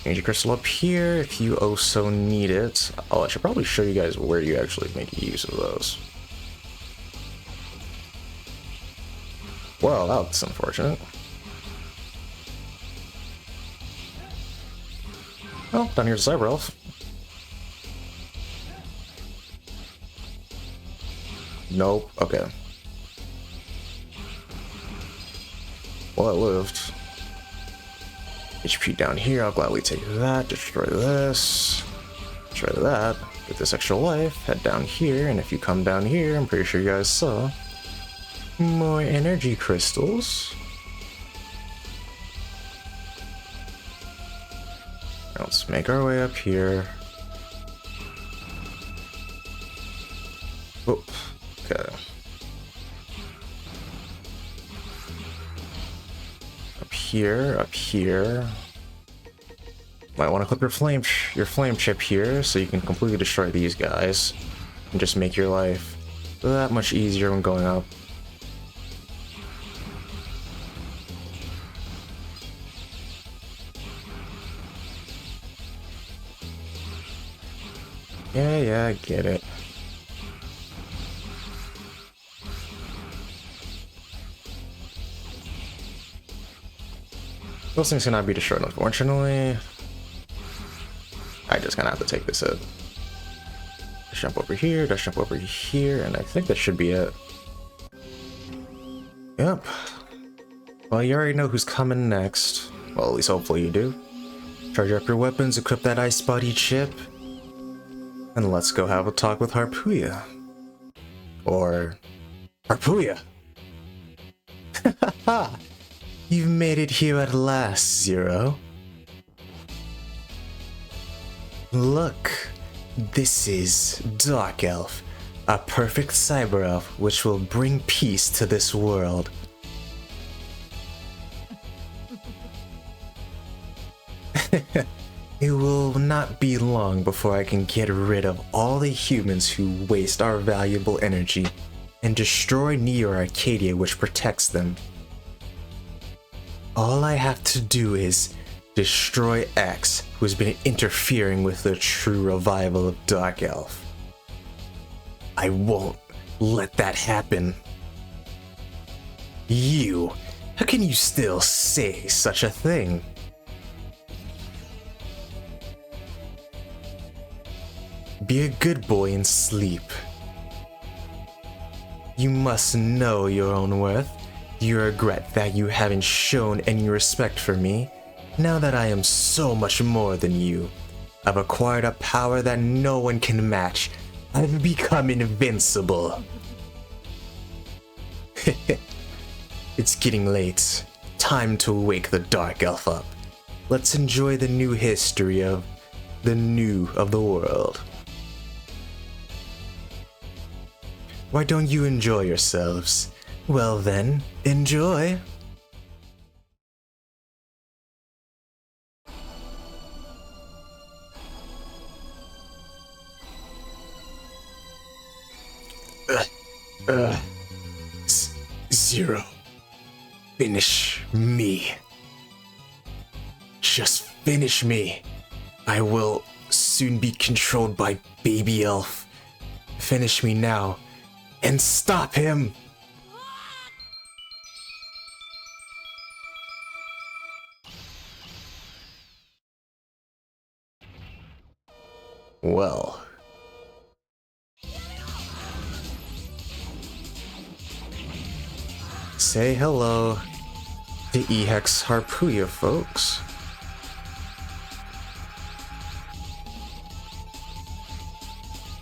Energy crystal up here if you oh so need it. Oh, I should probably show you guys where you actually make use of those. Well, that's unfortunate. Oh, down here's Cyber Elf. Nope, okay. Well, it lived. HP down here, I'll gladly take that, destroy this, destroy that, get this extra life, head down here, and if you come down here, I'm pretty sure you guys saw more energy crystals. Now let's make our way up here. Oh, okay. Up here. Might want to clip your flame chip here so you can completely destroy these guys and just make your life that much easier when going up. Yeah, I get it. Those things cannot be destroyed, unfortunately. I just kind of have to take this hit. Just jump over here, just jump over here, and I think that should be it. Yep. Well, you already know who's coming next. Well, at least hopefully you do. Charge up your weapons, equip that ice body chip, and let's go have a talk with Harpuya. Or Harpuya! You've made it here at last, Zero. Look, this is Dark Elf, a perfect cyber elf which will bring peace to this world. It will not be long before I can get rid of all the humans who waste our valuable energy and destroy Neo Arcadia, which protects them. All I have to do is destroy X, who has been interfering with the true revival of Dark Elf. I won't let that happen. You, how can you still say such a thing? Be a good boy and sleep. You must know your own worth. You regret that you haven't shown any respect for me. Now that I am so much more than you, I've acquired a power that no one can match. I've become invincible. It's getting late. Time to wake the Dark Elf up. Let's enjoy the new history of the world. Why don't you enjoy yourselves? Well then, enjoy! Zero. Finish me. Just finish me. I will soon be controlled by Baby Elf. Finish me now. And stop him! Well. Say hello to EHEX Harpuya, folks.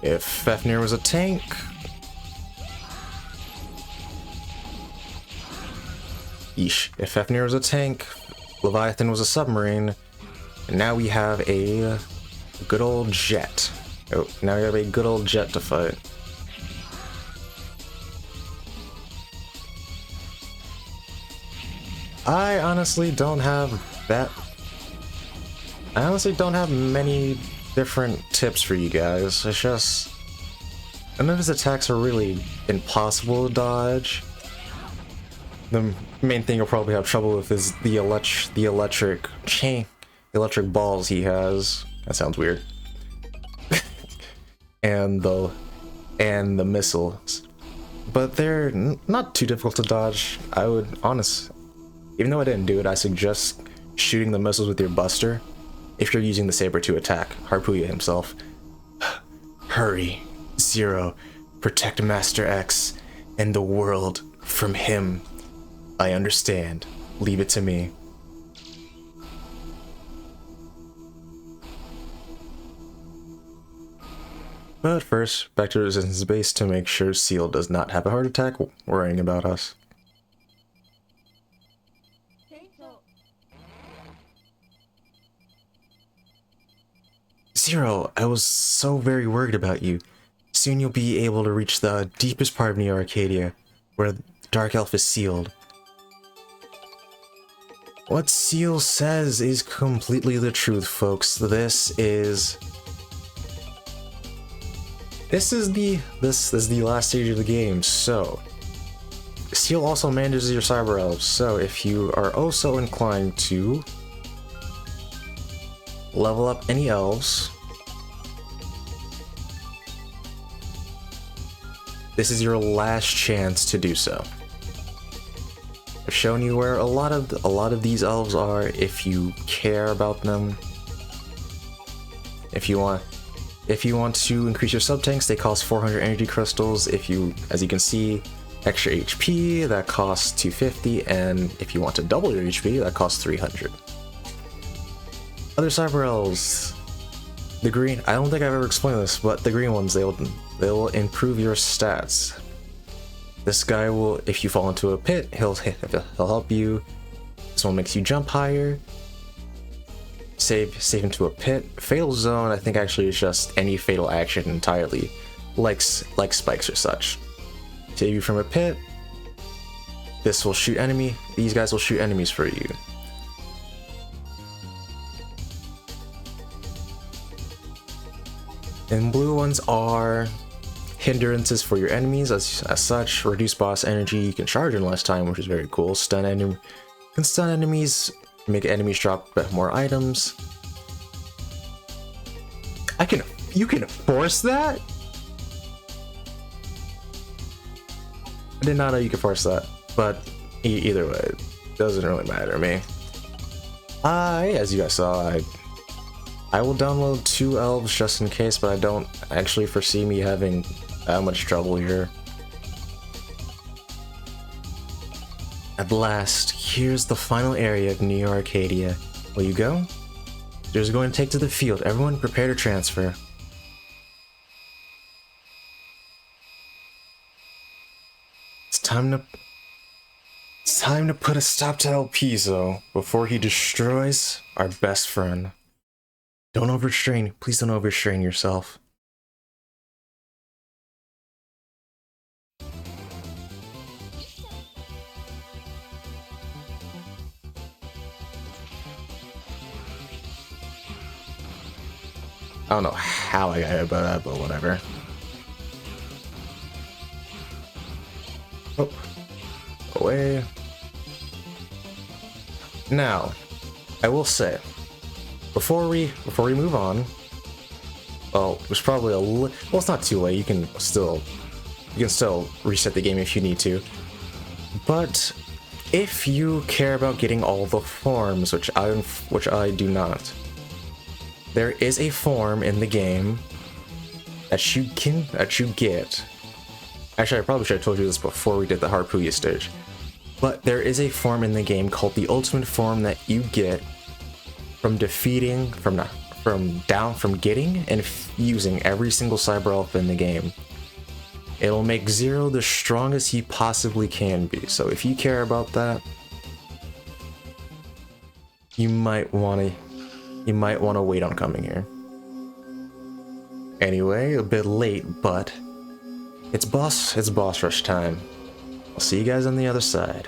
If Fafnir was a tank, Yeesh. If Fafnir was a tank, Leviathan was a submarine, and now we have a good old jet. Oh, now we have a good old jet to fight. I honestly don't have many different tips for you guys. It's just, none of his attacks are really impossible to dodge. The main thing you'll probably have trouble with is the electric balls he has. That sounds weird. and the missiles, but they're not too difficult to dodge. I would even though I didn't do it, I suggest shooting the missiles with your buster if you're using the saber to attack Harpuya himself. Hurry, Zero, protect Master X and the world from him. I understand. Leave it to me. But first, back to Resistance Base to make sure Seal does not have a heart attack worrying about us. Zero, I was so very worried about you. Soon you'll be able to reach the deepest part of Neo Arcadia, where Dark Elf is sealed. What Seal says is completely the truth, folks. This is the last stage of the game. So Seal also manages your cyber elves. So if you are also inclined to level up any elves, this is your last chance to do so. I've shown you where a lot of these elves are if you care about them. If you want to increase your sub-tanks, they cost 400 energy crystals. If you, as you can see, extra HP, that costs 250, and if you want to double your HP, that costs 300. Other cyber elves, the green, I don't think I've ever explained this, but the green ones, they will improve your stats. This guy will, if you fall into a pit, he'll help you. This one makes you jump higher. Save into a pit. Fatal zone, I think actually is just any fatal action entirely, like spikes or such. Save you from a pit. This will shoot enemy. These guys will shoot enemies for you. And blue ones are hindrances for your enemies. As such, reduce boss energy. You can charge in less time, which is very cool. Can stun enemies. Make enemies drop more items. You can force that? I did not know you could force that, but either way, it doesn't really matter to me. As you guys saw, I will download 2 elves just in case, but I don't actually foresee me having that much trouble here. At last, here's the final area of Neo Arcadia. Will you go? There's going to take to the field. Everyone prepare to transfer. It's time to put a stop to El Piso before he destroys our best friend. Don't overstrain. Please don't overstrain yourself. I don't know how I got hit by that, but whatever. Oh, away. Now, I will say, before we move on, well, there's probably well, it's not too late. You can still reset the game if you need to. But if you care about getting all the forms, which I do not, there is a form in the game that you get. Actually, I probably should have told you this before we did the Harpooya stage. But there is a form in the game called the ultimate form that you get from defeating, from getting and using every single cyber elf in the game. It'll make Zero the strongest he possibly can be. So if you care about that, you might want to wait on coming here. Anyway, a bit late, but it's boss rush time. I'll see you guys on the other side.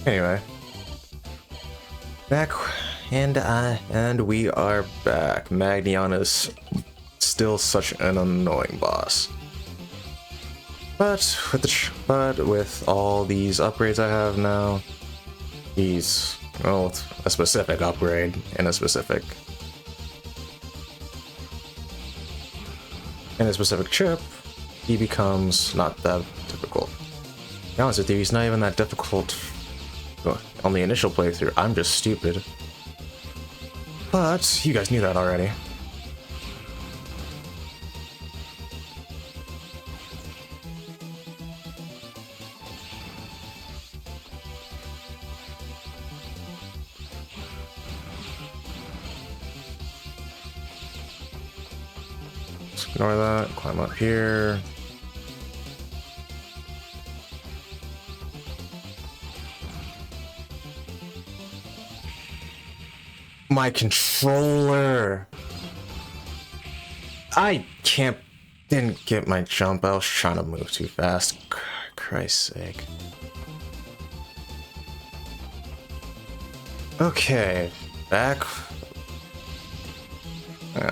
Anyway, back, and we are back. Magnion is still such an annoying boss, but with all these upgrades I have now, he's, well, a specific upgrade and a specific chip, he becomes not that difficult. To be honest with you, he's not even that difficult on the initial playthrough. I'm just stupid. But you guys knew that already. Just ignore that, climb up here. My controller! I didn't get my jump. I was trying to move too fast. Christ's sake. Okay, back.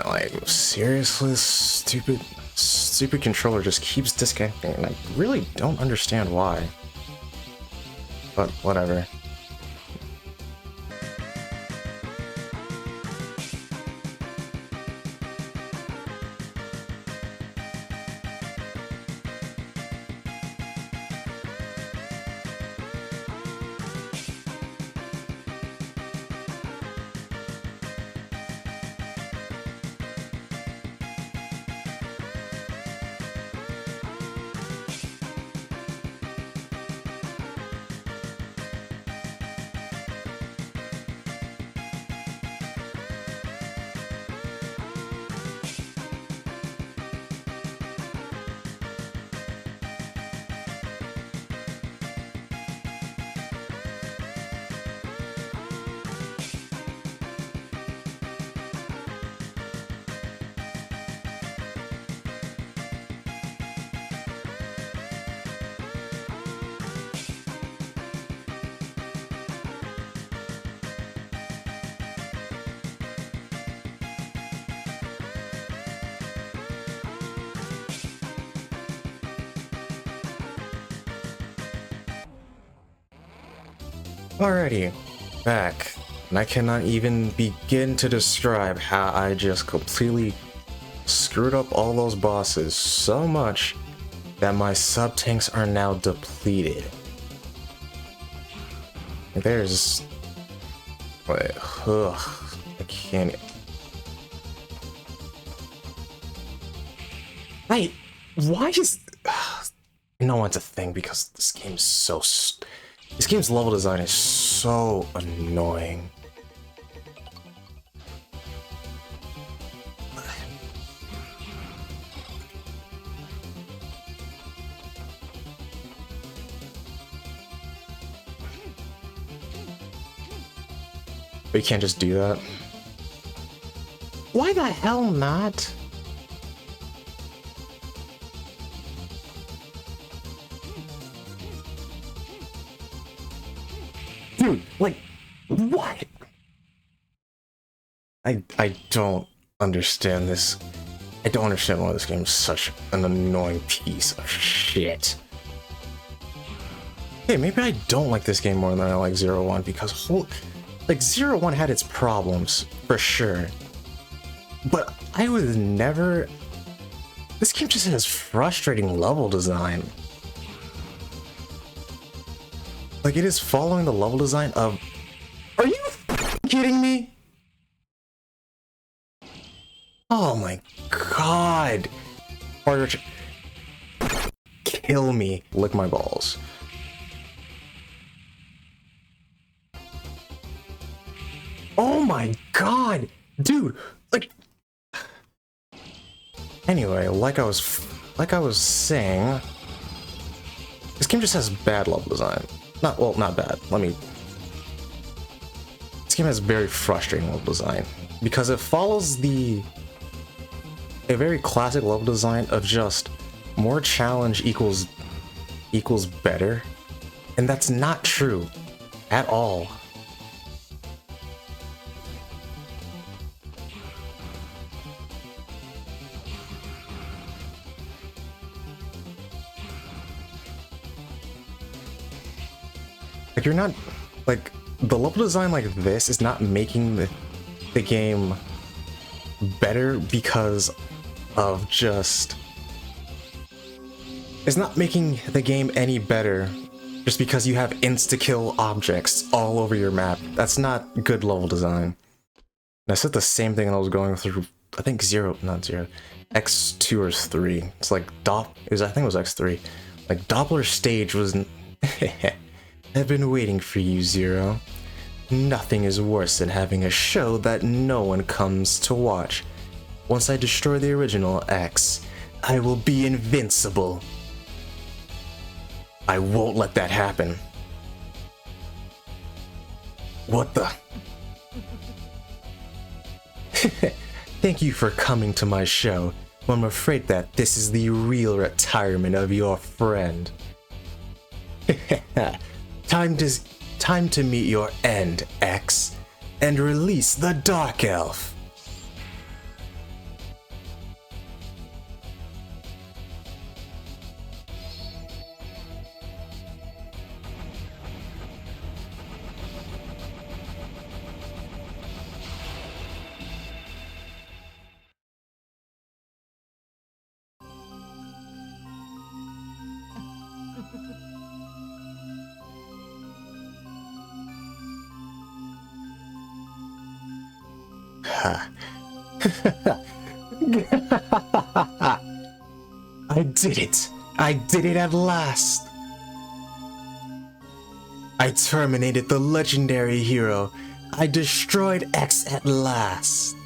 Like, seriously, this stupid controller just keeps disconnecting, and I really don't understand why. But whatever. Alrighty, back, and I cannot even begin to describe how I just completely screwed up all those bosses so much that my sub-tanks are now depleted. There's... Wait, I can't... Wait, why is... No, it's a thing because this game's so... This game's level design is so annoying. But you can't just do that. Why the hell not? Dude, like, what? I don't understand this. I don't understand why this game is such an annoying piece of shit. Hey, maybe I don't like this game more than I like Zero One because like Zero One had its problems for sure, but I would never. This game just has frustrating level design. Like, it is following the level design of... Are you kidding me? Oh my god. Kill me. Lick my balls. Oh my god. Dude, like... Anyway, like I was saying... This game just has bad level design. Not bad. This game has very frustrating level design because it follows a very classic level design of just more challenge equals better, and that's not true at all. Like, you're not, like, the level design like this is not making the game better because of just... It's not making the game any better just because you have insta-kill objects all over your map. That's not good level design. And I said the same thing when I was going through, I think X2 or 3. It's like, I think it was X3. Like, Doppler stage was... I've been waiting for you, Zero. Nothing is worse than having a show that no one comes to watch. Once I destroy the original X, I will be invincible. I won't let that happen. What the? Thank you for coming to my show. I'm afraid that this is the real Retirement of your friend. Time Time to meet your end, X, and release the Dark Elf. I did it! I did it at last! I terminated the legendary hero. I destroyed X at last.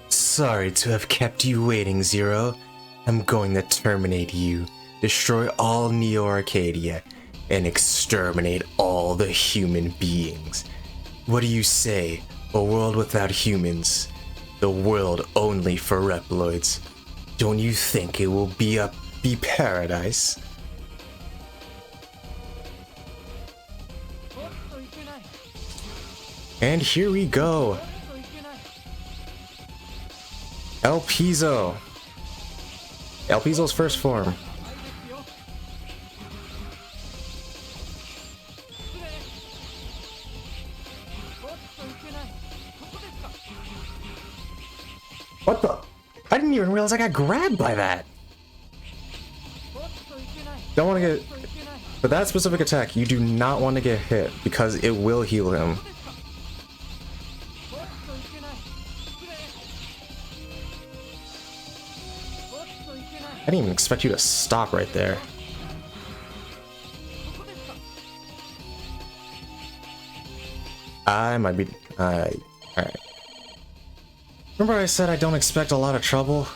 Sorry to have kept you waiting, Zero. I'm going to terminate you, destroy all Neo Arcadia, and exterminate all the human beings. What do you say? A world without humans. The world only for Reploids. Don't you think it will be paradise? And here we go. El Piso. El Piso's first form. What the? I didn't even realize I got grabbed by that. Don't want to get... For that specific attack, you do not want to get hit because it will heal him. I didn't even expect you to stop right there. I might be... Alright. Remember I said I don't expect a lot of trouble?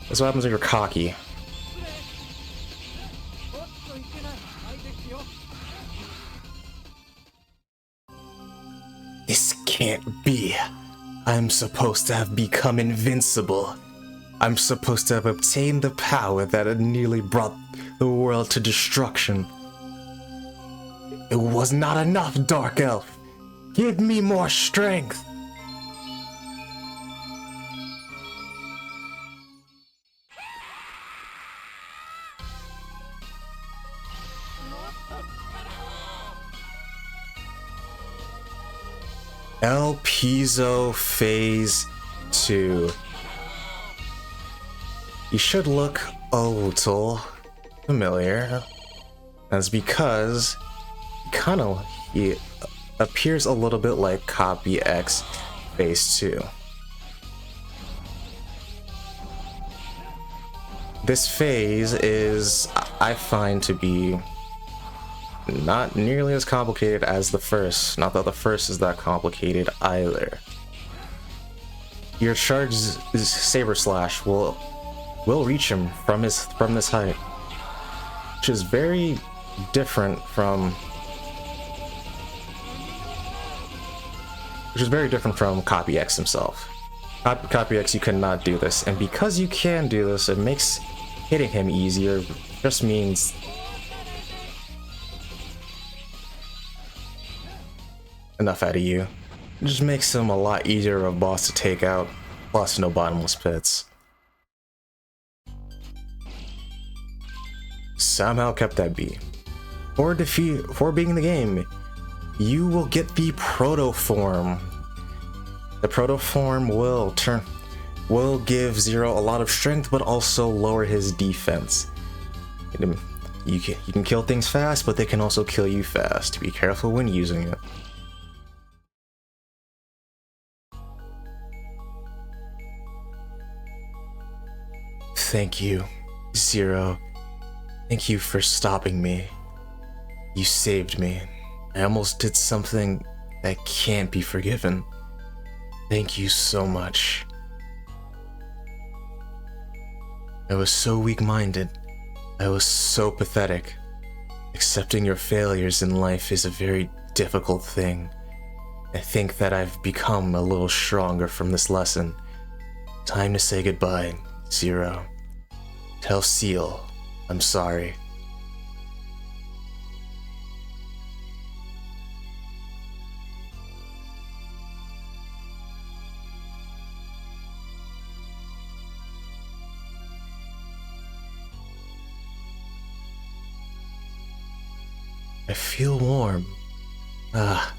That's what happens when you're cocky. This can't be. I'm supposed to have become invincible. I'm supposed to have obtained the power that had nearly brought the world to destruction. It was not enough, Dark Elf. Give me more strength. El Piso Phase 2. You should look a little familiar. That's because he appears a little bit like Copy X Phase 2. This phase is, I find, to be not nearly as complicated as the first. Not that the first is that complicated either. Your charged Saber Slash will reach him from this height, which is very different from Copy X himself. Copy X, you cannot do this, and because you can do this, it makes hitting him easier. Just means enough out of you. It just makes him a lot easier of a boss to take out, plus no bottomless pits. Somehow kept that B. for being in the game, you will get the proto form. The proto form will give Zero a lot of strength, but also lower his defense. You can kill things fast, but they can also kill you fast. Be careful when using it. Thank you, Zero. Thank you for stopping me. You saved me. I almost did something that can't be forgiven. Thank you so much. I was so weak-minded. I was so pathetic. Accepting your failures in life is a very difficult thing. I think that I've become a little stronger from this lesson. Time to say goodbye, Zero. Tell Seal I'm sorry. I feel warm. Ah.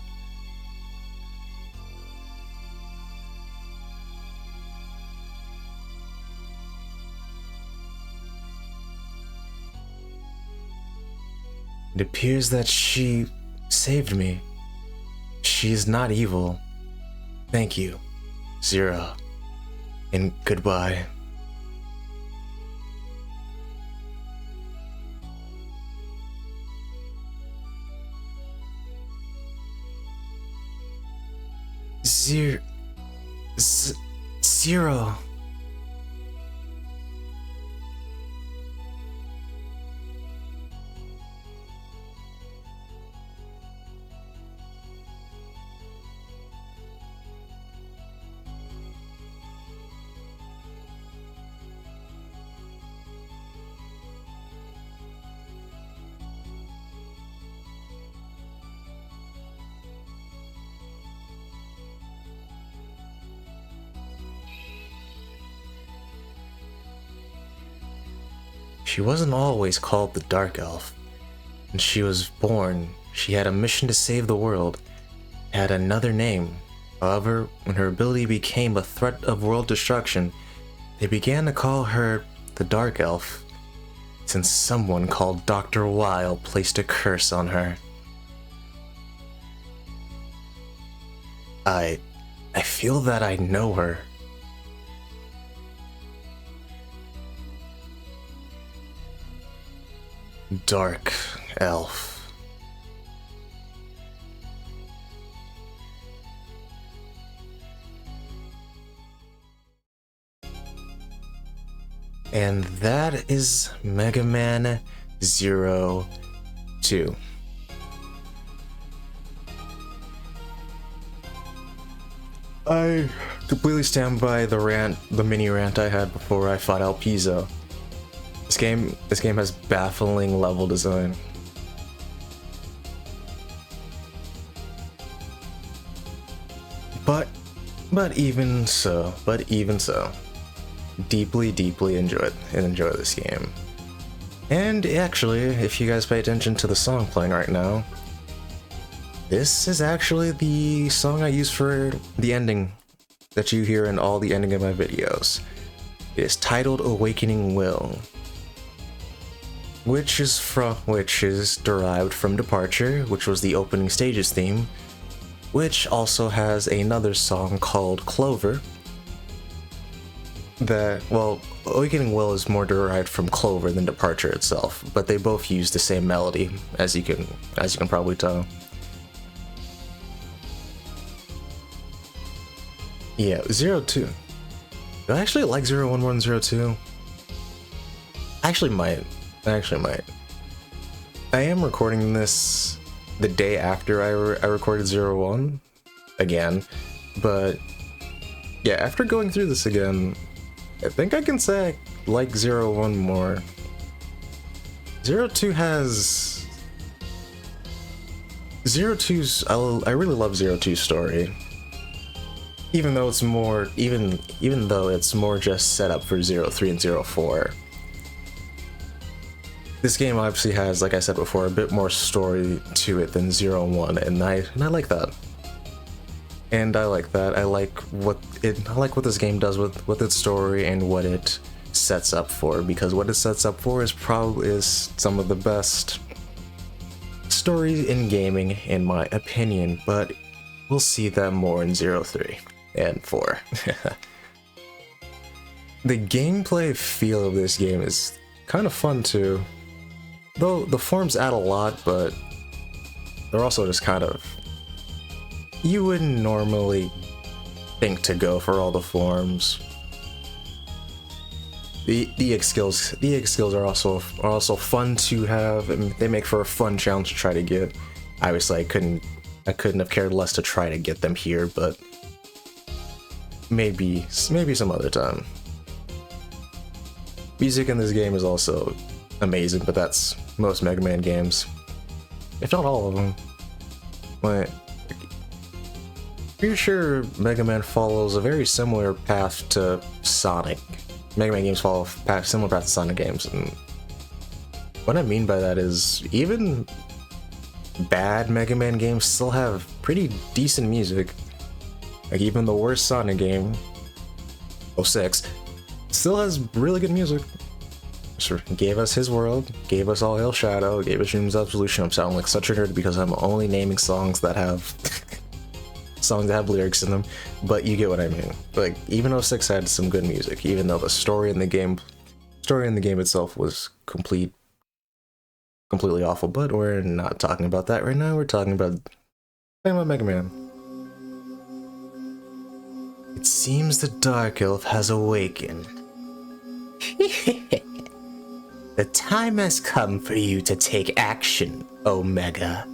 It appears that she saved me. She is not evil. Thank you, Zero. And goodbye. Zero. She wasn't always called the Dark Elf. When she was born, she had a mission to save the world, had another name. However, when her ability became a threat of world destruction, they began to call her the Dark Elf, since someone called Dr. Weil placed a curse on her. I feel that I know her. Dark Elf. And that is Mega Man 02. I completely stand by the mini rant I had before I fought El Piso. This game has baffling level design. But even so, deeply enjoy this game. And actually, if you guys pay attention to the song playing right now, this is actually the song I use for the ending that you hear in all the ending of my videos. It is titled Awakening Will, which is derived from Departure, which was the opening stages theme, which also has another song called Clover. Awakening Will is more derived from Clover than Departure itself, but they both use the same melody, as you can probably tell. Yeah, 02. Do I actually like 01 more than 02? I actually might. I am recording this the day after I recorded 01 again, but yeah, after going through this again, I think I can say I like 01 more. 02 has... 02's... I really love 02's story. Even though it's more... Even though it's more just set up for 03 and 04. This game obviously has, like I said before, a bit more story to it than 0 and 1, and I like that. And I like that. I like what this game does with its story and what it sets up for, because what it sets up for is some of the best stories in gaming, in my opinion, but we'll see that more in 0, 3, and 4. The gameplay feel of this game is kind of fun too. Though the forms add a lot, but they're also just kind of... You wouldn't normally think to go for all the forms. The EX skills are also fun to have, and they make for a fun challenge to try to get. Obviously, I couldn't have cared less to try to get them here, but maybe some other time. Music in this game is also amazing, but that's most Mega Man games, if not all of them. But pretty sure Mega Man follows a very similar path to Sonic. Mega Man games follow a similar path to Sonic games, and what I mean by that is even bad Mega Man games still have pretty decent music. Like even the worst Sonic game, 06, still has really good music. Gave us His World, gave us All Hail Shadow, gave us Dreams Absolution. I'm sounding like such a nerd because I'm only naming songs that have lyrics in them, but you get what I mean. Like even 06 had some good music, even though the story in the game itself was completely awful. But we're not talking about that right now. We're talking about Mega Man. It seems the Dark Elf has awakened. The time has come for you to take action, Omega.